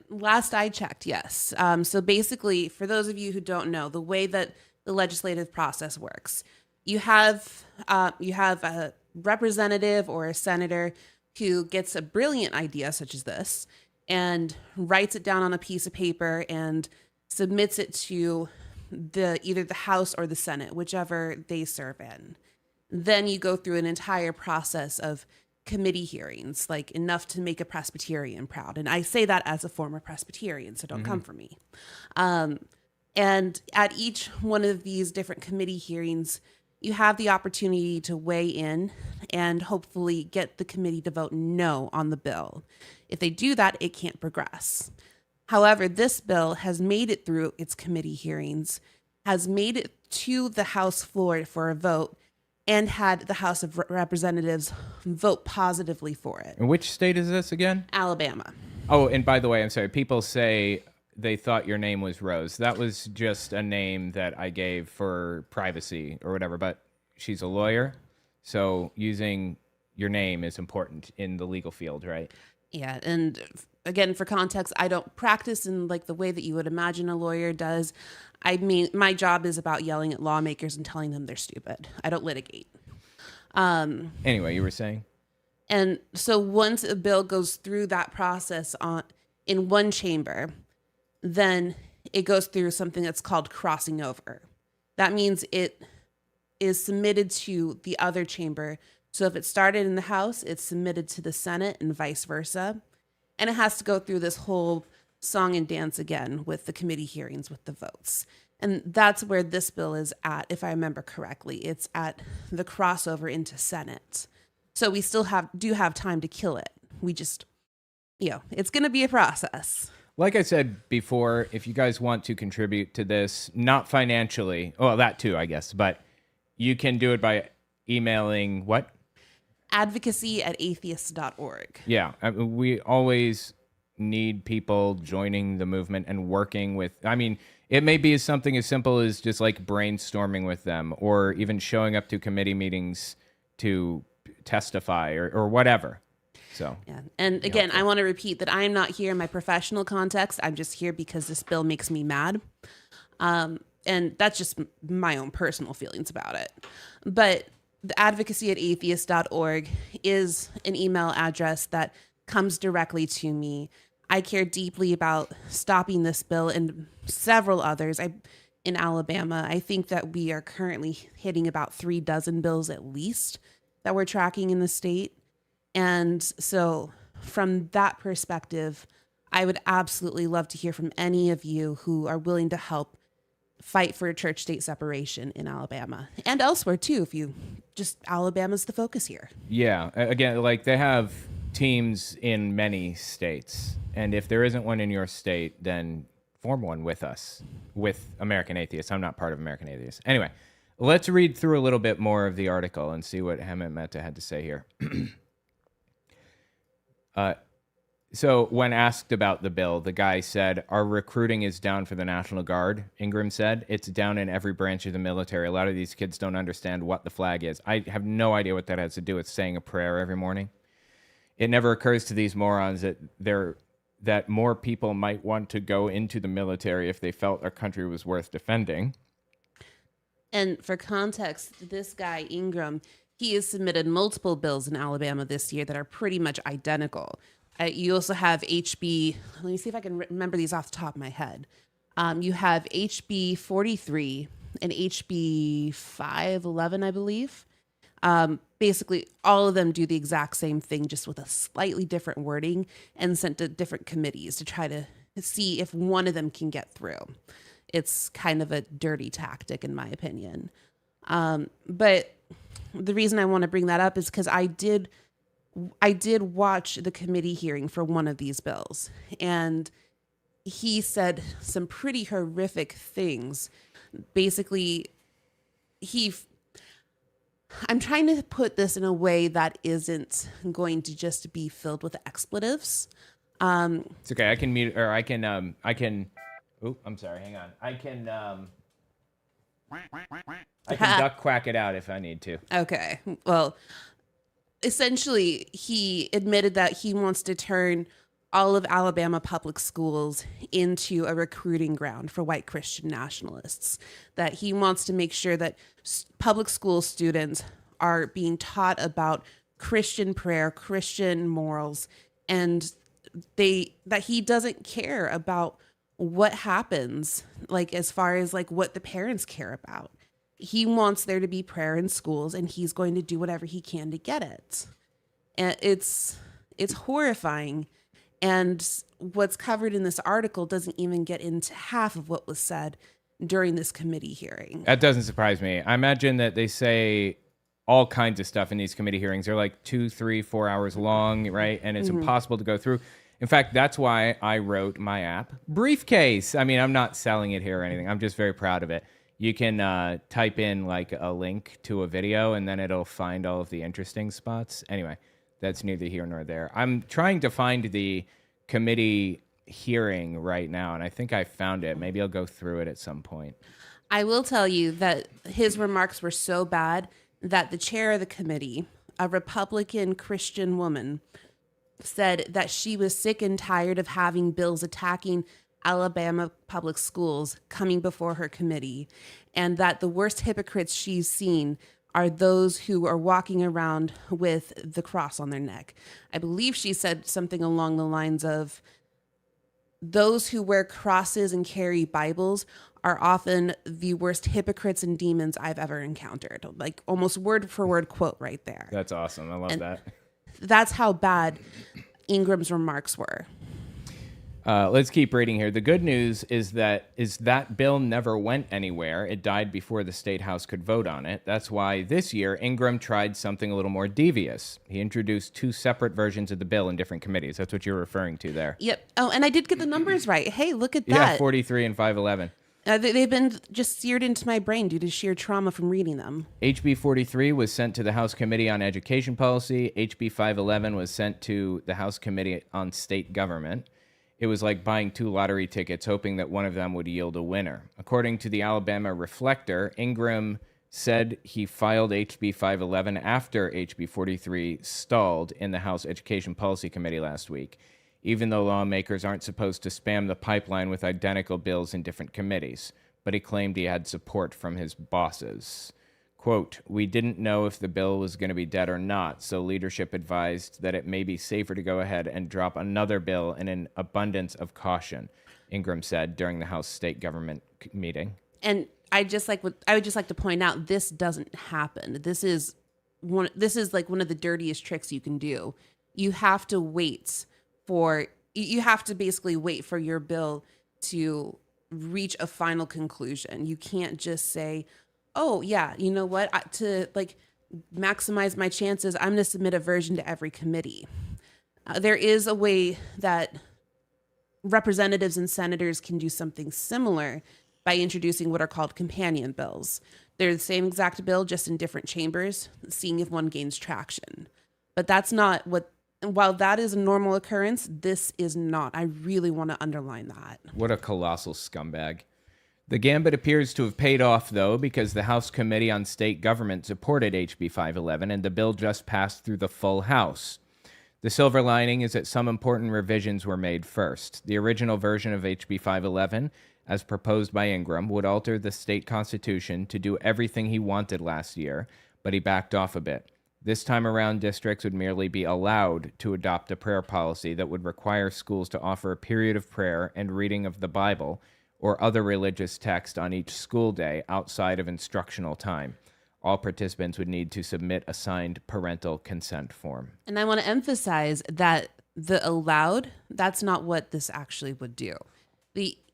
Last I checked, yes. So basically, for those of you who don't know, the way that the legislative process works, you have a representative or a senator who gets a brilliant idea such as this and writes it down on a piece of paper and submits it to either the House or the Senate, whichever they serve in. Then you go through an entire process of committee hearings, like enough to make a Presbyterian proud. And I say that as a former Presbyterian, so don't come for me. And at each one of these different committee hearings, you have the opportunity to weigh in and hopefully get the committee to vote no on the bill. If they do that, it can't progress. However, this bill has made it through its committee hearings, has made it to the House floor for a vote, and had the House of Representatives vote positively for it. And which state is this again? Alabama. Oh, and by the way, I'm sorry. People say they thought your name was Rose. That was just a name that I gave for privacy or whatever, but she's a lawyer, so using your name is important in the legal field, right? Yeah, and again, for context, I don't practice in like the way that you would imagine a lawyer does. I mean, my job is about yelling at lawmakers and telling them they're stupid. I don't litigate. Anyway, you were saying? And so once a bill goes through that process in one chamber, then it goes through something that's called crossing over. That means it is submitted to the other chamber. So if it started in the House, it's submitted to the Senate and vice versa. And it has to go through this whole song and dance again with the committee hearings with the votes. And that's where this bill is at, if I remember correctly. It's at the crossover into Senate. So we still do have time to kill it. We just, it's going to be a process. Like I said before, if you guys want to contribute to this, not financially, well, that too, I guess, but you can do it by emailing what? advocacy@atheist.org. Yeah, we always need people joining the movement and working with, I mean, it may be something as simple as just like brainstorming with them or even showing up to committee meetings to testify or whatever. So, yeah. And again, I want to repeat that I'm not here in my professional context. I'm just here because this bill makes me mad. And that's just my own personal feelings about it. But the advocacy@atheist.org is an email address that comes directly to me. I care deeply about stopping this bill and several others. In Alabama, I think that we are currently hitting about 3 dozen bills at least that we're tracking in the state. And so from that perspective, I would absolutely love to hear from any of you who are willing to help fight for church-state separation in Alabama and elsewhere too. Alabama's the focus here. Yeah, again, like they have teams in many states, and if there isn't one in your state, then form one with us, with American Atheists. I'm not part of American Atheists. Anyway, let's read through a little bit more of the article and see what Hemant Mehta had to say here. So when asked about the bill, the guy said, our recruiting is down for the National Guard, Ingram said. It's down in every branch of the military. A lot of these kids don't understand what the flag is. I have no idea what that has to do with saying a prayer every morning. It never occurs to these morons that more people might want to go into the military if they felt our country was worth defending. And for context, this guy, Ingram, he has submitted multiple bills in Alabama this year that are pretty much identical. You also have HB, let me see if I can remember these off the top of my head. You have HB 43 and HB 511, I believe. Basically, all of them do the exact same thing, just with a slightly different wording and sent to different committees to try to see if one of them can get through. It's kind of a dirty tactic, in my opinion. But the reason I want to bring that up is because I did watch the committee hearing for one of these bills, and he said some pretty horrific things. Basically, I'm trying to put this in a way that isn't going to just be filled with expletives. It's okay. I can mute, or I can, oh, I'm sorry. Hang on. I can duck quack it out if I need to. Okay. Well, essentially, he admitted that he wants to turn all of Alabama public schools into a recruiting ground for white Christian nationalists, that he wants to make sure that public school students are being taught about Christian prayer, Christian morals, and that he doesn't care about what happens, like as far as like what the parents care about. He wants there to be prayer in schools, and he's going to do whatever he can to get it. And it's horrifying. And what's covered in this article doesn't even get into half of what was said during this committee hearing. That doesn't surprise me. I imagine that they say all kinds of stuff in these committee hearings. They're like 2, 3, 4 hours long, right? And it's impossible to go through. In fact, that's why I wrote my app, Briefcase. I mean, I'm not selling it here or anything. I'm just very proud of it. You can type in like a link to a video and then it'll find all of the interesting spots. Anyway, that's neither here nor there. I'm trying to find the committee hearing right now, and I think I found it. Maybe I'll go through it at some point. I will tell you that his remarks were so bad that the chair of the committee, a Republican Christian woman, said that she was sick and tired of having bills attacking Alabama public schools coming before her committee, and that the worst hypocrites she's seen are those who are walking around with the cross on their neck. I believe she said something along the lines of, those who wear crosses and carry Bibles are often the worst hypocrites and demons I've ever encountered. Like almost word for word quote right there. That's awesome. I love that. That's how bad Ingram's remarks were. Let's keep reading here. The good news is that bill never went anywhere. It died before the state house could vote on it. That's why this year Ingram tried something a little more devious. He introduced 2 separate versions of the bill in different committees. That's what you're referring to there. Yep. Oh, and I did get the numbers right. Hey, look at that. Yeah, 43 and 511. They've been just seared into my brain due to sheer trauma from reading them. HB 43 was sent to the House Committee on Education Policy. HB 511 was sent to the House Committee on State Government. It was like buying 2 lottery tickets, hoping that one of them would yield a winner. According to the Alabama Reflector, Ingram said he filed HB 511 after HB 43 stalled in the House Education Policy Committee last week, even though lawmakers aren't supposed to spam the pipeline with identical bills in different committees. But he claimed he had support from his bosses. Quote, we didn't know if the bill was going to be dead or not, so leadership advised that it may be safer to go ahead and drop another bill in an abundance of caution, Ingram said during the House State Government meeting. And I would just like to point out, this doesn't happen. This is like one of the dirtiest tricks you can do. You have to basically wait for your bill to reach a final conclusion. You can't just say, oh, yeah, you know what? To maximize my chances, I'm going to submit a version to every committee. There is a way that representatives and senators can do something similar by introducing what are called companion bills. They're the same exact bill, just in different chambers, seeing if one gains traction. But that's not what, while that is a normal occurrence, this is not. I really want to underline that. What a colossal scumbag. The gambit appears to have paid off, though, because the House Committee on State Government supported HB 511, and the bill just passed through the full House. The silver lining is that some important revisions were made first. The original version of HB 511, as proposed by Ingram, would alter the state constitution to do everything he wanted last year, but he backed off a bit. This time around, districts would merely be allowed to adopt a prayer policy that would require schools to offer a period of prayer and reading of the Bible or other religious text on each school day outside of instructional time. All participants would need to submit a signed parental consent form. And I want to emphasize that the allowed, that's not what this actually would do.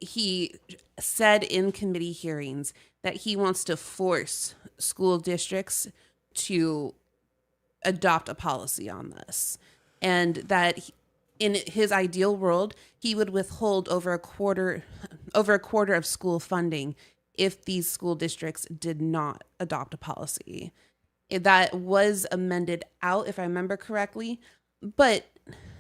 He said in committee hearings that he wants to force school districts to adopt a policy on this, and that in his ideal world, he would withhold over a quarter of school funding if these school districts did not adopt a policy. That was amended out, if I remember correctly, but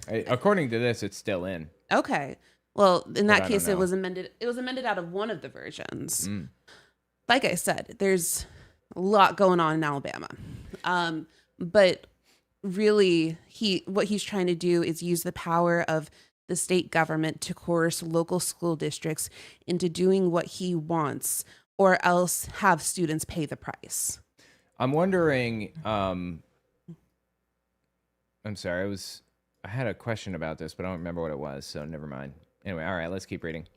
according to this, it's still in. Okay. Well, in that case, it was amended. It was amended out of one of the versions. Like I said, there's a lot going on in Alabama, but really, what he's trying to do is use the power of the state government to coerce local school districts into doing what he wants, or else have students pay the price. I'm wondering, I'm sorry, I had a question about this, but I don't remember what it was, so never mind. Anyway, all right, let's keep reading.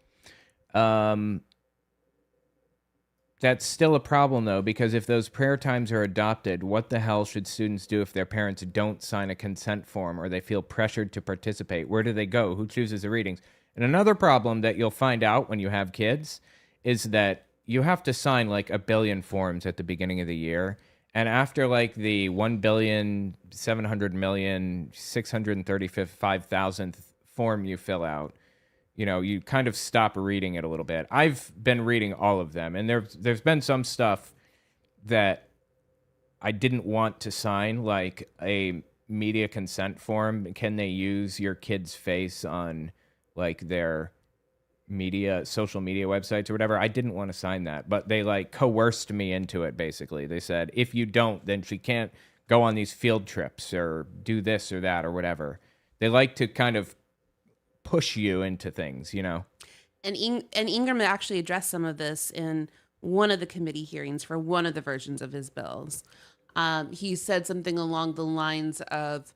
That's still a problem, though, because if those prayer times are adopted, what the hell should students do if their parents don't sign a consent form or they feel pressured to participate? Where do they go? Who chooses the readings? And another problem that you'll find out when you have kids is that you have to sign like 1 billion forms at the beginning of the year. And after like the 1,700,635,000th form you fill out, you kind of stop reading it a little bit. I've been reading all of them, and there's been some stuff that I didn't want to sign, like a media consent form. Can they use your kid's face on like their social media websites or whatever? I didn't want to sign that, but they like coerced me into it. Basically, they said, if you don't, then she can't go on these field trips or do this or that or whatever. They like to kind of push you into things, And Ingram actually addressed some of this in one of the committee hearings for one of the versions of his bills. He said something along the lines of,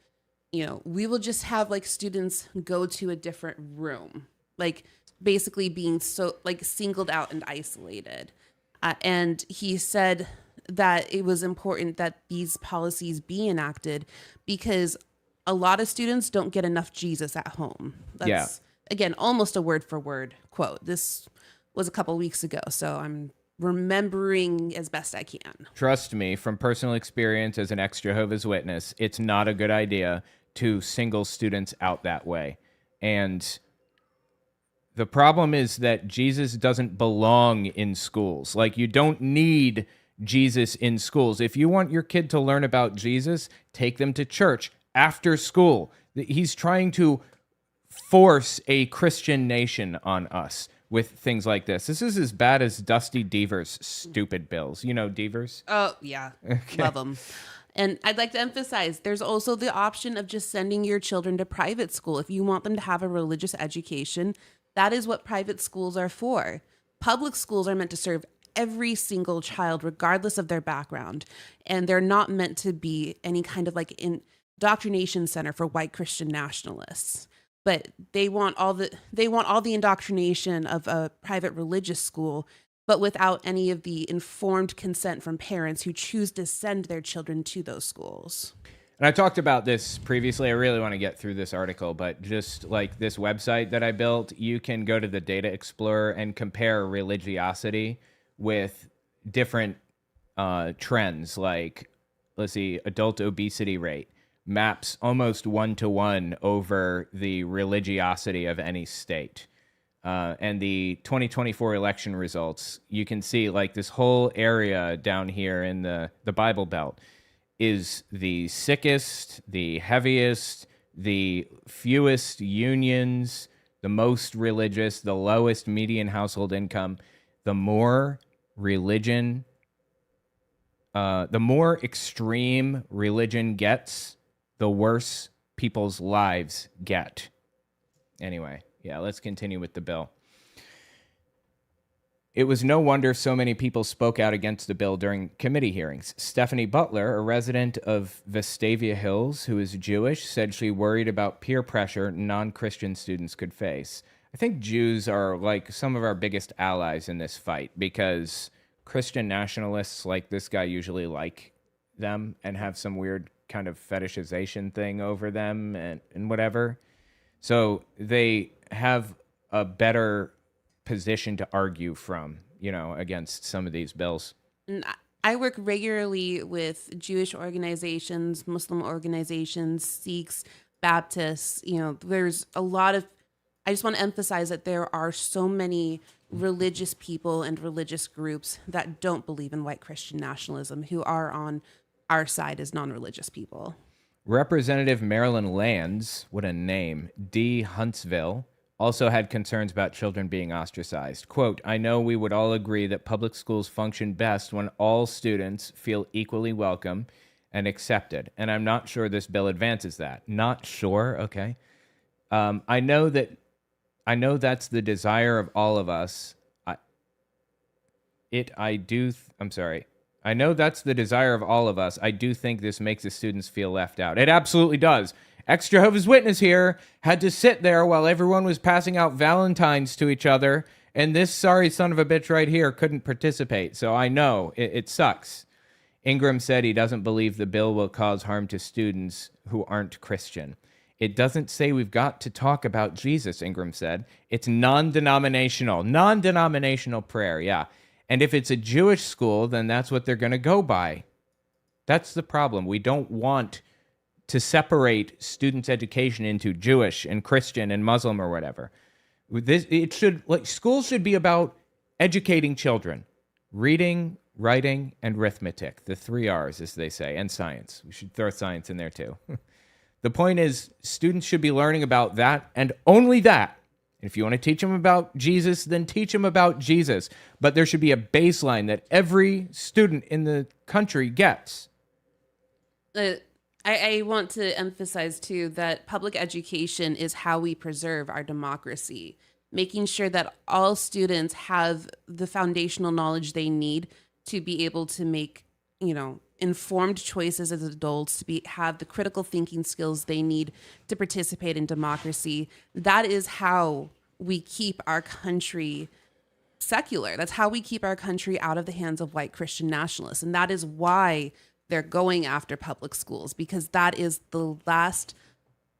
we will just have like students go to a different room, like basically being so like singled out and isolated. And he said that it was important that these policies be enacted because a lot of students don't get enough Jesus at home. That's, again, almost a word for word quote. This was a couple weeks ago, so I'm remembering as best I can. Trust me, from personal experience as an ex-Jehovah's Witness, it's not a good idea to single students out that way. And the problem is that Jesus doesn't belong in schools. Like, you don't need Jesus in schools. If you want your kid to learn about Jesus, take them to church after school. He's trying to force a Christian nation on us with things like this. This is as bad as Dusty Deaver's stupid bills. You know Deavers? Oh, yeah. Okay. Love them. And I'd like to emphasize, there's also the option of just sending your children to private school. If you want them to have a religious education, that is what private schools are for. Public schools are meant to serve every single child, regardless of their background. And they're not meant to be any kind of like indoctrination center for white Christian nationalists. But they want all the indoctrination of a private religious school, but without any of the informed consent from parents who choose to send their children to those schools. And I talked about this previously. I really want to get through this article, but just like this website that I built, you can go to the Data Explorer and compare religiosity with different trends. Like, let's see, adult obesity rate maps almost 1-to-1 over the religiosity of any state. And the 2024 election results, you can see like this whole area down here in the Bible Belt is the sickest, the heaviest, the fewest unions, the most religious, the lowest median household income. The more religion, the more extreme religion gets, the worse people's lives get. Anyway, yeah, let's continue with the bill. It was no wonder so many people spoke out against the bill during committee hearings. Stephanie Butler, a resident of Vestavia Hills who is Jewish, said she worried about peer pressure non-Christian students could face. I think Jews are like some of our biggest allies in this fight because Christian nationalists like this guy usually like them and have some weird kind of fetishization thing over them and whatever. So they have a better position to argue from, against some of these bills. And I work regularly with Jewish organizations, Muslim organizations, Sikhs, Baptists. There's a lot of, I just want to emphasize that there are so many religious people and religious groups that don't believe in white Christian nationalism who are on our side as non-religious people. Representative Marilyn Lands, what a name, D. Huntsville, also had concerns about children being ostracized. Quote, I know we would all agree that public schools function best when all students feel equally welcome and accepted. And I'm not sure this bill advances that. Not sure? Okay. I know that's the desire of all of us. I know that's the desire of all of us. I do think this makes the students feel left out. It absolutely does. Ex-Jehovah's Witness here had to sit there while everyone was passing out Valentines to each other, and this sorry son of a bitch right here couldn't participate. So I know it sucks. Ingram said he doesn't believe the bill will cause harm to students who aren't Christian. It doesn't say we've got to talk about Jesus, Ingram said. It's non-denominational prayer, yeah. And if it's a Jewish school, then that's what they're going to go by. That's the problem. We don't want to separate students' education into Jewish and Christian and Muslim or whatever. Schools should be about educating children, reading, writing, and arithmetic, the 3 R's, as they say, and science. We should throw science in there too. The point is, students should be learning about that and only that. If you want to teach them about Jesus, then teach them about Jesus. But there should be a baseline that every student in the country gets. I want to emphasize, too, that public education is how we preserve our democracy, making sure that all students have the foundational knowledge they need to be able to make, informed choices as adults, to have the critical thinking skills they need to participate in democracy. That is how we keep our country secular. That's how we keep our country out of the hands of white Christian nationalists. And that is why they're going after public schools, because that is the last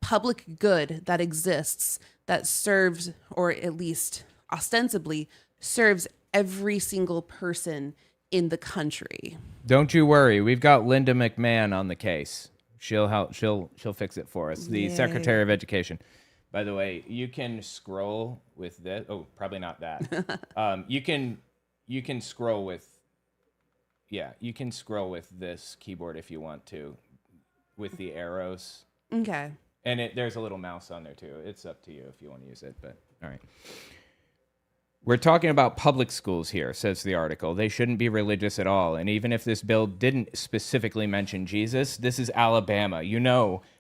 public good that exists that serves, or at least ostensibly serves, every single person in the country. Don't you worry. We've got Linda McMahon on the case. She'll help. She'll fix it for us. The Secretary of Education. By the way, you can scroll with this. Oh, probably not that. You can scroll with. Yeah, you can scroll with this keyboard if you want to, with the arrows. Okay. And there's a little mouse on there too. It's up to you if you want to use it, but all right. We're talking about public schools here, says the article. They shouldn't be religious at all. And even if this bill didn't specifically mention Jesus, this is Alabama.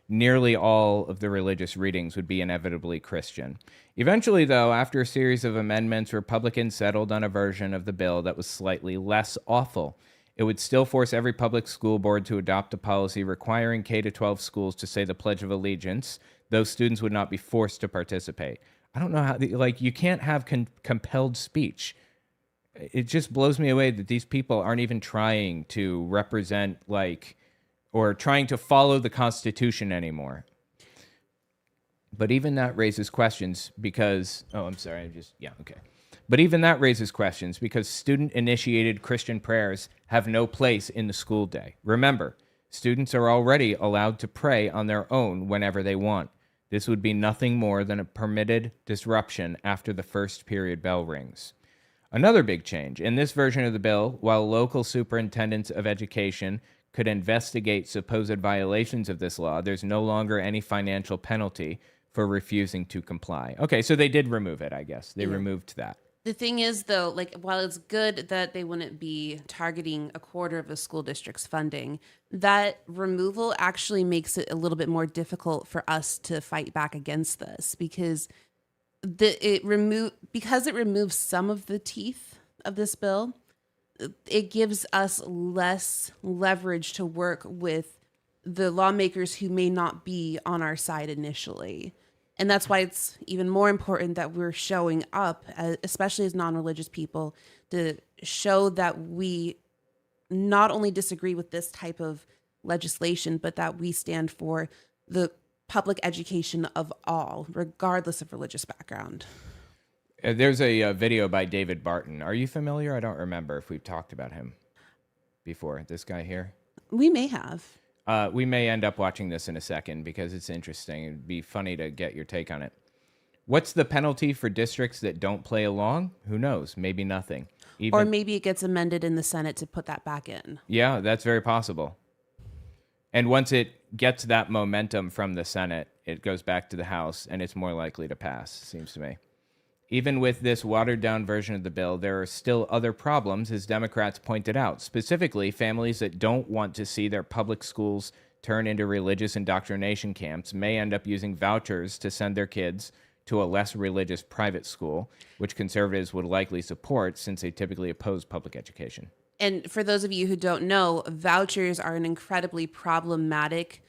Nearly all of the religious readings would be inevitably Christian. Eventually, though, after a series of amendments, Republicans settled on a version of the bill that was slightly less awful. It would still force every public school board to adopt a policy requiring K-12 schools to say the Pledge of Allegiance. Those students would not be forced to participate. I don't know how, you can't have compelled speech. It just blows me away that these people aren't even trying to represent, or trying to follow the Constitution anymore. But even that raises questions because, But even that raises questions because student-initiated Christian prayers have no place in the school day. Remember, students are already allowed to pray on their own whenever they want. This would be nothing more than a permitted disruption after the first period bell rings. Another big change. In this version of the bill, while local superintendents of education could investigate supposed violations of this law, there's no longer any financial penalty for refusing to comply. Okay, so they did remove it, I guess. They removed that. The thing is, though, while it's good that they wouldn't be targeting a quarter of the school district's funding, that removal actually makes it a little bit more difficult for us to fight back against this because it removes some of the teeth of this bill. It gives us less leverage to work with the lawmakers who may not be on our side initially. And that's why it's even more important that we're showing up, especially as non-religious people, to show that we not only disagree with this type of legislation, but that we stand for the public education of all, regardless of religious background. There's a video by David Barton. Are you familiar? I don't remember if we've talked about him before. This guy here? We may have. We may end up watching this in a second because it's interesting. It'd be funny to get your take on it. What's the penalty for districts that don't play along? Who knows? Maybe nothing. Or maybe it gets amended in the Senate to put that back in. Yeah, that's very possible. And once it gets that momentum from the Senate, it goes back to the House and it's more likely to pass, seems to me. Even with this watered-down version of the bill, there are still other problems, as Democrats pointed out. Specifically, families that don't want to see their public schools turn into religious indoctrination camps may end up using vouchers to send their kids to a less religious private school, which conservatives would likely support since they typically oppose public education. And for those of you who don't know, vouchers are an incredibly problematic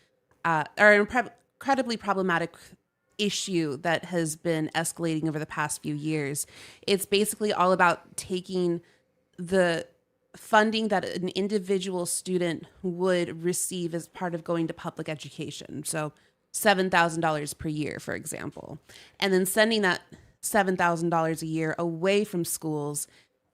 issue that has been escalating over the past few years. It's basically all about taking the funding that an individual student would receive as part of going to public education. So $7,000 per year, for example, and then sending that $7,000 a year away from schools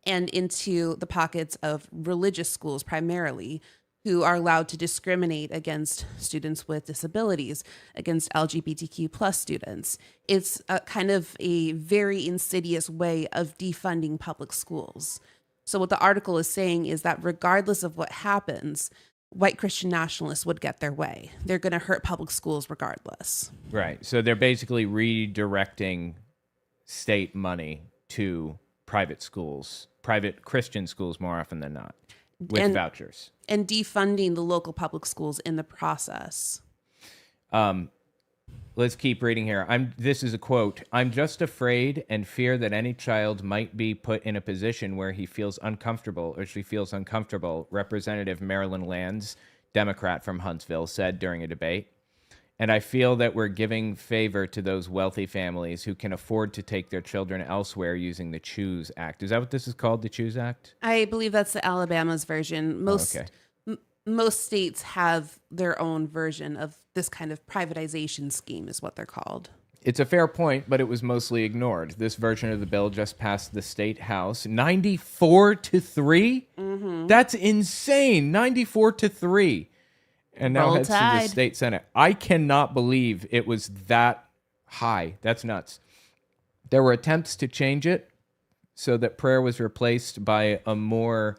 and into the pockets of religious schools primarily, who are allowed to discriminate against students with disabilities, against LGBTQ plus students. It's a kind of a very insidious way of defunding public schools. So what the article is saying is that regardless of what happens, white Christian nationalists would get their way. They're going to hurt public schools regardless. Right. So they're basically redirecting state money to private schools, private Christian schools more often than not, with vouchers. And defunding the local public schools in the process. Let's keep reading here. This is a quote. "I'm just afraid and fear that any child might be put in a position where he feels uncomfortable or she feels uncomfortable," Representative Marilyn Lands, Democrat from Huntsville, said during a debate. "And I feel that we're giving favor to those wealthy families who can afford to take their children elsewhere using the CHOOSE Act." Is that what this is called, the CHOOSE Act? I believe that's the Alabama's version. Most states have their own version of this kind of privatization scheme is what they're called. It's a fair point, but it was mostly ignored. This version of the bill just passed the state house 94-3. That's insane. 94-3. And now heads to the state senate. I cannot believe it was that high. That's nuts. There were attempts to change it so that prayer was replaced by a more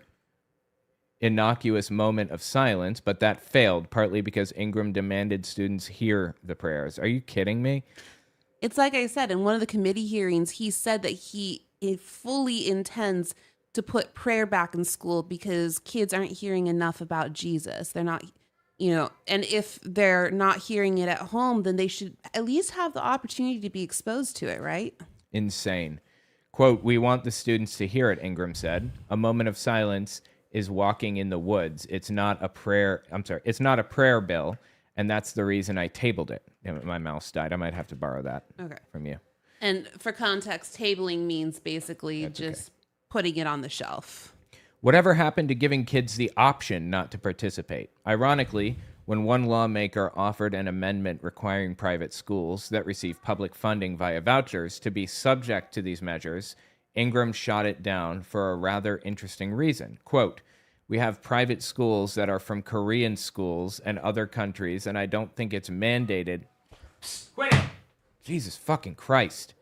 innocuous moment of silence, but that failed, partly because Ingram demanded students hear the prayers. Are you kidding me? It's like I said, in one of the committee hearings, he said that he fully intends to put prayer back in school because kids aren't hearing enough about Jesus. They're not, and if they're not hearing it at home, then they should at least have the opportunity to be exposed to it, right? Insane. Quote, "We want the students to hear it," Ingram said. "A moment of silence is walking in the woods. It's not a prayer. It's not a prayer bill. And that's the reason I tabled it." My mouse died. I might have to borrow that from you. And for context, tabling means basically putting it on the shelf. Whatever happened to giving kids the option not to participate? Ironically, when one lawmaker offered an amendment requiring private schools that receive public funding via vouchers to be subject to these measures, Ingram shot it down for a rather interesting reason. Quote, "We have private schools that are from Korean schools and other countries, and I don't think it's mandated." Quit it! Jesus fucking Christ.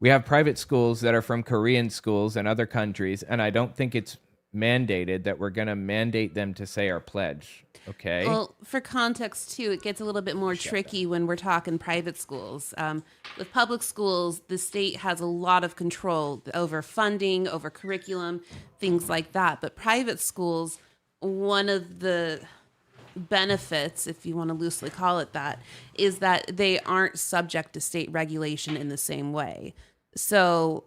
"We have private schools that are from Korean schools and other countries, and I don't think it's mandated that we're going to mandate them to say our pledge." Okay. Well, for context, too, it gets a little bit more tricky when we're talking private schools. With public schools, the state has a lot of control over funding, over curriculum, things like that. But private schools, one of the benefits, if you want to loosely call it that, is that they aren't subject to state regulation in the same way. So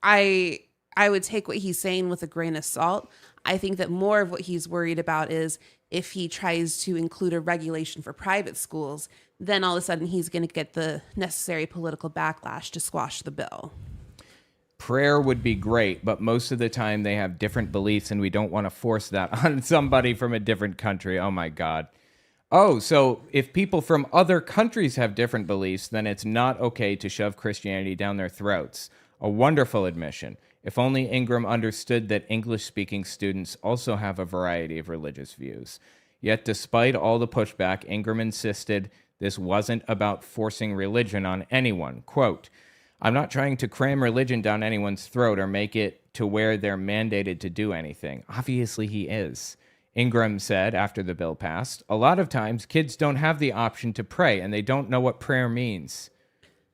I would take what he's saying with a grain of salt. I think that more of what he's worried about is if he tries to include a regulation for private schools, then all of a sudden he's going to get the necessary political backlash to squash the bill. Prayer would be great, but most of the time they have different beliefs, and we don't want to force that on somebody from a different country. Oh, my God. Oh, so if people from other countries have different beliefs, then it's not okay to shove Christianity down their throats. A wonderful admission. If only Ingram understood that English-speaking students also have a variety of religious views. Yet despite all the pushback, Ingram insisted this wasn't about forcing religion on anyone. Quote, "I'm not trying to cram religion down anyone's throat or make it to where they're mandated to do anything." Obviously he is. Ingram said after the bill passed, "A lot of times kids don't have the option to pray and they don't know what prayer means."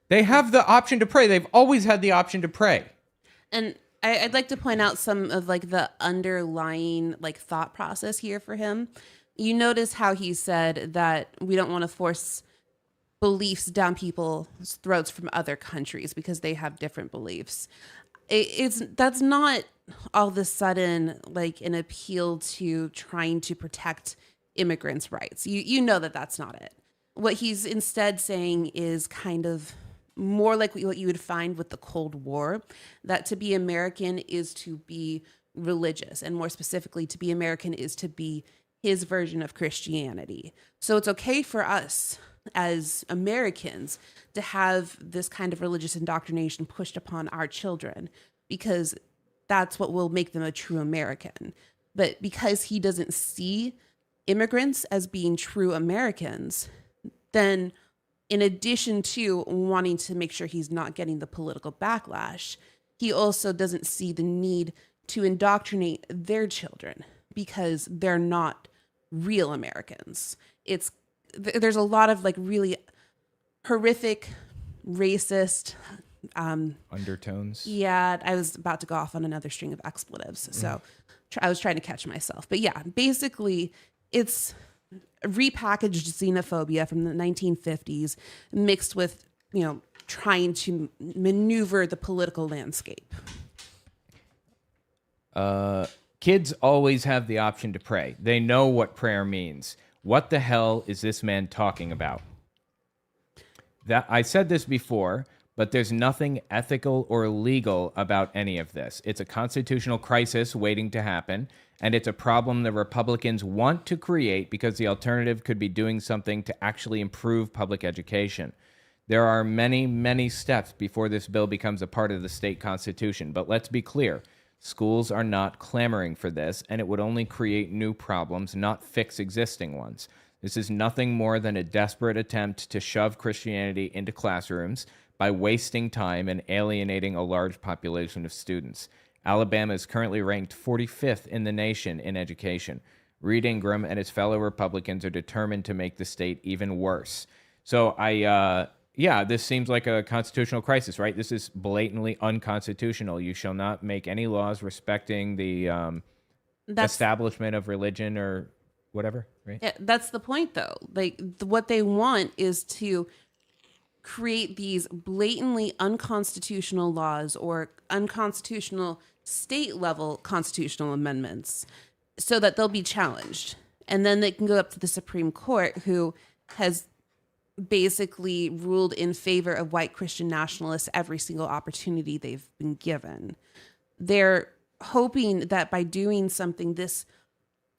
They have the option to pray. They've always had the option to pray. And I'd like to point out some of the underlying thought process here for him. You notice how he said that we don't want to force beliefs down people's throats from other countries because they have different beliefs. That's not all of a sudden an appeal to trying to protect immigrants' rights. You know that that's not it. What he's instead saying is kind of more like what you would find with the Cold War, that to be American is to be religious, and more specifically, to be American is to be his version of Christianity. So it's okay for us as Americans to have this kind of religious indoctrination pushed upon our children, because that's what will make them a true American. But because he doesn't see immigrants as being true Americans, then in addition to wanting to make sure he's not getting the political backlash, he also doesn't see the need to indoctrinate their children because they're not real Americans. There's a lot of like really horrific, racist undertones. Yeah, I was about to go off on another string of expletives, so I was trying to catch myself. But yeah, basically, it's repackaged xenophobia from the 1950s mixed with, trying to maneuver the political landscape. Kids always have the option to pray. They know what prayer means. What the hell is this man talking about? That I said this before, but there's nothing ethical or legal about any of this. It's a constitutional crisis waiting to happen, and it's a problem the Republicans want to create because the alternative could be doing something to actually improve public education. There are many, many steps before this bill becomes a part of the state constitution, but let's be clear. Schools are not clamoring for this, and it would only create new problems, not fix existing ones. This is nothing more than a desperate attempt to shove Christianity into classrooms by wasting time and alienating a large population of students. Alabama is currently ranked 45th in the nation in education. Reed Ingram and his fellow Republicans are determined to make the state even worse. So this seems like a constitutional crisis, right? This is blatantly unconstitutional. You shall not make any laws respecting the establishment of religion or whatever, right? Yeah, that's the point, though. Like, what they want is to create these blatantly unconstitutional laws or unconstitutional state-level constitutional amendments so that they'll be challenged. And then they can go up to the Supreme Court, who has basically ruled in favor of white Christian nationalists every single opportunity they've been given. They're hoping that by doing something this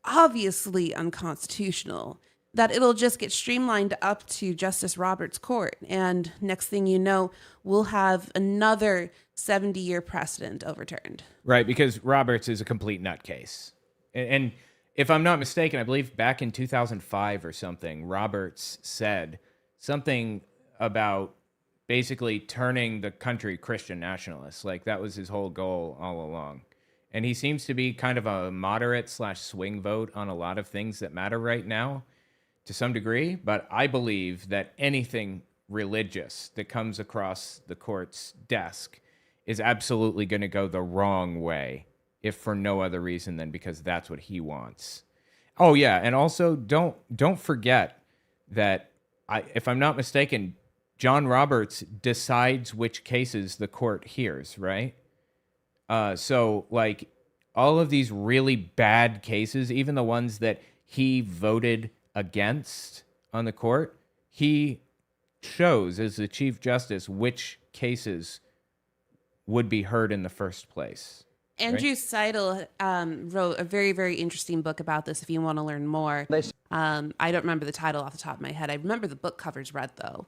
obviously unconstitutional, that it'll just get streamlined up to Justice Roberts' court. And next thing you know, we'll have another 70-year precedent overturned. Right, because Roberts is a complete nutcase. And if I'm not mistaken, I believe back in 2005 or something, Roberts said something about basically turning the country Christian nationalist. Like, that was his whole goal all along. And he seems to be kind of a moderate/swing vote on a lot of things that matter right now to some degree. But I believe that anything religious that comes across the court's desk is absolutely going to go the wrong way, if for no other reason than because that's what he wants. Oh, yeah. And also, don't forget that, if I'm not mistaken, John Roberts decides which cases the court hears, right? So, like, all of these really bad cases, even the ones that he voted against on the court, he chose as the Chief Justice which cases would be heard in the first place. Andrew Seidel wrote a very, very interesting book about this if you want to learn more. I don't remember the title off the top of my head. I remember the book cover's read, though.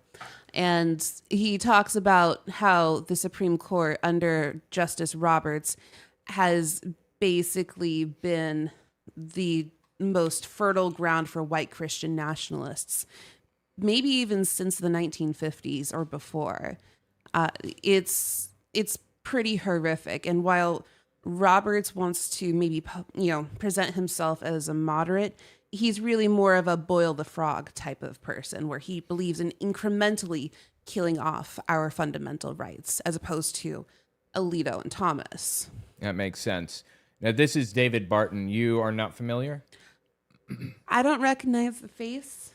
And he talks about how the Supreme Court under Justice Roberts has basically been the most fertile ground for white Christian nationalists, maybe even since the 1950s or before. It's pretty horrific. And while Roberts wants to maybe, present himself as a moderate, he's really more of a boil the frog type of person, where he believes in incrementally killing off our fundamental rights, as opposed to Alito and Thomas. That makes sense. Now, this is David Barton. You are not familiar? I don't recognize the face.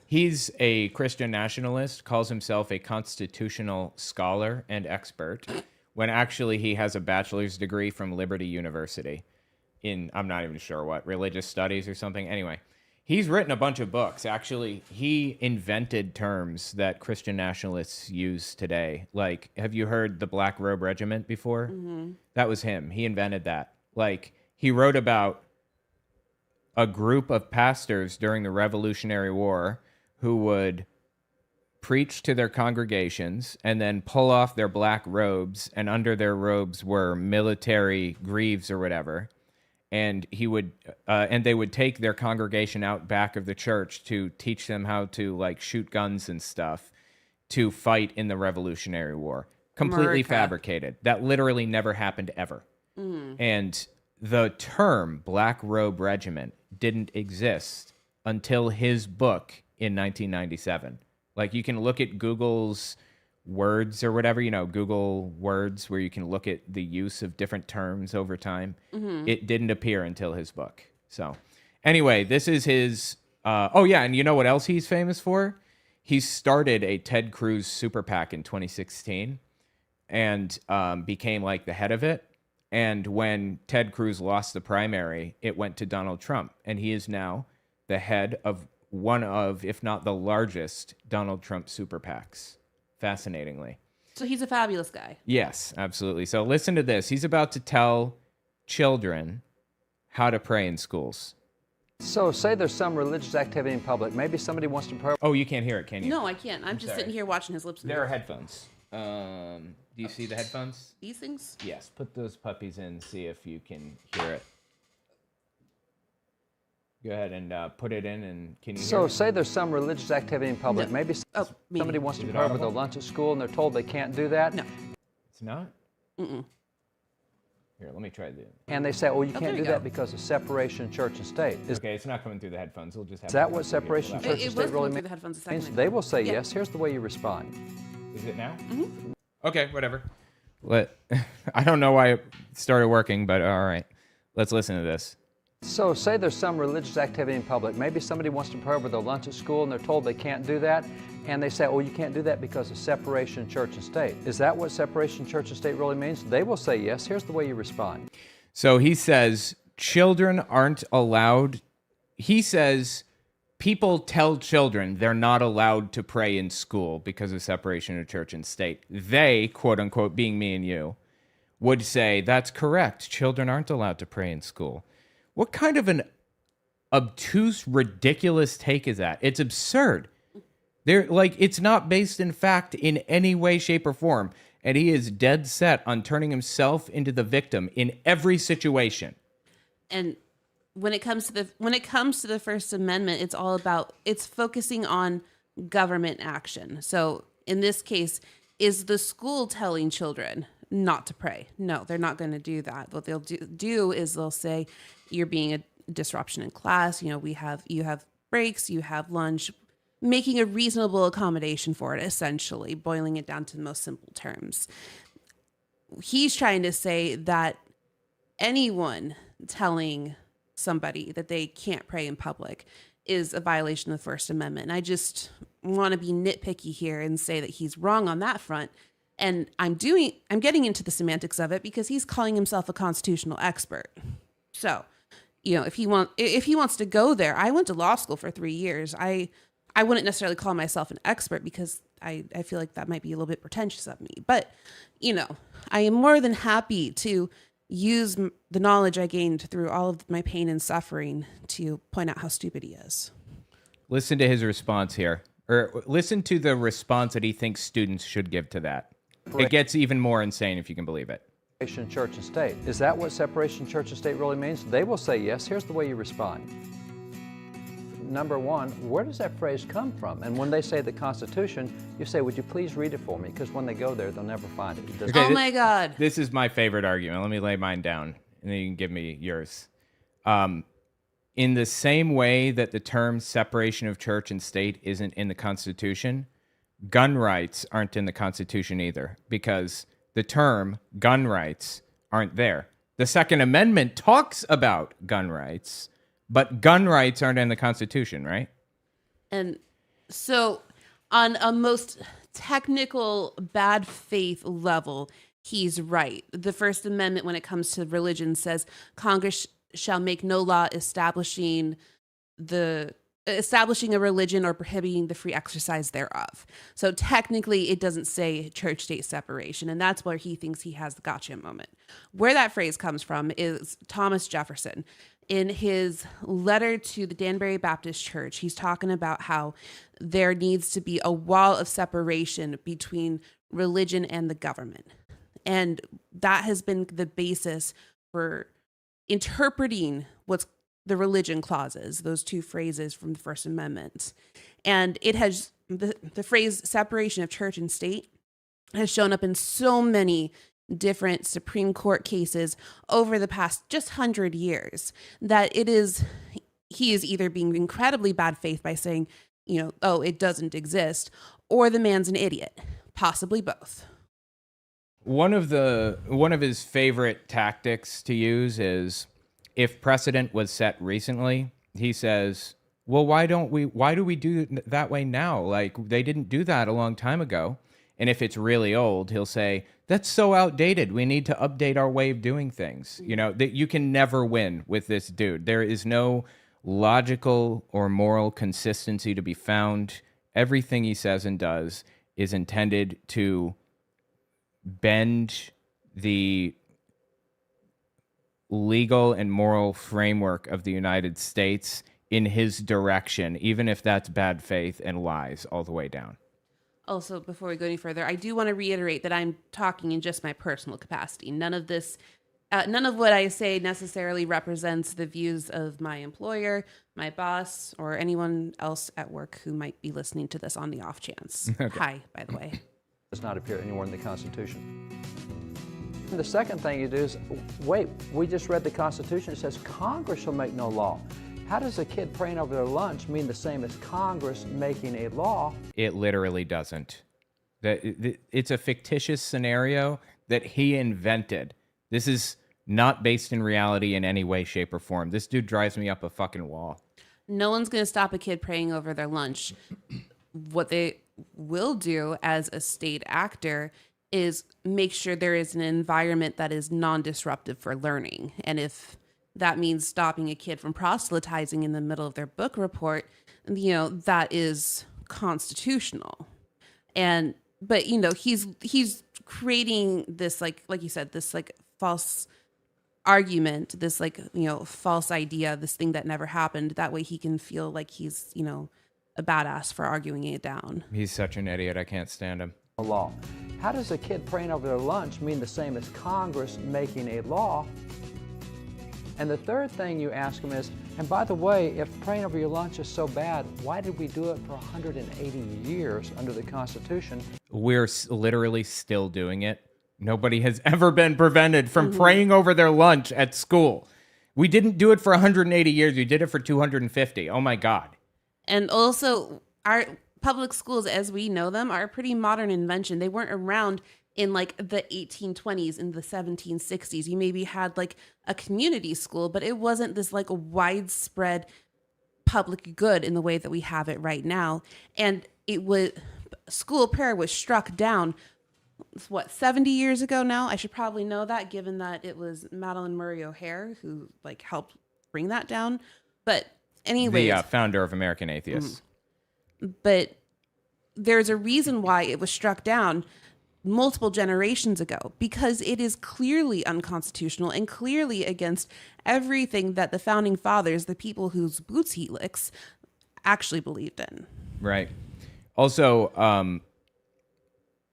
He's a Christian nationalist, calls himself a constitutional scholar and expert, when actually he has a bachelor's degree from Liberty University in, I'm not even sure what, religious studies or something. Anyway, he's written a bunch of books. Actually, he invented terms that Christian nationalists use today. Like, have you heard the Black Robe Regiment before? Mm-hmm. That was him. He invented that. Like, he wrote about a group of pastors during the Revolutionary War who would preach to their congregations and then pull off their black robes, and under their robes were military greaves or whatever. And he would, and they would take their congregation out back of the church to teach them how to like shoot guns and stuff to fight in the Revolutionary War. Completely America. Fabricated. That literally never happened ever. And the term Black Robe Regiment didn't exist until his book in 1997. Like, you can look at Google's words or whatever, you know, Google Words, where you can look at the use of different terms over time. It didn't appear until his book. So anyway, this is his, oh yeah, and you know what else he's famous for? He started a Ted Cruz super PAC in 2016 and became like the head of it. And when Ted Cruz lost the primary, it went to Donald Trump. And he is now the head of one of, if not the largest, Donald Trump super PACs. Fascinatingly. So he's a fabulous guy. Yes, absolutely. So listen to this. He's about to tell children how to pray in schools. So say there's some religious activity in public. Maybe somebody wants to pray. Oh, you can't hear it, can you? No, I can't. I'm just sorry. sitting here watching his lips. There are headphones. Do you see the headphones? These things? Yes. Put those puppies in, see if you can hear it. Go ahead and put it in, and can you hear So it? say there's some religious activity in public. No. Maybe somebody wants to Is it pray over audible? their lunch at school and they're told they can't do that. No. It's not? Mm-mm. Here, let me try this. And they say, oh, you there can't you do go. that because of separation of church and state. Okay, it's not coming through the headphones. We'll just have Is that to what separation of pull it church It and was state going really through the means? headphones a second ago. They will say Yeah. yes. Here's the way you respond. Is it now? Mm-hmm. Okay, whatever. I don't know why it started working, but all right. Let's listen to this. So say there's some religious activity in public. Maybe somebody wants to pray over their lunch at school and they're told they can't do that. And they say, oh, you can't do that because of separation of church and state. Is that what separation of church and state really means? They will say yes. Here's the way you respond. So he says children aren't allowed. He says people tell children they're not allowed to pray in school because of separation of church and state. They, quote unquote, being me and you, would say that's correct. Children aren't allowed to pray in school. What kind of an obtuse, ridiculous take is that? It's absurd. It's not based in fact in any way, shape, or form. And he is dead set on turning himself into the victim in every situation. And when it comes to the First Amendment, it's focusing on government action. So in this case, is the school telling children not to pray? No, they're not going to do that. What they'll do is they'll say, you're being a disruption in class. You know, you have breaks, you have lunch, making a reasonable accommodation for it, essentially, boiling it down to the most simple terms. He's trying to say that anyone telling somebody that they can't pray in public is a violation of the First Amendment. And I just want to be nitpicky here and say that he's wrong on that front. And I'm getting into the semantics of it because he's calling himself a constitutional expert. So, you know, if he wants to go there, I went to law school for 3 years. I wouldn't necessarily call myself an expert because I feel like that might be a little bit pretentious of me. But, you know, I am more than happy to use the knowledge I gained through all of my pain and suffering to point out how stupid he is. Listen to his response here. Or listen to the response that he thinks students should give to that. It gets even more insane if you can believe it. Separation of church and state. Is that what separation of church and state really means? They will say yes. Here's the way you respond. Number one, where does that phrase come from? And when they say the Constitution, you say, would you please read it for me? Because when they go there, they'll never find it. Okay, oh my God. This is my favorite argument. Let me lay mine down, and then you can give me yours. In the same way that the term separation of church and state isn't in the Constitution, gun rights aren't in the Constitution either, because the term gun rights aren't there. The Second Amendment talks about gun rights, but gun rights aren't in the Constitution, right? And so on a most technical bad faith level, he's right. The First Amendment, when it comes to religion, says Congress shall make no law establishing a religion or prohibiting the free exercise thereof. So technically it doesn't say church-state separation, and that's where he thinks he has the gotcha moment. Where that phrase comes from is Thomas Jefferson. in his letter to the Danbury Baptist Church, he's talking about how there needs to be a wall of separation between religion and the government. And that has been the basis for interpreting what's the religion clauses, those two phrases from the First Amendment. And it has the phrase separation of church and state has shown up in so many different Supreme Court cases over the past just 100 years that he is either being incredibly bad faith by saying, oh, it doesn't exist, or the man's an idiot, possibly both. One of his favorite tactics to use is, if precedent was set recently, he says, well, why do we do it that way now? Like, they didn't do that a long time ago. And if it's really old, he'll say, that's so outdated. We need to update our way of doing things. That you can never win with this dude. There is no logical or moral consistency to be found. Everything he says and does is intended to bend the legal and moral framework of the United States in his direction, even if that's bad faith and lies all the way down. Also, before we go any further, I do want to reiterate that I'm talking in just my personal capacity. None of what I say necessarily represents the views of my employer, my boss, or anyone else at work who might be listening to this on the off chance. Okay. Hi, by the way. Does not appear anywhere in the Constitution. And the second thing you do is, wait, we just read the Constitution. It says Congress shall make no law. How does a kid praying over their lunch mean the same as Congress making a law? It literally doesn't. It's a fictitious scenario that he invented. This is not based in reality in any way, shape, or form. This dude drives me up a fucking wall. No one's going to stop a kid praying over their lunch. What they will do as a state actor is make sure there is an environment that is non-disruptive for learning. And if that means stopping a kid from proselytizing in the middle of their book report, that is constitutional. But he's creating this, like you said, this like false argument, this false idea, this thing that never happened. That way he can feel like he's, a badass for arguing it down. He's such an idiot. I can't stand him. Law. How does a kid praying over their lunch mean the same as Congress making a law? And the third thing you ask them is, and by the way, if praying over your lunch is so bad, why did we do it for 180 years under the Constitution? We're literally still doing it. Nobody has ever been prevented from praying over their lunch at school. We didn't do it for 180 years. We did it for 250. Oh my God. And also, our public schools, as we know them, are a pretty modern invention. They weren't around in like the 1820s, in the 1760s. You maybe had like a community school, but it wasn't this like widespread public good in the way that we have it right now. And school prayer was struck down, 70 years ago now? I should probably know that, given that it was Madeline Murray O'Hare who like helped bring that down. But anyways, the founder of American Atheists. But there's a reason why it was struck down multiple generations ago, because it is clearly unconstitutional and clearly against everything that the founding fathers, the people whose boots he licks, actually believed in. Right. Also,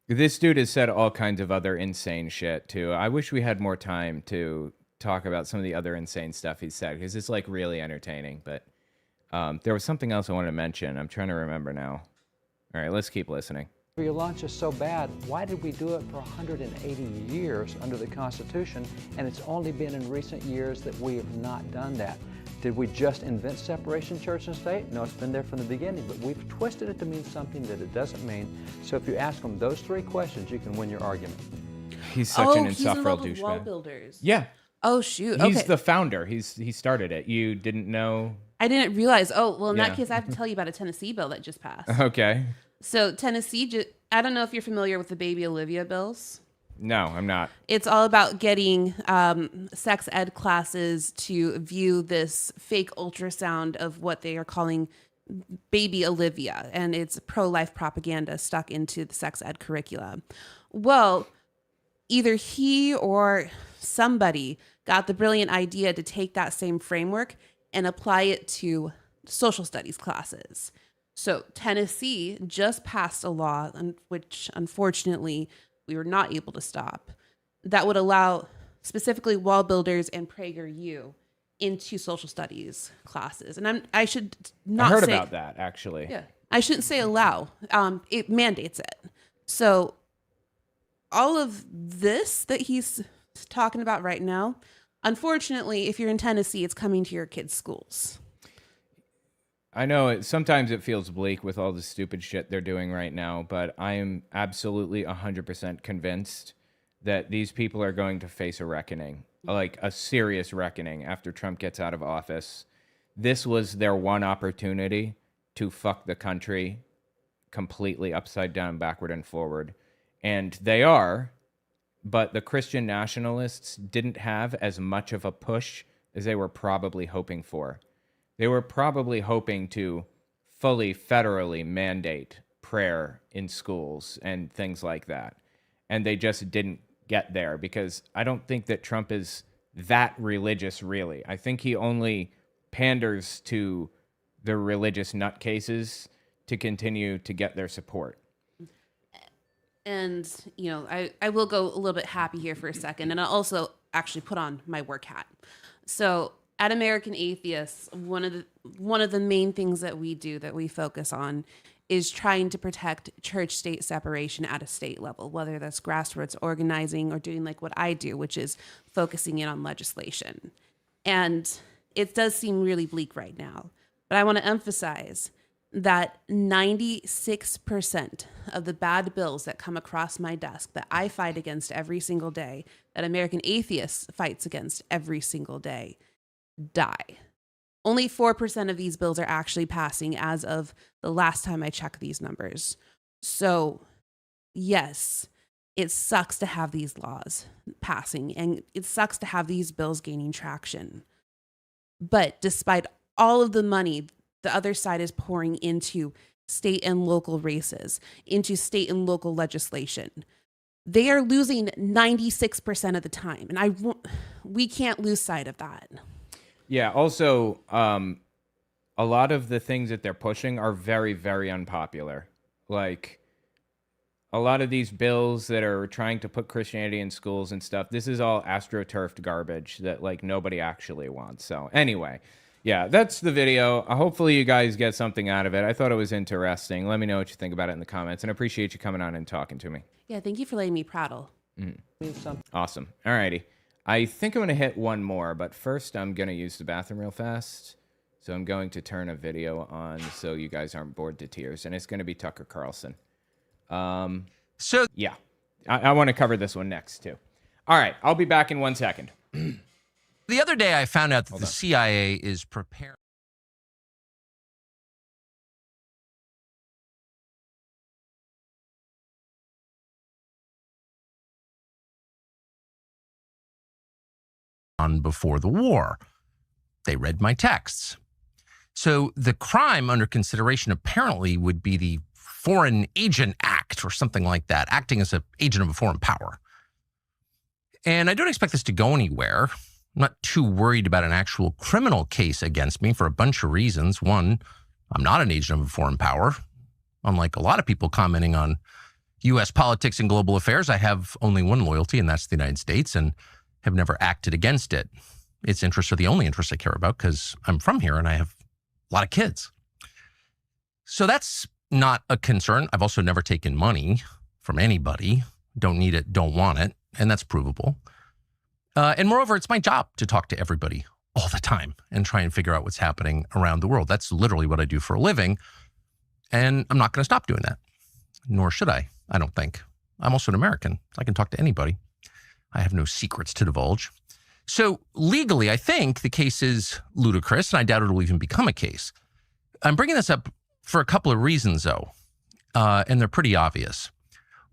this dude has said all kinds of other insane shit too. I wish we had more time to talk about some of the other insane stuff he said, because it's like really entertaining. But there was something else I wanted to mention. I'm trying to remember now. All right, let's keep listening. Your lunch is so bad, why did we do it for 180 years under the Constitution? And it's only been in recent years that we have not done that. Did we just invent separation church and state? No, it's been there from the beginning, but we've twisted it to mean something that it doesn't mean. So if you ask them those three questions, you can win your argument. He's such an insufferable douchebag. Wall builders. Yeah. Oh shoot. He's okay. the founder. He started it. You didn't know? I didn't realize. Oh, well, in that case, I have to tell you about a Tennessee bill that just passed. Okay. So Tennessee, I don't know if you're familiar with the Baby Olivia bills. No, I'm not. It's all about getting sex ed classes to view this fake ultrasound of what they are calling Baby Olivia, and it's pro-life propaganda stuck into the sex ed curricula. Well, either he or somebody got the brilliant idea to take that same framework and apply it to social studies classes. So Tennessee just passed a law, which unfortunately we were not able to stop, that would allow specifically wall builders and PragerU into social studies classes. And I should not I heard say, about that, actually. Yeah, I shouldn't say allow. It mandates it. So all of this that he's talking about right now, unfortunately, if you're in Tennessee, it's coming to your kids' schools. I know sometimes it feels bleak with all the stupid shit they're doing right now, but I am absolutely 100% convinced that these people are going to face a reckoning, like a serious reckoning after Trump gets out of office. This was their one opportunity to fuck the country completely upside down, backward, and forward. And they are, but the Christian nationalists didn't have as much of a push as they were probably hoping for. They were probably hoping to fully federally mandate prayer in schools and things like that. And they just didn't get there because I don't think that Trump is that religious, really. I think he only panders to the religious nutcases to continue to get their support. And, I will go a little bit happy here for a second. And I'll also actually put on my work hat. So at American Atheists, one of the main things that we do, that we focus on, is trying to protect church-state separation at a state level, whether that's grassroots organizing or doing like what I do, which is focusing in on legislation. And it does seem really bleak right now, but I want to emphasize that 96% of the bad bills that come across my desk that I fight against every single day, that American Atheists fights against every single day, die. Only 4% of these bills are actually passing as of the last time I checked these numbers. So, yes, it sucks to have these laws passing, and it sucks to have these bills gaining traction. But despite all of the money the other side is pouring into state and local races, into state and local legislation, they are losing 96% of the time. And we can't lose sight of that. Yeah, also, a lot of the things that they're pushing are very, very unpopular. Like, a lot of these bills that are trying to put Christianity in schools and stuff, this is all astroturfed garbage that, like, nobody actually wants. So, anyway, yeah, that's the video. Hopefully you guys get something out of it. I thought it was interesting. Let me know what you think about it in the comments, and I appreciate you coming on and talking to me. Yeah, thank you for letting me prattle. Awesome. Alrighty. I think I'm going to hit one more, but first I'm going to use the bathroom real fast. So I'm going to turn a video on so you guys aren't bored to tears, and it's going to be Tucker Carlson. Yeah, I want to cover this one next, too. All right, I'll be back in 1 second. The other day, I found out that the CIA is preparing on before the war. They read my texts. So the crime under consideration apparently would be the Foreign Agent Act or something like that, acting as an agent of a foreign power. And I don't expect this to go anywhere. I'm not too worried about an actual criminal case against me for a bunch of reasons. One, I'm not an agent of a foreign power. Unlike a lot of people commenting on U.S. politics and global affairs, I have only one loyalty, and that's the United States, and have never acted against it. Its interests are the only interests I care about because I'm from here and I have a lot of kids. So that's not a concern. I've also never taken money from anybody. Don't need it, don't want it, and that's provable. And moreover, it's my job to talk to everybody all the time and try and figure out what's happening around the world. That's literally what I do for a living, and I'm not going to stop doing that, nor should I don't think. I'm also an American. I can talk to anybody. I have no secrets to divulge. So legally, I think the case is ludicrous, and I doubt it will even become a case. I'm bringing this up for a couple of reasons, though, and they're pretty obvious.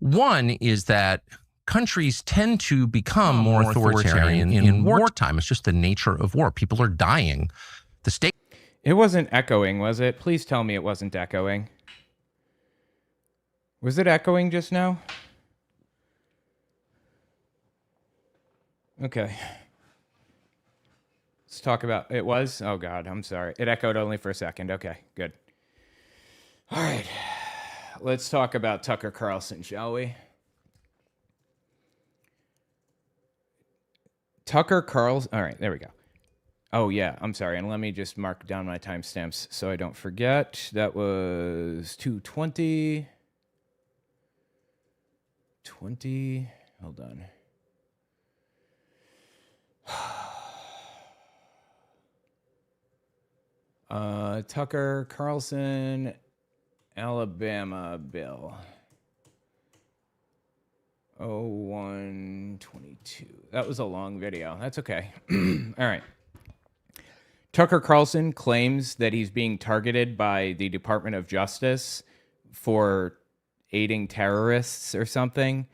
One is that countries tend to become more authoritarian in wartime. It's just the nature of war. People are dying. The state. It wasn't echoing, was it? Please tell me it wasn't echoing. Was it echoing just now? Okay. Let's talk about, it was? Oh God, I'm sorry. It echoed only for a second. Okay, good. All right. Let's talk about Tucker Carlson, shall we? Tucker Carlson. All right, there we go. Oh, yeah, I'm sorry. And let me just mark down my timestamps so I don't forget. That was 2:20. 20. Hold on. Tucker Carlson, Alabama bill. 0122. That was a long video. That's okay. All right. Tucker Carlson claims that he's being targeted by the Department of Justice for aiding terrorists or something.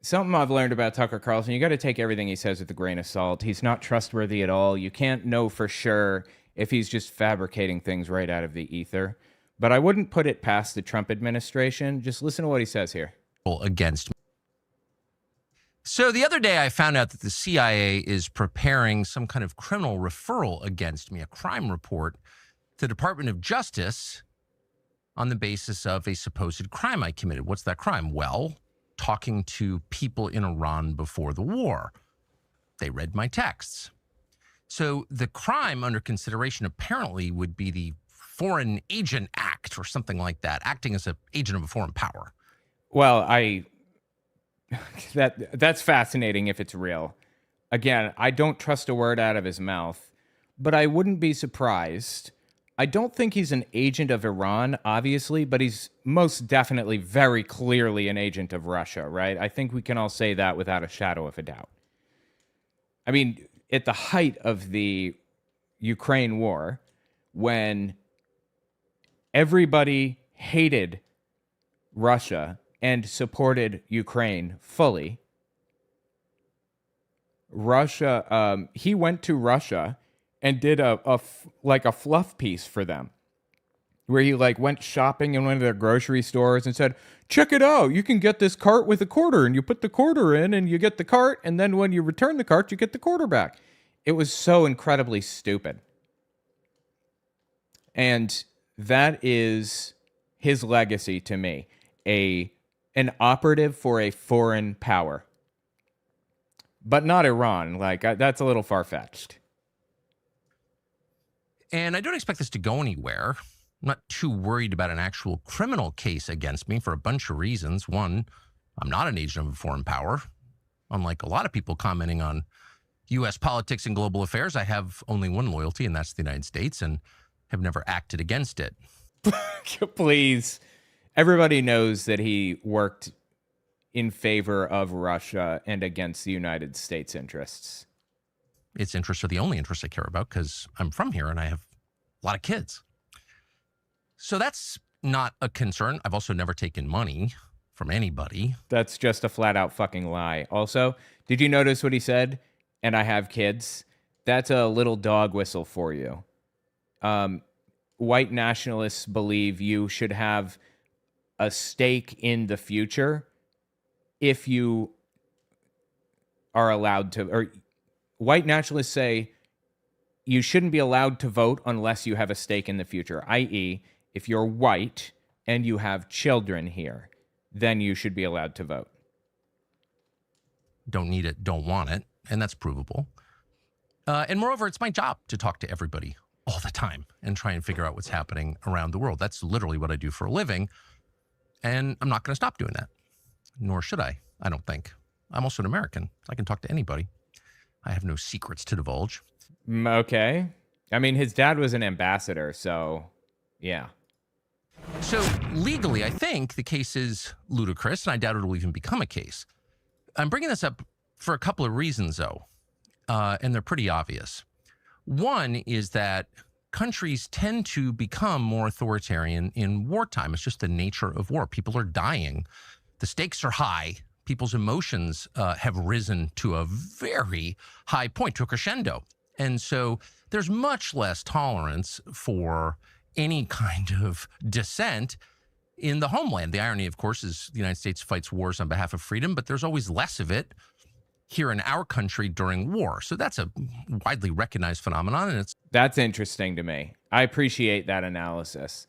Something I've learned about Tucker Carlson, you got to take everything he says with a grain of salt. He's not trustworthy at all. You can't know for sure if he's just fabricating things right out of the ether. But I wouldn't put it past the Trump administration. Just listen to what he says here. Against me. So the other day I found out that the CIA is preparing some kind of criminal referral against me, a crime report to the Department of Justice on the basis of a supposed crime I committed. What's that crime? Well, talking to people in Iran before the war. They read my texts. So the crime under consideration apparently would be the Foreign Agent Act or something like that, acting as an agent of a foreign power. Well, that's fascinating if it's real. Again, I don't trust a word out of his mouth, but I wouldn't be surprised. I don't think he's an agent of Iran, obviously, but he's most definitely very clearly an agent of Russia, right? I think we can all say that without a shadow of a doubt. I mean, at the height of the Ukraine war, when everybody hated Russia and supported Ukraine fully, Russia, he went to Russia and did a fluff piece for them, where he went shopping in one of their grocery stores and said, check it out, you can get this cart with a quarter, and you put the quarter in and you get the cart, and then when you return the cart, you get the quarter back. It was so incredibly stupid. And that is his legacy to me, an operative for a foreign power. But not Iran. That's a little far-fetched. And I don't expect this to go anywhere. I'm not too worried about an actual criminal case against me for a bunch of reasons. One, I'm not an agent of a foreign power. Unlike a lot of people commenting on U.S. politics and global affairs, I have only one loyalty, and that's the United States, and have never acted against it. Please. Everybody knows that he worked in favor of Russia and against the United States interests. Its interests are the only interests I care about because I'm from here and I have a lot of kids. So that's not a concern. I've also never taken money from anybody. That's just a flat out fucking lie. Also, did you notice what he said? And I have kids. That's a little dog whistle for you. White nationalists believe you should have a stake in the future if you are allowed to, or white nationalists say you shouldn't be allowed to vote unless you have a stake in the future, i.e., if you're white and you have children here, then you should be allowed to vote. Don't need it, don't want it, and that's provable. And moreover, it's my job to talk to everybody all the time and try and figure out what's happening around the world. That's literally what I do for a living, and I'm not going to stop doing that, nor should I don't think. I'm also an American. I can talk to anybody. I have no secrets to divulge. Okay. I mean, his dad was an ambassador, so yeah. So legally, I think the case is ludicrous, and I doubt it'll even become a case. I'm bringing this up for a couple of reasons, though, and they're pretty obvious. One is that countries tend to become more authoritarian in wartime. It's just the nature of war. People are dying. The stakes are high. People's emotions have risen to a very high point, to a crescendo. And so there's much less tolerance for any kind of dissent in the homeland. The irony, of course, is the United States fights wars on behalf of freedom, but there's always less of it here in our country during war. So that's a widely recognized phenomenon, and that's interesting to me. I appreciate that analysis.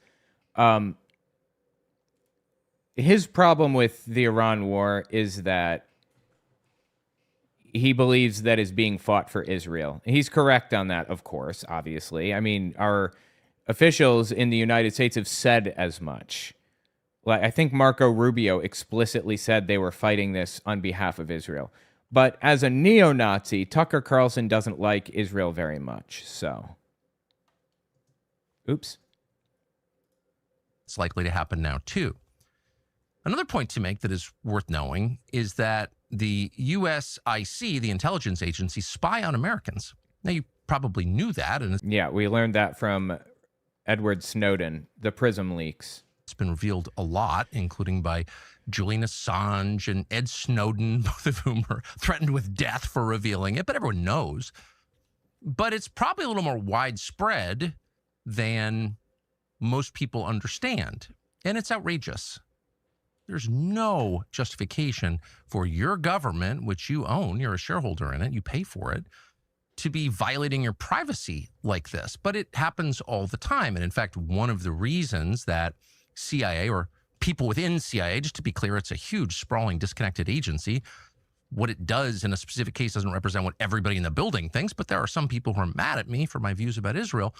His problem with the Iran war is that he believes that is being fought for Israel. He's correct on that, of course, obviously. I mean, our officials in the United States have said as much. Like, I think Marco Rubio explicitly said they were fighting this on behalf of Israel. But as a neo-Nazi, Tucker Carlson doesn't like Israel very much, so. Oops. It's likely to happen now, too. Another point to make that is worth knowing is that the USIC, the intelligence agency, spy on Americans. Now, you probably knew that. And yeah, we learned that from Edward Snowden, the PRISM leaks. It's been revealed a lot, including by Julian Assange and Ed Snowden, both of whom are threatened with death for revealing it, but everyone knows. But it's probably a little more widespread than most people understand, and it's outrageous. There's no justification for your government, which you own, you're a shareholder in it, you pay for it, to be violating your privacy like this. But it happens all the time. And in fact, one of the reasons that CIA or people within CIA, just to be clear, it's a huge, sprawling, disconnected agency. What it does in a specific case doesn't represent what everybody in the building thinks, but there are some people who are mad at me for my views about Israel.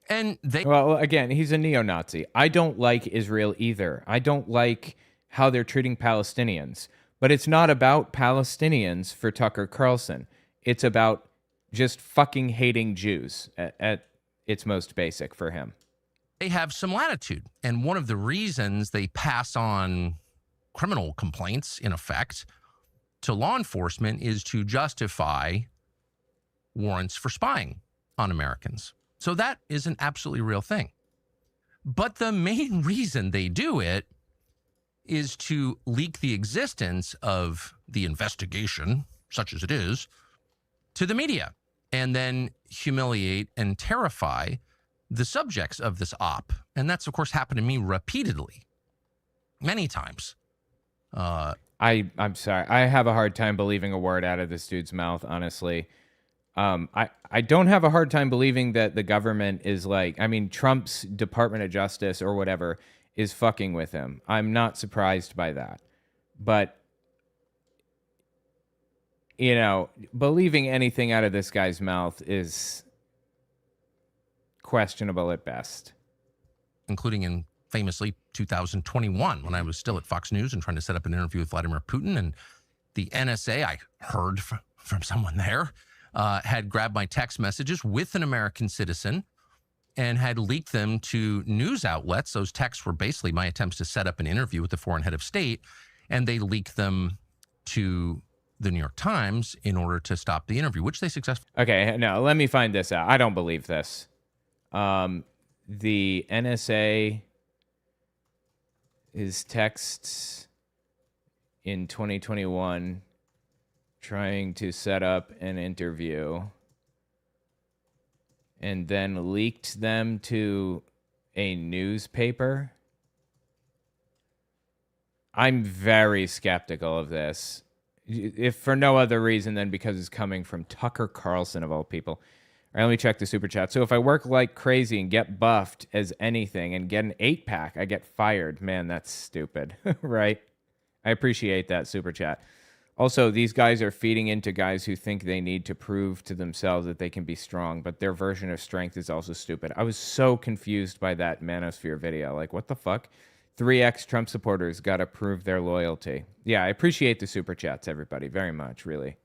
And they... Well, again, he's a neo-Nazi. I don't like Israel either. I don't like how they're treating Palestinians. But it's not about Palestinians for Tucker Carlson. It's about just fucking hating Jews at its most basic for him. They have some latitude. And one of the reasons they pass on criminal complaints, in effect, to law enforcement is to justify warrants for spying on Americans. So that is an absolutely real thing. But the main reason they do it is to leak the existence of the investigation, such as it is, to the media, and then humiliate and terrify the subjects of this op. And that's, of course, happened to me repeatedly, many times. I'm sorry. I have a hard time believing a word out of this dude's mouth, honestly. I don't have a hard time believing that the government is like, I mean, Trump's Department of Justice or whatever is fucking with him. I'm not surprised by that. But, you know, believing anything out of this guy's mouth is questionable at best. Including in famously 2021, when I was still at Fox News and trying to set up an interview with Vladimir Putin, and the NSA, I heard from someone there, had grabbed my text messages with an American citizen and had leaked them to news outlets. Those texts were basically my attempts to set up an interview with the foreign head of state, and they leaked them to the New York Times in order to stop the interview, which they successfully... Okay, no, let me find this out. I don't believe this. The NSA... his texts in 2021 trying to set up an interview and then leaked them to a newspaper. I'm very skeptical of this, if for no other reason than because it's coming from Tucker Carlson, of all people. All right, let me check the super chat. So if I work like crazy and get buffed as anything and get an 8-pack, I get fired. Man, that's stupid, right? I appreciate that super chat. Also, these guys are feeding into guys who think they need to prove to themselves that they can be strong, but their version of strength is also stupid. I was so confused by that Manosphere video. Like, what the fuck? 3X Trump supporters got to prove their loyalty. Yeah, I appreciate the super chats, everybody, very much, really.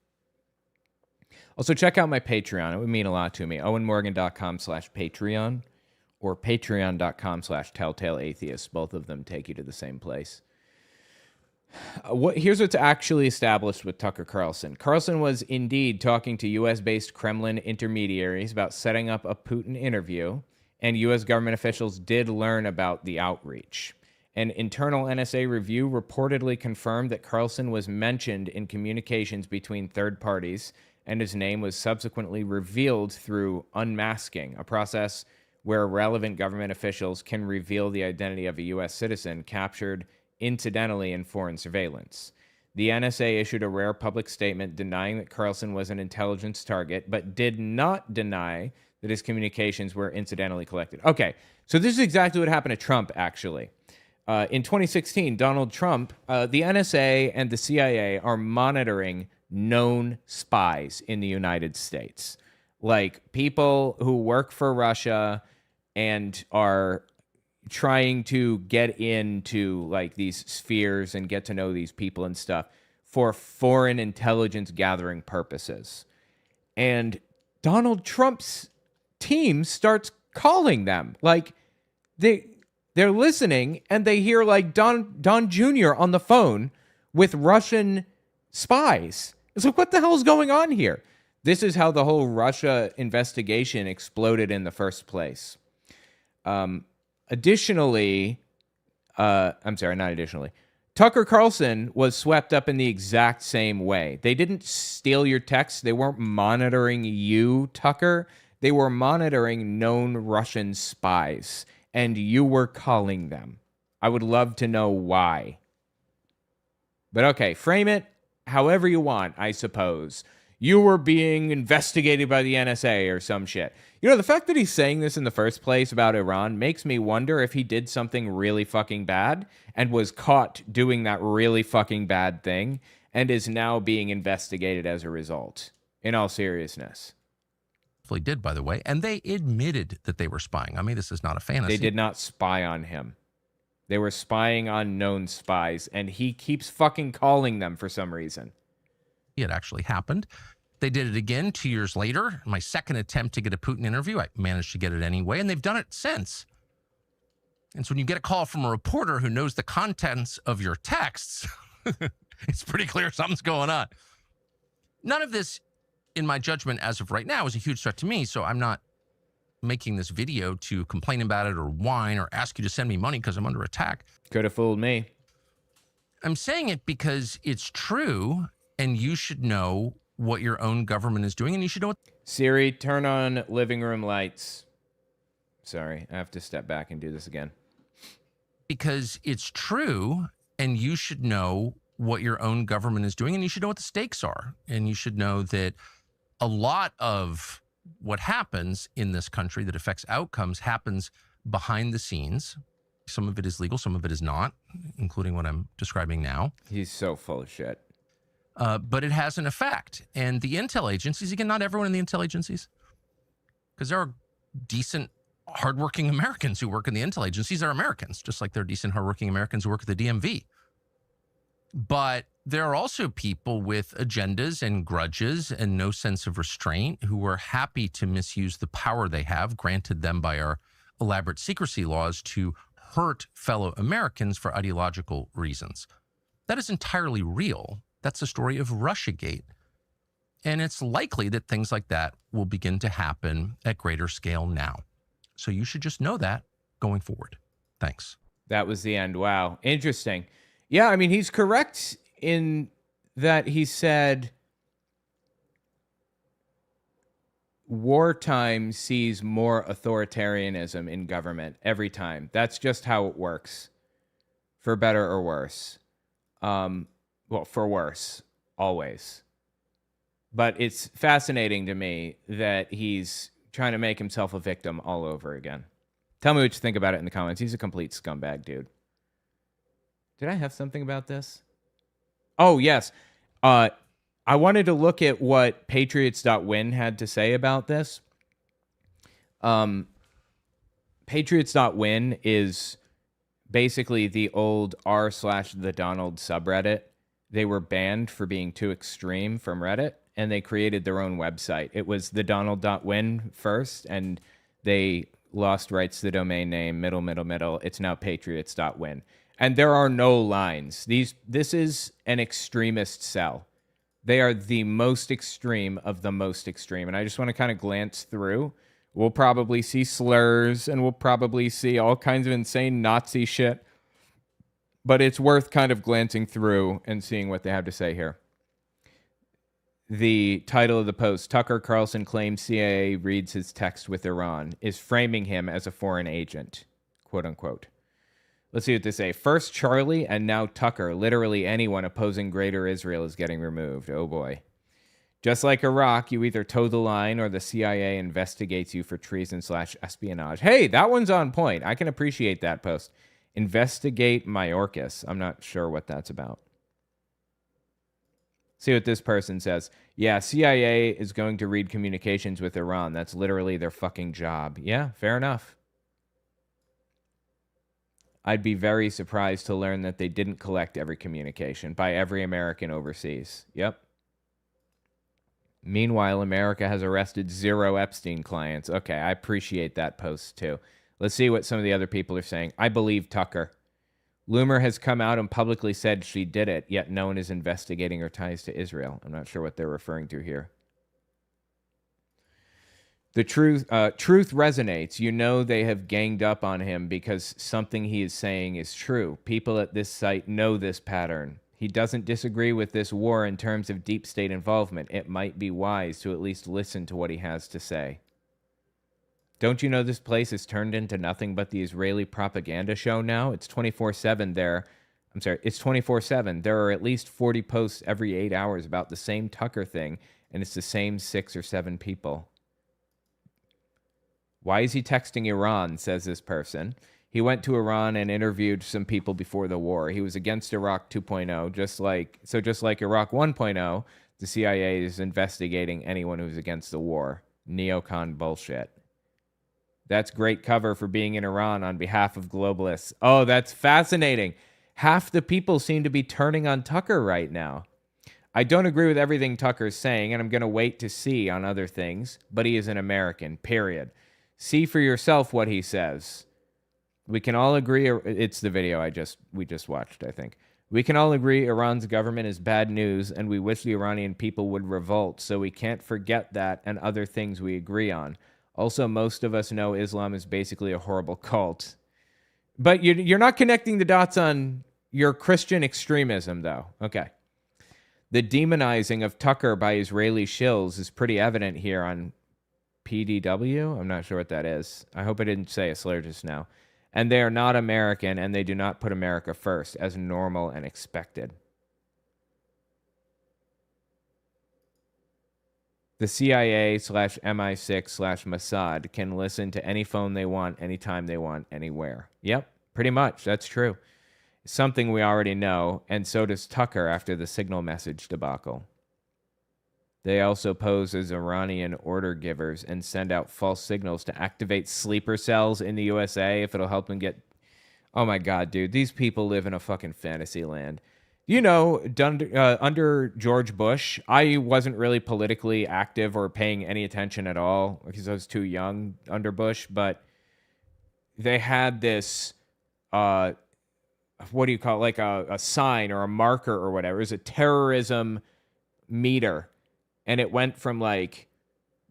Also, check out my Patreon. It would mean a lot to me. owenmorgan.com/Patreon or patreon.com/telltaleatheist. Both of them take you to the same place. Here's what's actually established with Tucker Carlson. Carlson was indeed talking to U.S.-based Kremlin intermediaries about setting up a Putin interview, and U.S. government officials did learn about the outreach. An internal NSA review reportedly confirmed that Carlson was mentioned in communications between third parties, and his name was subsequently revealed through unmasking, a process where relevant government officials can reveal the identity of a U.S. citizen captured incidentally in foreign surveillance. The NSA issued a rare public statement denying that Carlson was an intelligence target, but did not deny that his communications were incidentally collected. Okay, so this is exactly what happened to Trump, actually. In 2016, Donald Trump, the NSA and the CIA are monitoring known spies in the United States. Like people who work for Russia and are trying to get into like these spheres and get to know these people and stuff for foreign intelligence gathering purposes. And Donald Trump's team starts calling them. Like they're listening and they hear like Don Jr. on the phone with Russian spies. It's like, what the hell's going on here? This is how the whole Russia investigation exploded in the first place. Additionally, Tucker Carlson was swept up in the exact same way. They didn't steal your texts. They weren't monitoring you, Tucker. They were monitoring known Russian spies, and you were calling them. I would love to know why. But okay, frame it however you want, I suppose. You were being investigated by the NSA or some shit. You know, the fact that he's saying this in the first place about Iran makes me wonder if he did something really fucking bad and was caught doing that really fucking bad thing and is now being investigated as a result, in all seriousness. Did, by the way, and they admitted that they were spying. I mean, this is not a fantasy. They did not spy on him. They were spying on known spies, and he keeps fucking calling them for some reason. It actually happened. They did it again 2 years later. My second attempt to get a Putin interview, I managed to get it anyway, and they've done it since. And so when you get a call from a reporter who knows the contents of your texts, it's pretty clear something's going on. None of this, in my judgment, as of right now, is a huge threat to me, so I'm not making this video to complain about it or whine or ask you to send me money because I'm under attack. Could have fooled me. I'm saying it because it's true, and you should know what your own government is doing, and you should know what... Siri, turn on living room lights. Sorry, I have to step back and do this again. Because it's true, and you should know what your own government is doing, and you should know what the stakes are. And you should know that a lot of what happens in this country that affects outcomes happens behind the scenes. Some of it is legal, some of it is not, including what I'm describing now. He's so full of shit. But it has an effect. And the intel agencies, again, not everyone in the intel agencies, because there are decent, hardworking Americans who work in the intel agencies are Americans, just like there are decent, hardworking Americans who work at the DMV. But there are also people with agendas and grudges and no sense of restraint who are happy to misuse the power they have, granted them by our elaborate secrecy laws, to hurt fellow Americans for ideological reasons. That is entirely real. That's the story of Russiagate. And it's likely that things like that will begin to happen at greater scale now. So you should just know that going forward. Thanks. That was the end. Wow. Interesting. Yeah, I mean, he's correct in that he said wartime sees more authoritarianism in government every time. That's just how it works, for better or worse. Well, for worse, always. But it's fascinating to me that he's trying to make himself a victim all over again. Tell me what you think about it in the comments. He's a complete scumbag, dude. Did I have something about this? Oh, yes. I wanted to look at what Patriots.win had to say about this. Patriots.win is basically the old r/the Donald subreddit. They were banned for being too extreme from Reddit, and they created their own website. It was the Donald.win first, and they lost rights to the domain name, middle. It's now Patriots.win. And there are no lines. This is an extremist cell. They are the most extreme of the most extreme. And I just want to kind of glance through. We'll probably see slurs, and we'll probably see all kinds of insane Nazi shit. But it's worth kind of glancing through and seeing what they have to say here. The title of the post, Tucker Carlson claims CIA reads his text with Iran, is framing him as a foreign agent, quote unquote. Let's see what they say. First Charlie and now Tucker. Literally anyone opposing Greater Israel is getting removed. Oh boy. Just like Iraq, you either toe the line or the CIA investigates you for treason/espionage. Hey, that one's on point. I can appreciate that post. Investigate Mayorkas. I'm not sure what that's about. See what this person says. Yeah, CIA is going to read communications with Iran. That's literally their fucking job. Yeah, fair enough. I'd be very surprised to learn that they didn't collect every communication by every American overseas. Yep. Meanwhile, America has arrested 0 Epstein clients. Okay, I appreciate that post too. Let's see what some of the other people are saying. I believe Tucker. Loomer has come out and publicly said she did it, yet no one is investigating her ties to Israel. I'm not sure what they're referring to here. The truth resonates. You know they have ganged up on him because something he is saying is true. People at this site know this pattern. He doesn't disagree with this war in terms of deep state involvement. It might be wise to at least listen to what he has to say. Don't you know this place has turned into nothing but the Israeli propaganda show now? It's 24/7 there. I'm sorry, it's 24/7. There are at least 40 posts every 8 hours about the same Tucker thing, and it's the same 6 or 7 people. Why is he texting Iran, says this person. He went to Iran and interviewed some people before the war. He was against Iraq 2.0, just like Iraq 1.0, the CIA is investigating anyone who's against the war. Neocon bullshit. That's great cover for being in Iran on behalf of globalists. Oh, that's fascinating. Half the people seem to be turning on Tucker right now. I don't agree with everything Tucker's saying, and I'm going to wait to see on other things, but he is an American, period. See for yourself what he says. We can all agree, it's the video we just watched, I think. We can all agree Iran's government is bad news, and we wish the Iranian people would revolt, so we can't forget that and other things we agree on. Also, most of us know Islam is basically a horrible cult. But you're not connecting the dots on your Christian extremism, though. Okay. The demonizing of Tucker by Israeli shills is pretty evident here on PDW. I'm not sure what that is. I hope I didn't say a slur just now. And they are not American, and they do not put America first, as normal and expected. The CIA/MI6/Mossad can listen to any phone they want, anytime they want, anywhere. Yep, pretty much. That's true. Something we already know, and so does Tucker after the signal message debacle. They also pose as Iranian order givers and send out false signals to activate sleeper cells in the USA if it'll help them get... Oh my God, dude. These people live in a fucking fantasy land. You know, under George Bush, I wasn't really politically active or paying any attention at all because I was too young under Bush, but they had this, what do you call it, like a sign or a marker or whatever. It was a terrorism meter, and it went from like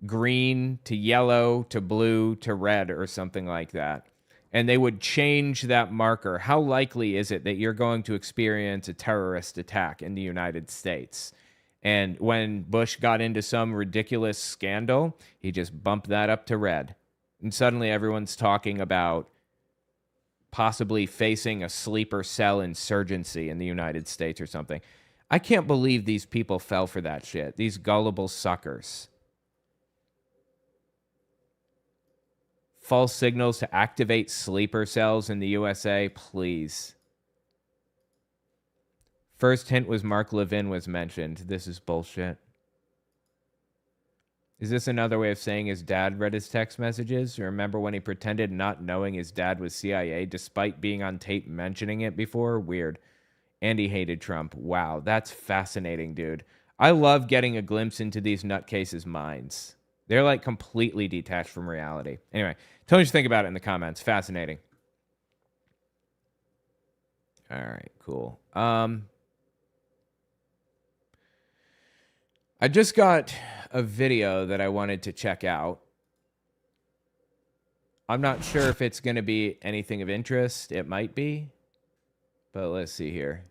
green to yellow to blue to red or something like that. And they would change that marker. How likely is it that you're going to experience a terrorist attack in the United States? And when Bush got into some ridiculous scandal, he just bumped that up to red. And suddenly everyone's talking about possibly facing a sleeper cell insurgency in the United States or something. I can't believe these people fell for that shit. These gullible suckers. False signals to activate sleeper cells in the USA, please. First hint was Mark Levin was mentioned. This is bullshit. Is this another way of saying his dad read his text messages? Remember when he pretended not knowing his dad was CIA despite being on tape mentioning it before? Weird. And he hated Trump. Wow, that's fascinating, dude. I love getting a glimpse into these nutcases' minds. They're like completely detached from reality. Anyway, tell me what you think about it in the comments. Fascinating. All right, cool. I just got a video that I wanted to check out. I'm not sure if it's going to be anything of interest. It might be. But let's see here.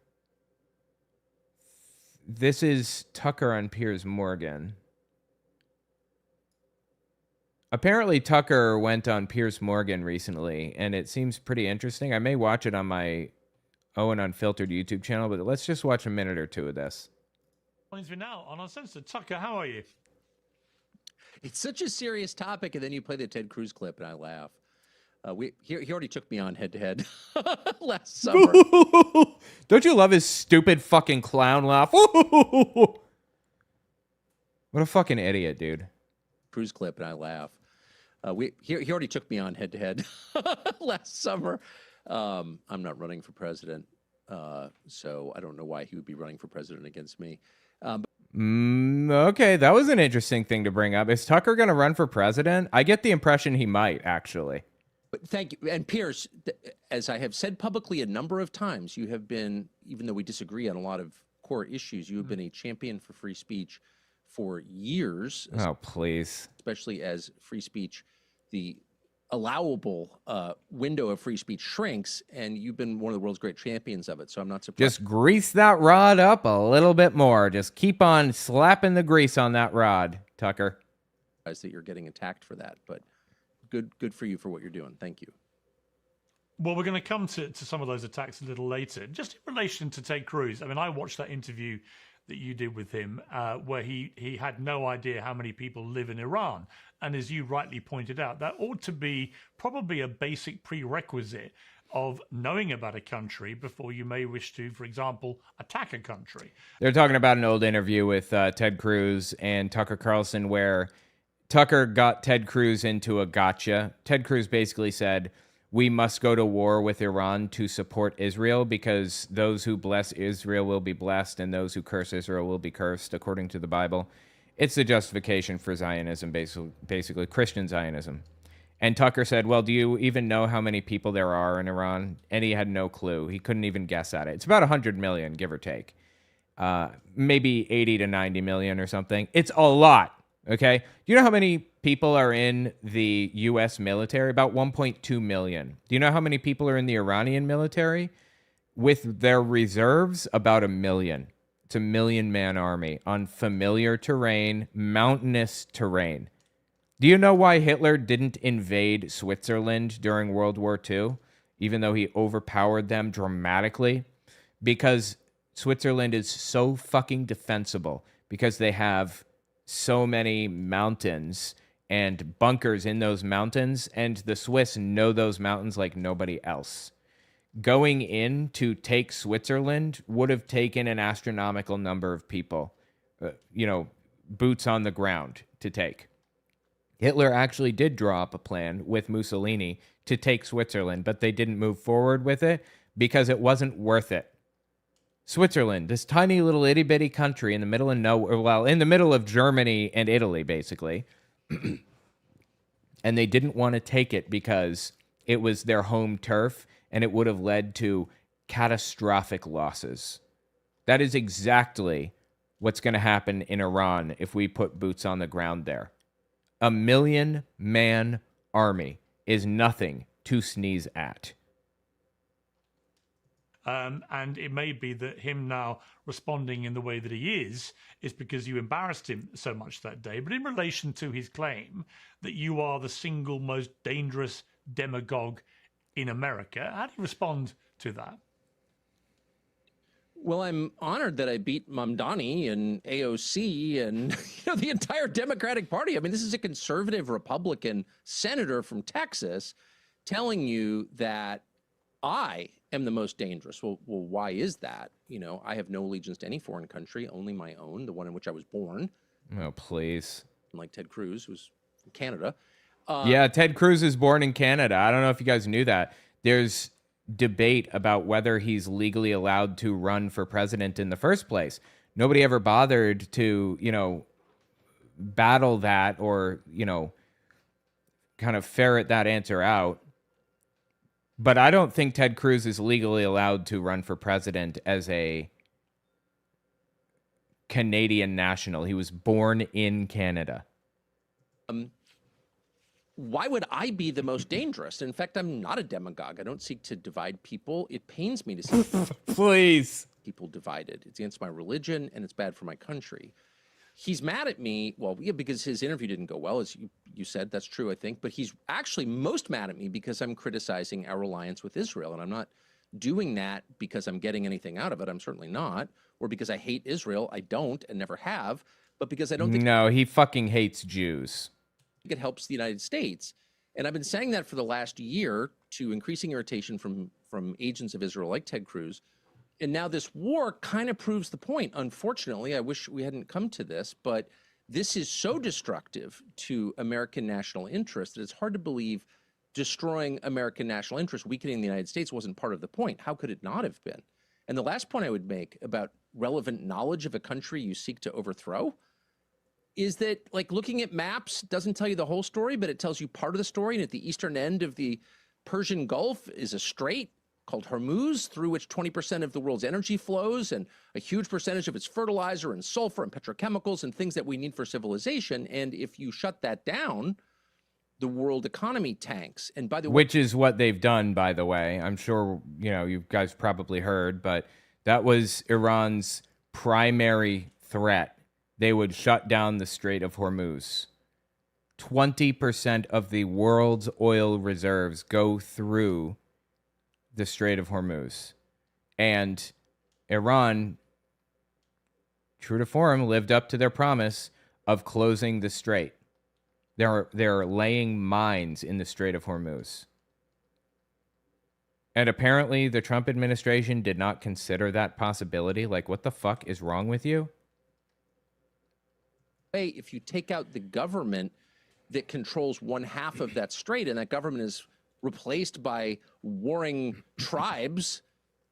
This is Tucker on Piers Morgan. Apparently, Tucker went on Piers Morgan recently, and it seems pretty interesting. I may watch it on my Owen Unfiltered YouTube channel, but let's just watch a minute or two of this. Joins me now on Uncensored. Tucker, how are you? It's such a serious topic, and then you play the Ted Cruz clip, and I laugh. He already took me on head-to-head last summer. Don't you love his stupid fucking clown laugh? What a fucking idiot, dude. Cruz clip, and I laugh. He already took me on head-to-head last summer. I'm not running for president, so I don't know why he would be running for president against me. Okay, that was an interesting thing to bring up. Is Tucker going to run for president? I get the impression he might, actually. But thank you. And Piers, as I have said publicly a number of times, you have been, even though we disagree on a lot of core issues, you have been a champion for free speech for years. Oh, please. Especially as free speech, the allowable window of free speech shrinks, and you've been one of the world's great champions of it, so I'm not surprised. Just grease that rod up a little bit more. Just keep on slapping the grease on that rod, Tucker. That you're getting attacked for that, but good for you for what you're doing. Thank you. Well, we're going to come to some of those attacks a little later. Just in relation to Ted Cruz, I mean, I watched that interview that you did with him, where he had no idea how many people live in Iran. And as you rightly pointed out, that ought to be probably a basic prerequisite of knowing about a country before you may wish to, for example, attack a country. They're talking about an old interview with Ted Cruz and Tucker Carlson where Tucker got Ted Cruz into a gotcha. Ted Cruz basically said, we must go to war with Iran to support Israel because those who bless Israel will be blessed and those who curse Israel will be cursed, according to the Bible. It's the justification for Zionism, basically Christian Zionism. And Tucker said, well, do you even know how many people there are in Iran? And he had no clue. He couldn't even guess at it. It's about 100 million, give or take. Maybe 80 to 90 million or something. It's a lot. Okay. Do you know how many people are in the U.S. military? About 1.2 million. Do you know how many people are in the Iranian military? With their reserves, about 1 million. It's a 1 million-man army on familiar terrain, mountainous terrain. Do you know why Hitler didn't invade Switzerland during World War II, even though he overpowered them dramatically? Because Switzerland is so fucking defensible because they have so many mountains and bunkers in those mountains, and the Swiss know those mountains like nobody else. Going in to take Switzerland would have taken an astronomical number of people, boots on the ground to take. Hitler actually did draw up a plan with Mussolini to take Switzerland, but they didn't move forward with it because it wasn't worth it. Switzerland, this tiny little itty-bitty country in the middle of nowhere, well, in the middle of Germany and Italy, basically. And they didn't want to take it because it was their home turf and it would have led to catastrophic losses. That is exactly what's going to happen in Iran if we put boots on the ground there. 1 million-man army is nothing to sneeze at. And it may be that him now responding in the way that he is because you embarrassed him so much that day. But in relation to his claim that you are the single most dangerous demagogue in America, how do you respond to that? Well, I'm honored that I beat Mamdani and AOC and the entire Democratic Party. I mean, this is a conservative Republican senator from Texas telling you that I am the most dangerous. Well, why is that? I have no allegiance to any foreign country, only my own, the one in which I was born. Oh, please. Like Ted Cruz, who's from Canada. Yeah, Ted Cruz is born in Canada. I don't know if you guys knew that. There's debate about whether he's legally allowed to run for president in the first place. Nobody ever bothered to, battle that or, kind of ferret that answer out. But I don't think Ted Cruz is legally allowed to run for president as a Canadian national. He was born in Canada. Why would I be the most dangerous? In fact, I'm not a demagogue. I don't seek to divide people. It pains me to see please people divided. It's against my religion and it's bad for my country. he's mad at me. Well, yeah, because his interview didn't go well, as you said. That's true, I think. But he's actually most mad at me because I'm criticizing our alliance with Israel. And I'm not doing that because I'm getting anything out of it. I'm certainly not. Or because I hate Israel. I don't and never have. But because I don't think... No, he fucking hates Jews. It helps the United States. And I've been saying that for the last year to increasing irritation from agents of Israel like Ted Cruz. And now this war kind of proves the point. Unfortunately, I wish we hadn't come to this, but this is so destructive to American national interest that it's hard to believe destroying American national interest, weakening the United States, wasn't part of the point. How could it not have been? And the last point I would make about relevant knowledge of a country you seek to overthrow is that, like, looking at maps doesn't tell you the whole story, but it tells you part of the story. And at the eastern end of the Persian Gulf is a strait called Hormuz, through which 20% of the world's energy flows, and a huge percentage of its fertilizer and sulfur and petrochemicals and things that we need for civilization. And if you shut that down, the world economy tanks. And by the way, which is what they've done, by the way. I'm sure, you know, you guys probably heard, but that was Iran's primary threat. They would shut down the Strait of Hormuz. 20% of the world's oil reserves go through the Strait of Hormuz. And Iran, true to form, lived up to their promise of closing the strait. They're laying mines in the Strait of Hormuz. And apparently the Trump administration did not consider that possibility. Like, what the fuck is wrong with you? If you take out the government that controls one half of that strait, and that government is replaced by warring tribes,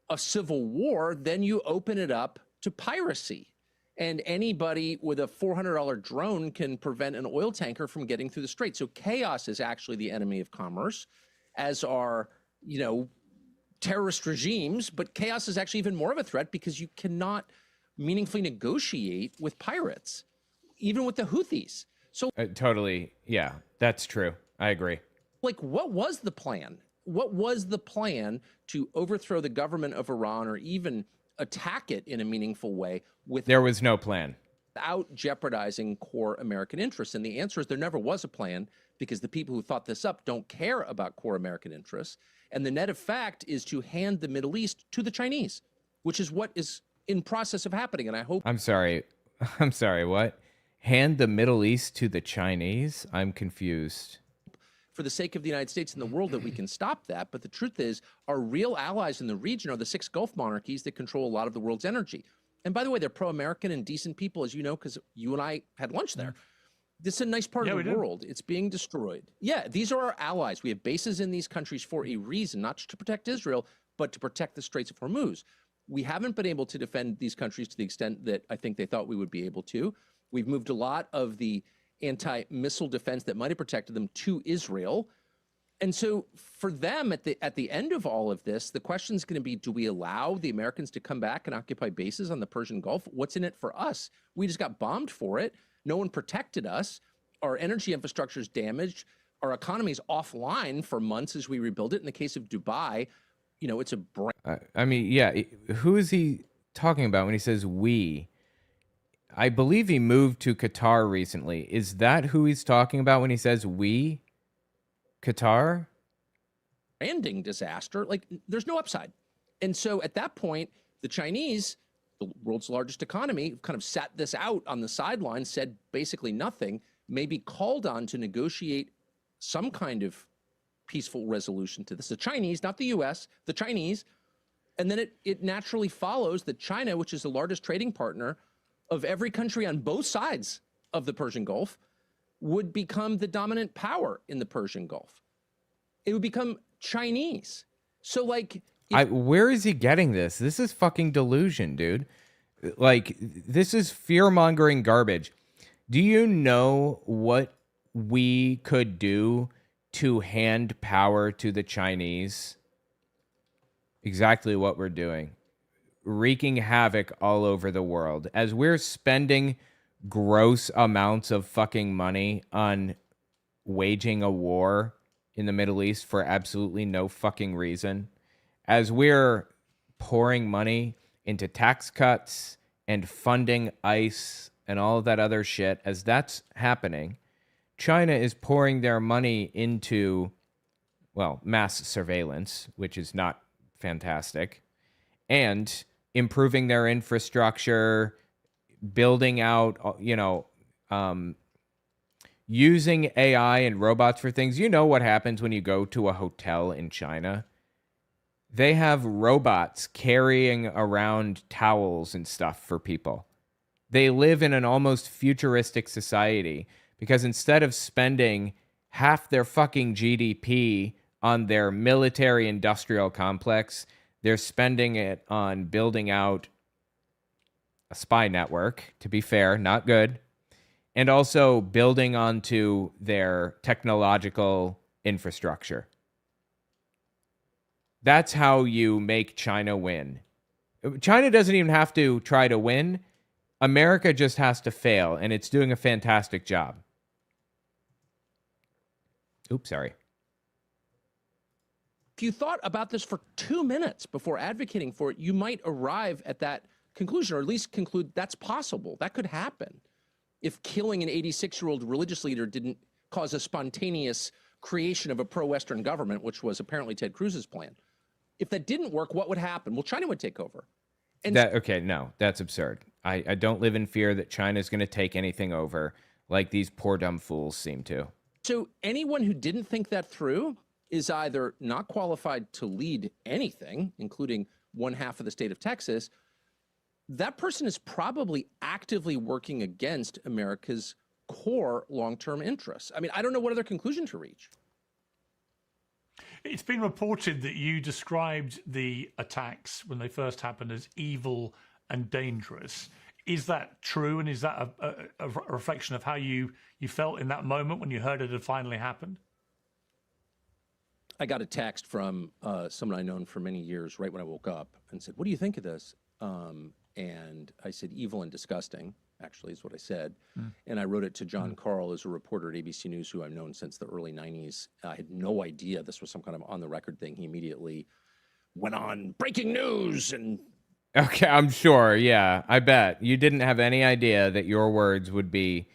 a civil war, then you open it up to piracy. And anybody with a $400 drone can prevent an oil tanker from getting through the strait. So chaos is actually the enemy of commerce, as are, you know, terrorist regimes. But chaos is actually even more of a threat because you cannot meaningfully negotiate with pirates, even with the Houthis. So totally. Yeah, that's true. I agree. Like, what was the plan? What was the plan to overthrow the government of Iran or even attack it in a meaningful way there was no plan, without jeopardizing core American interests? And the answer is there never was a plan, because the people who thought this up don't care about core American interests. And the net effect is to hand the Middle East to the Chinese, which is what is in process of happening. And I hope... I'm sorry, what? Hand the Middle East to the Chinese? I'm confused. For the sake of the United States and the world, that we can stop that. But the truth is, our real allies in the region are the 6 Gulf monarchies that control a lot of the world's energy. And by the way, they're pro-American and decent people, as you know, because you and I had lunch there. This is a nice part of the world. It's being destroyed. Yeah, these are our allies. We have bases in these countries for a reason, not just to protect Israel, but to protect the Straits of Hormuz. We haven't been able to defend these countries to the extent that I think they thought we would be able to. We've moved a lot of the anti-missile defense that might have protected them to Israel. And so for them, at the end of all of this, the question is going to be, do we allow the Americans to come back and occupy bases on the Persian Gulf? What's in it for us? We just got bombed for it. No one protected us. Our energy infrastructure is damaged. Our economy is offline for months as we rebuild it. In the case of Dubai, you know, it's a brand. I mean, yeah, who is he talking about when he says we? I believe he moved to Qatar recently. Is that who he's talking about when he says we? Qatar? Branding disaster. Like, there's no upside. And so at that point, the Chinese, the world's largest economy, kind of sat this out on the sidelines, said basically nothing, may be called on to negotiate some kind of peaceful resolution to this. The Chinese, not the U.S., the Chinese. And then it naturally follows that China, which is the largest trading partner of every country on both sides of the Persian Gulf, would become the dominant power in the Persian Gulf. It would become Chinese. So, like... where is he getting this? This is fucking delusion, dude. Like, this is fear-mongering garbage. Do you know what we could do to hand power to the Chinese? Exactly what we're doing. Wreaking havoc all over the world. As we're spending gross amounts of fucking money on waging a war in the Middle East for absolutely no fucking reason, as we're pouring money into tax cuts and funding ICE and all of that other shit, as that's happening, China is pouring their money into, well, mass surveillance, which is not fantastic, and improving their infrastructure, building out, using AI and robots for things. You know what happens when you go to a hotel in China? They have robots carrying around towels and stuff for people. They live in an almost futuristic society because instead of spending half their fucking GDP on their military industrial complex, they're spending it on building out a spy network, to be fair, not good, and also building onto their technological infrastructure. That's how you make China win. China doesn't even have to try to win. America just has to fail, and it's doing a fantastic job. Oops, sorry. If you thought about this for 2 minutes before advocating for it, you might arrive at that conclusion, or at least conclude that's possible. That could happen if killing an 86-year-old religious leader didn't cause a spontaneous creation of a pro-Western government, which was apparently Ted Cruz's plan. If that didn't work, what would happen? Well, China would take over. And No, that's absurd. I don't live in fear that China's going to take anything over like these poor dumb fools seem to. So anyone who didn't think that through is either not qualified to lead anything, including one half of the state of Texas. That person is probably actively working against America's core long-term interests. I mean, I don't know what other conclusion to reach. It's been reported that you described the attacks when they first happened as evil and dangerous. Is that true? And is that a reflection of how you felt in that moment when you heard it had finally happened? I got a text from someone I've known for many years right when I woke up and said, "What do you think of this?" And I said, "Evil and disgusting," actually is what I said. And I wrote it to John Carl, who's a reporter at ABC News, who I've known since the early 90s. I had no idea this was some kind of on-the-record thing. He immediately went on, breaking news, and... Okay, I'm sure, yeah. I bet. You didn't have any idea that your words would be,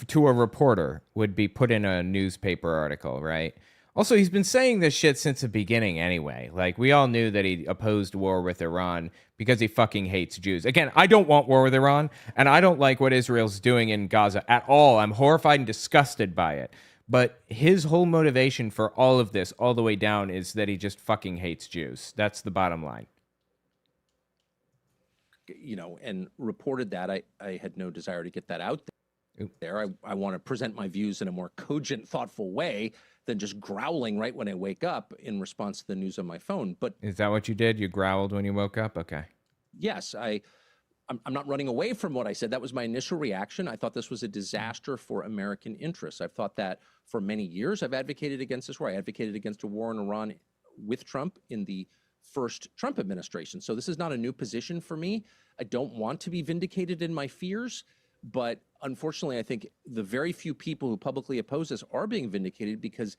to a reporter, would be put in a newspaper article, right? Also, he's been saying this shit since the beginning anyway. Like, we all knew that he opposed war with Iran because he fucking hates Jews. Again, I don't want war with Iran, and I don't like what Israel's doing in Gaza at all. I'm horrified and disgusted by it. But his whole motivation for all of this, all the way down, is that he just fucking hates Jews. That's the bottom line. You know, and reported that. I had no desire to get that out there. I want to present my views in a more cogent, thoughtful way than just growling right when I wake up in response to the news on my phone. But is that what you did? You growled when you woke up? Okay. Yes, I'm not running away from what I said. That was my initial reaction. I thought this was a disaster for American interests. I've thought that for many years. I've advocated against this war. I advocated against a war in Iran with Trump in the first Trump administration. So this is not a new position for me. I don't want to be vindicated in my fears, but unfortunately, I think the very few people who publicly oppose this are being vindicated because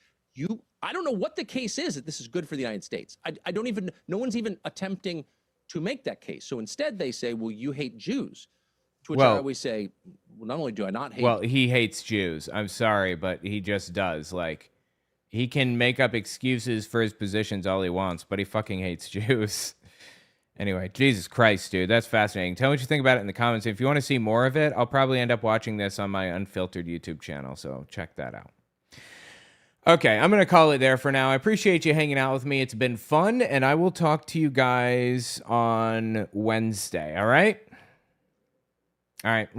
I don't know what the case is that this is good for the United States. I don't even, no one's even attempting to make that case. So instead they say, well, you hate Jews. To which I always say, well, not only do I not hate. Well, he hates Jews. I'm sorry, but he just does. Like, he can make up excuses for his positions all he wants, but he fucking hates Jews. Anyway, Jesus Christ, dude, that's fascinating. Tell me what you think about it in the comments. If you want to see more of it, I'll probably end up watching this on my unfiltered YouTube channel, so check that out. Okay, I'm going to call it there for now. I appreciate you hanging out with me. It's been fun, and I will talk to you guys on Wednesday, all right? All right.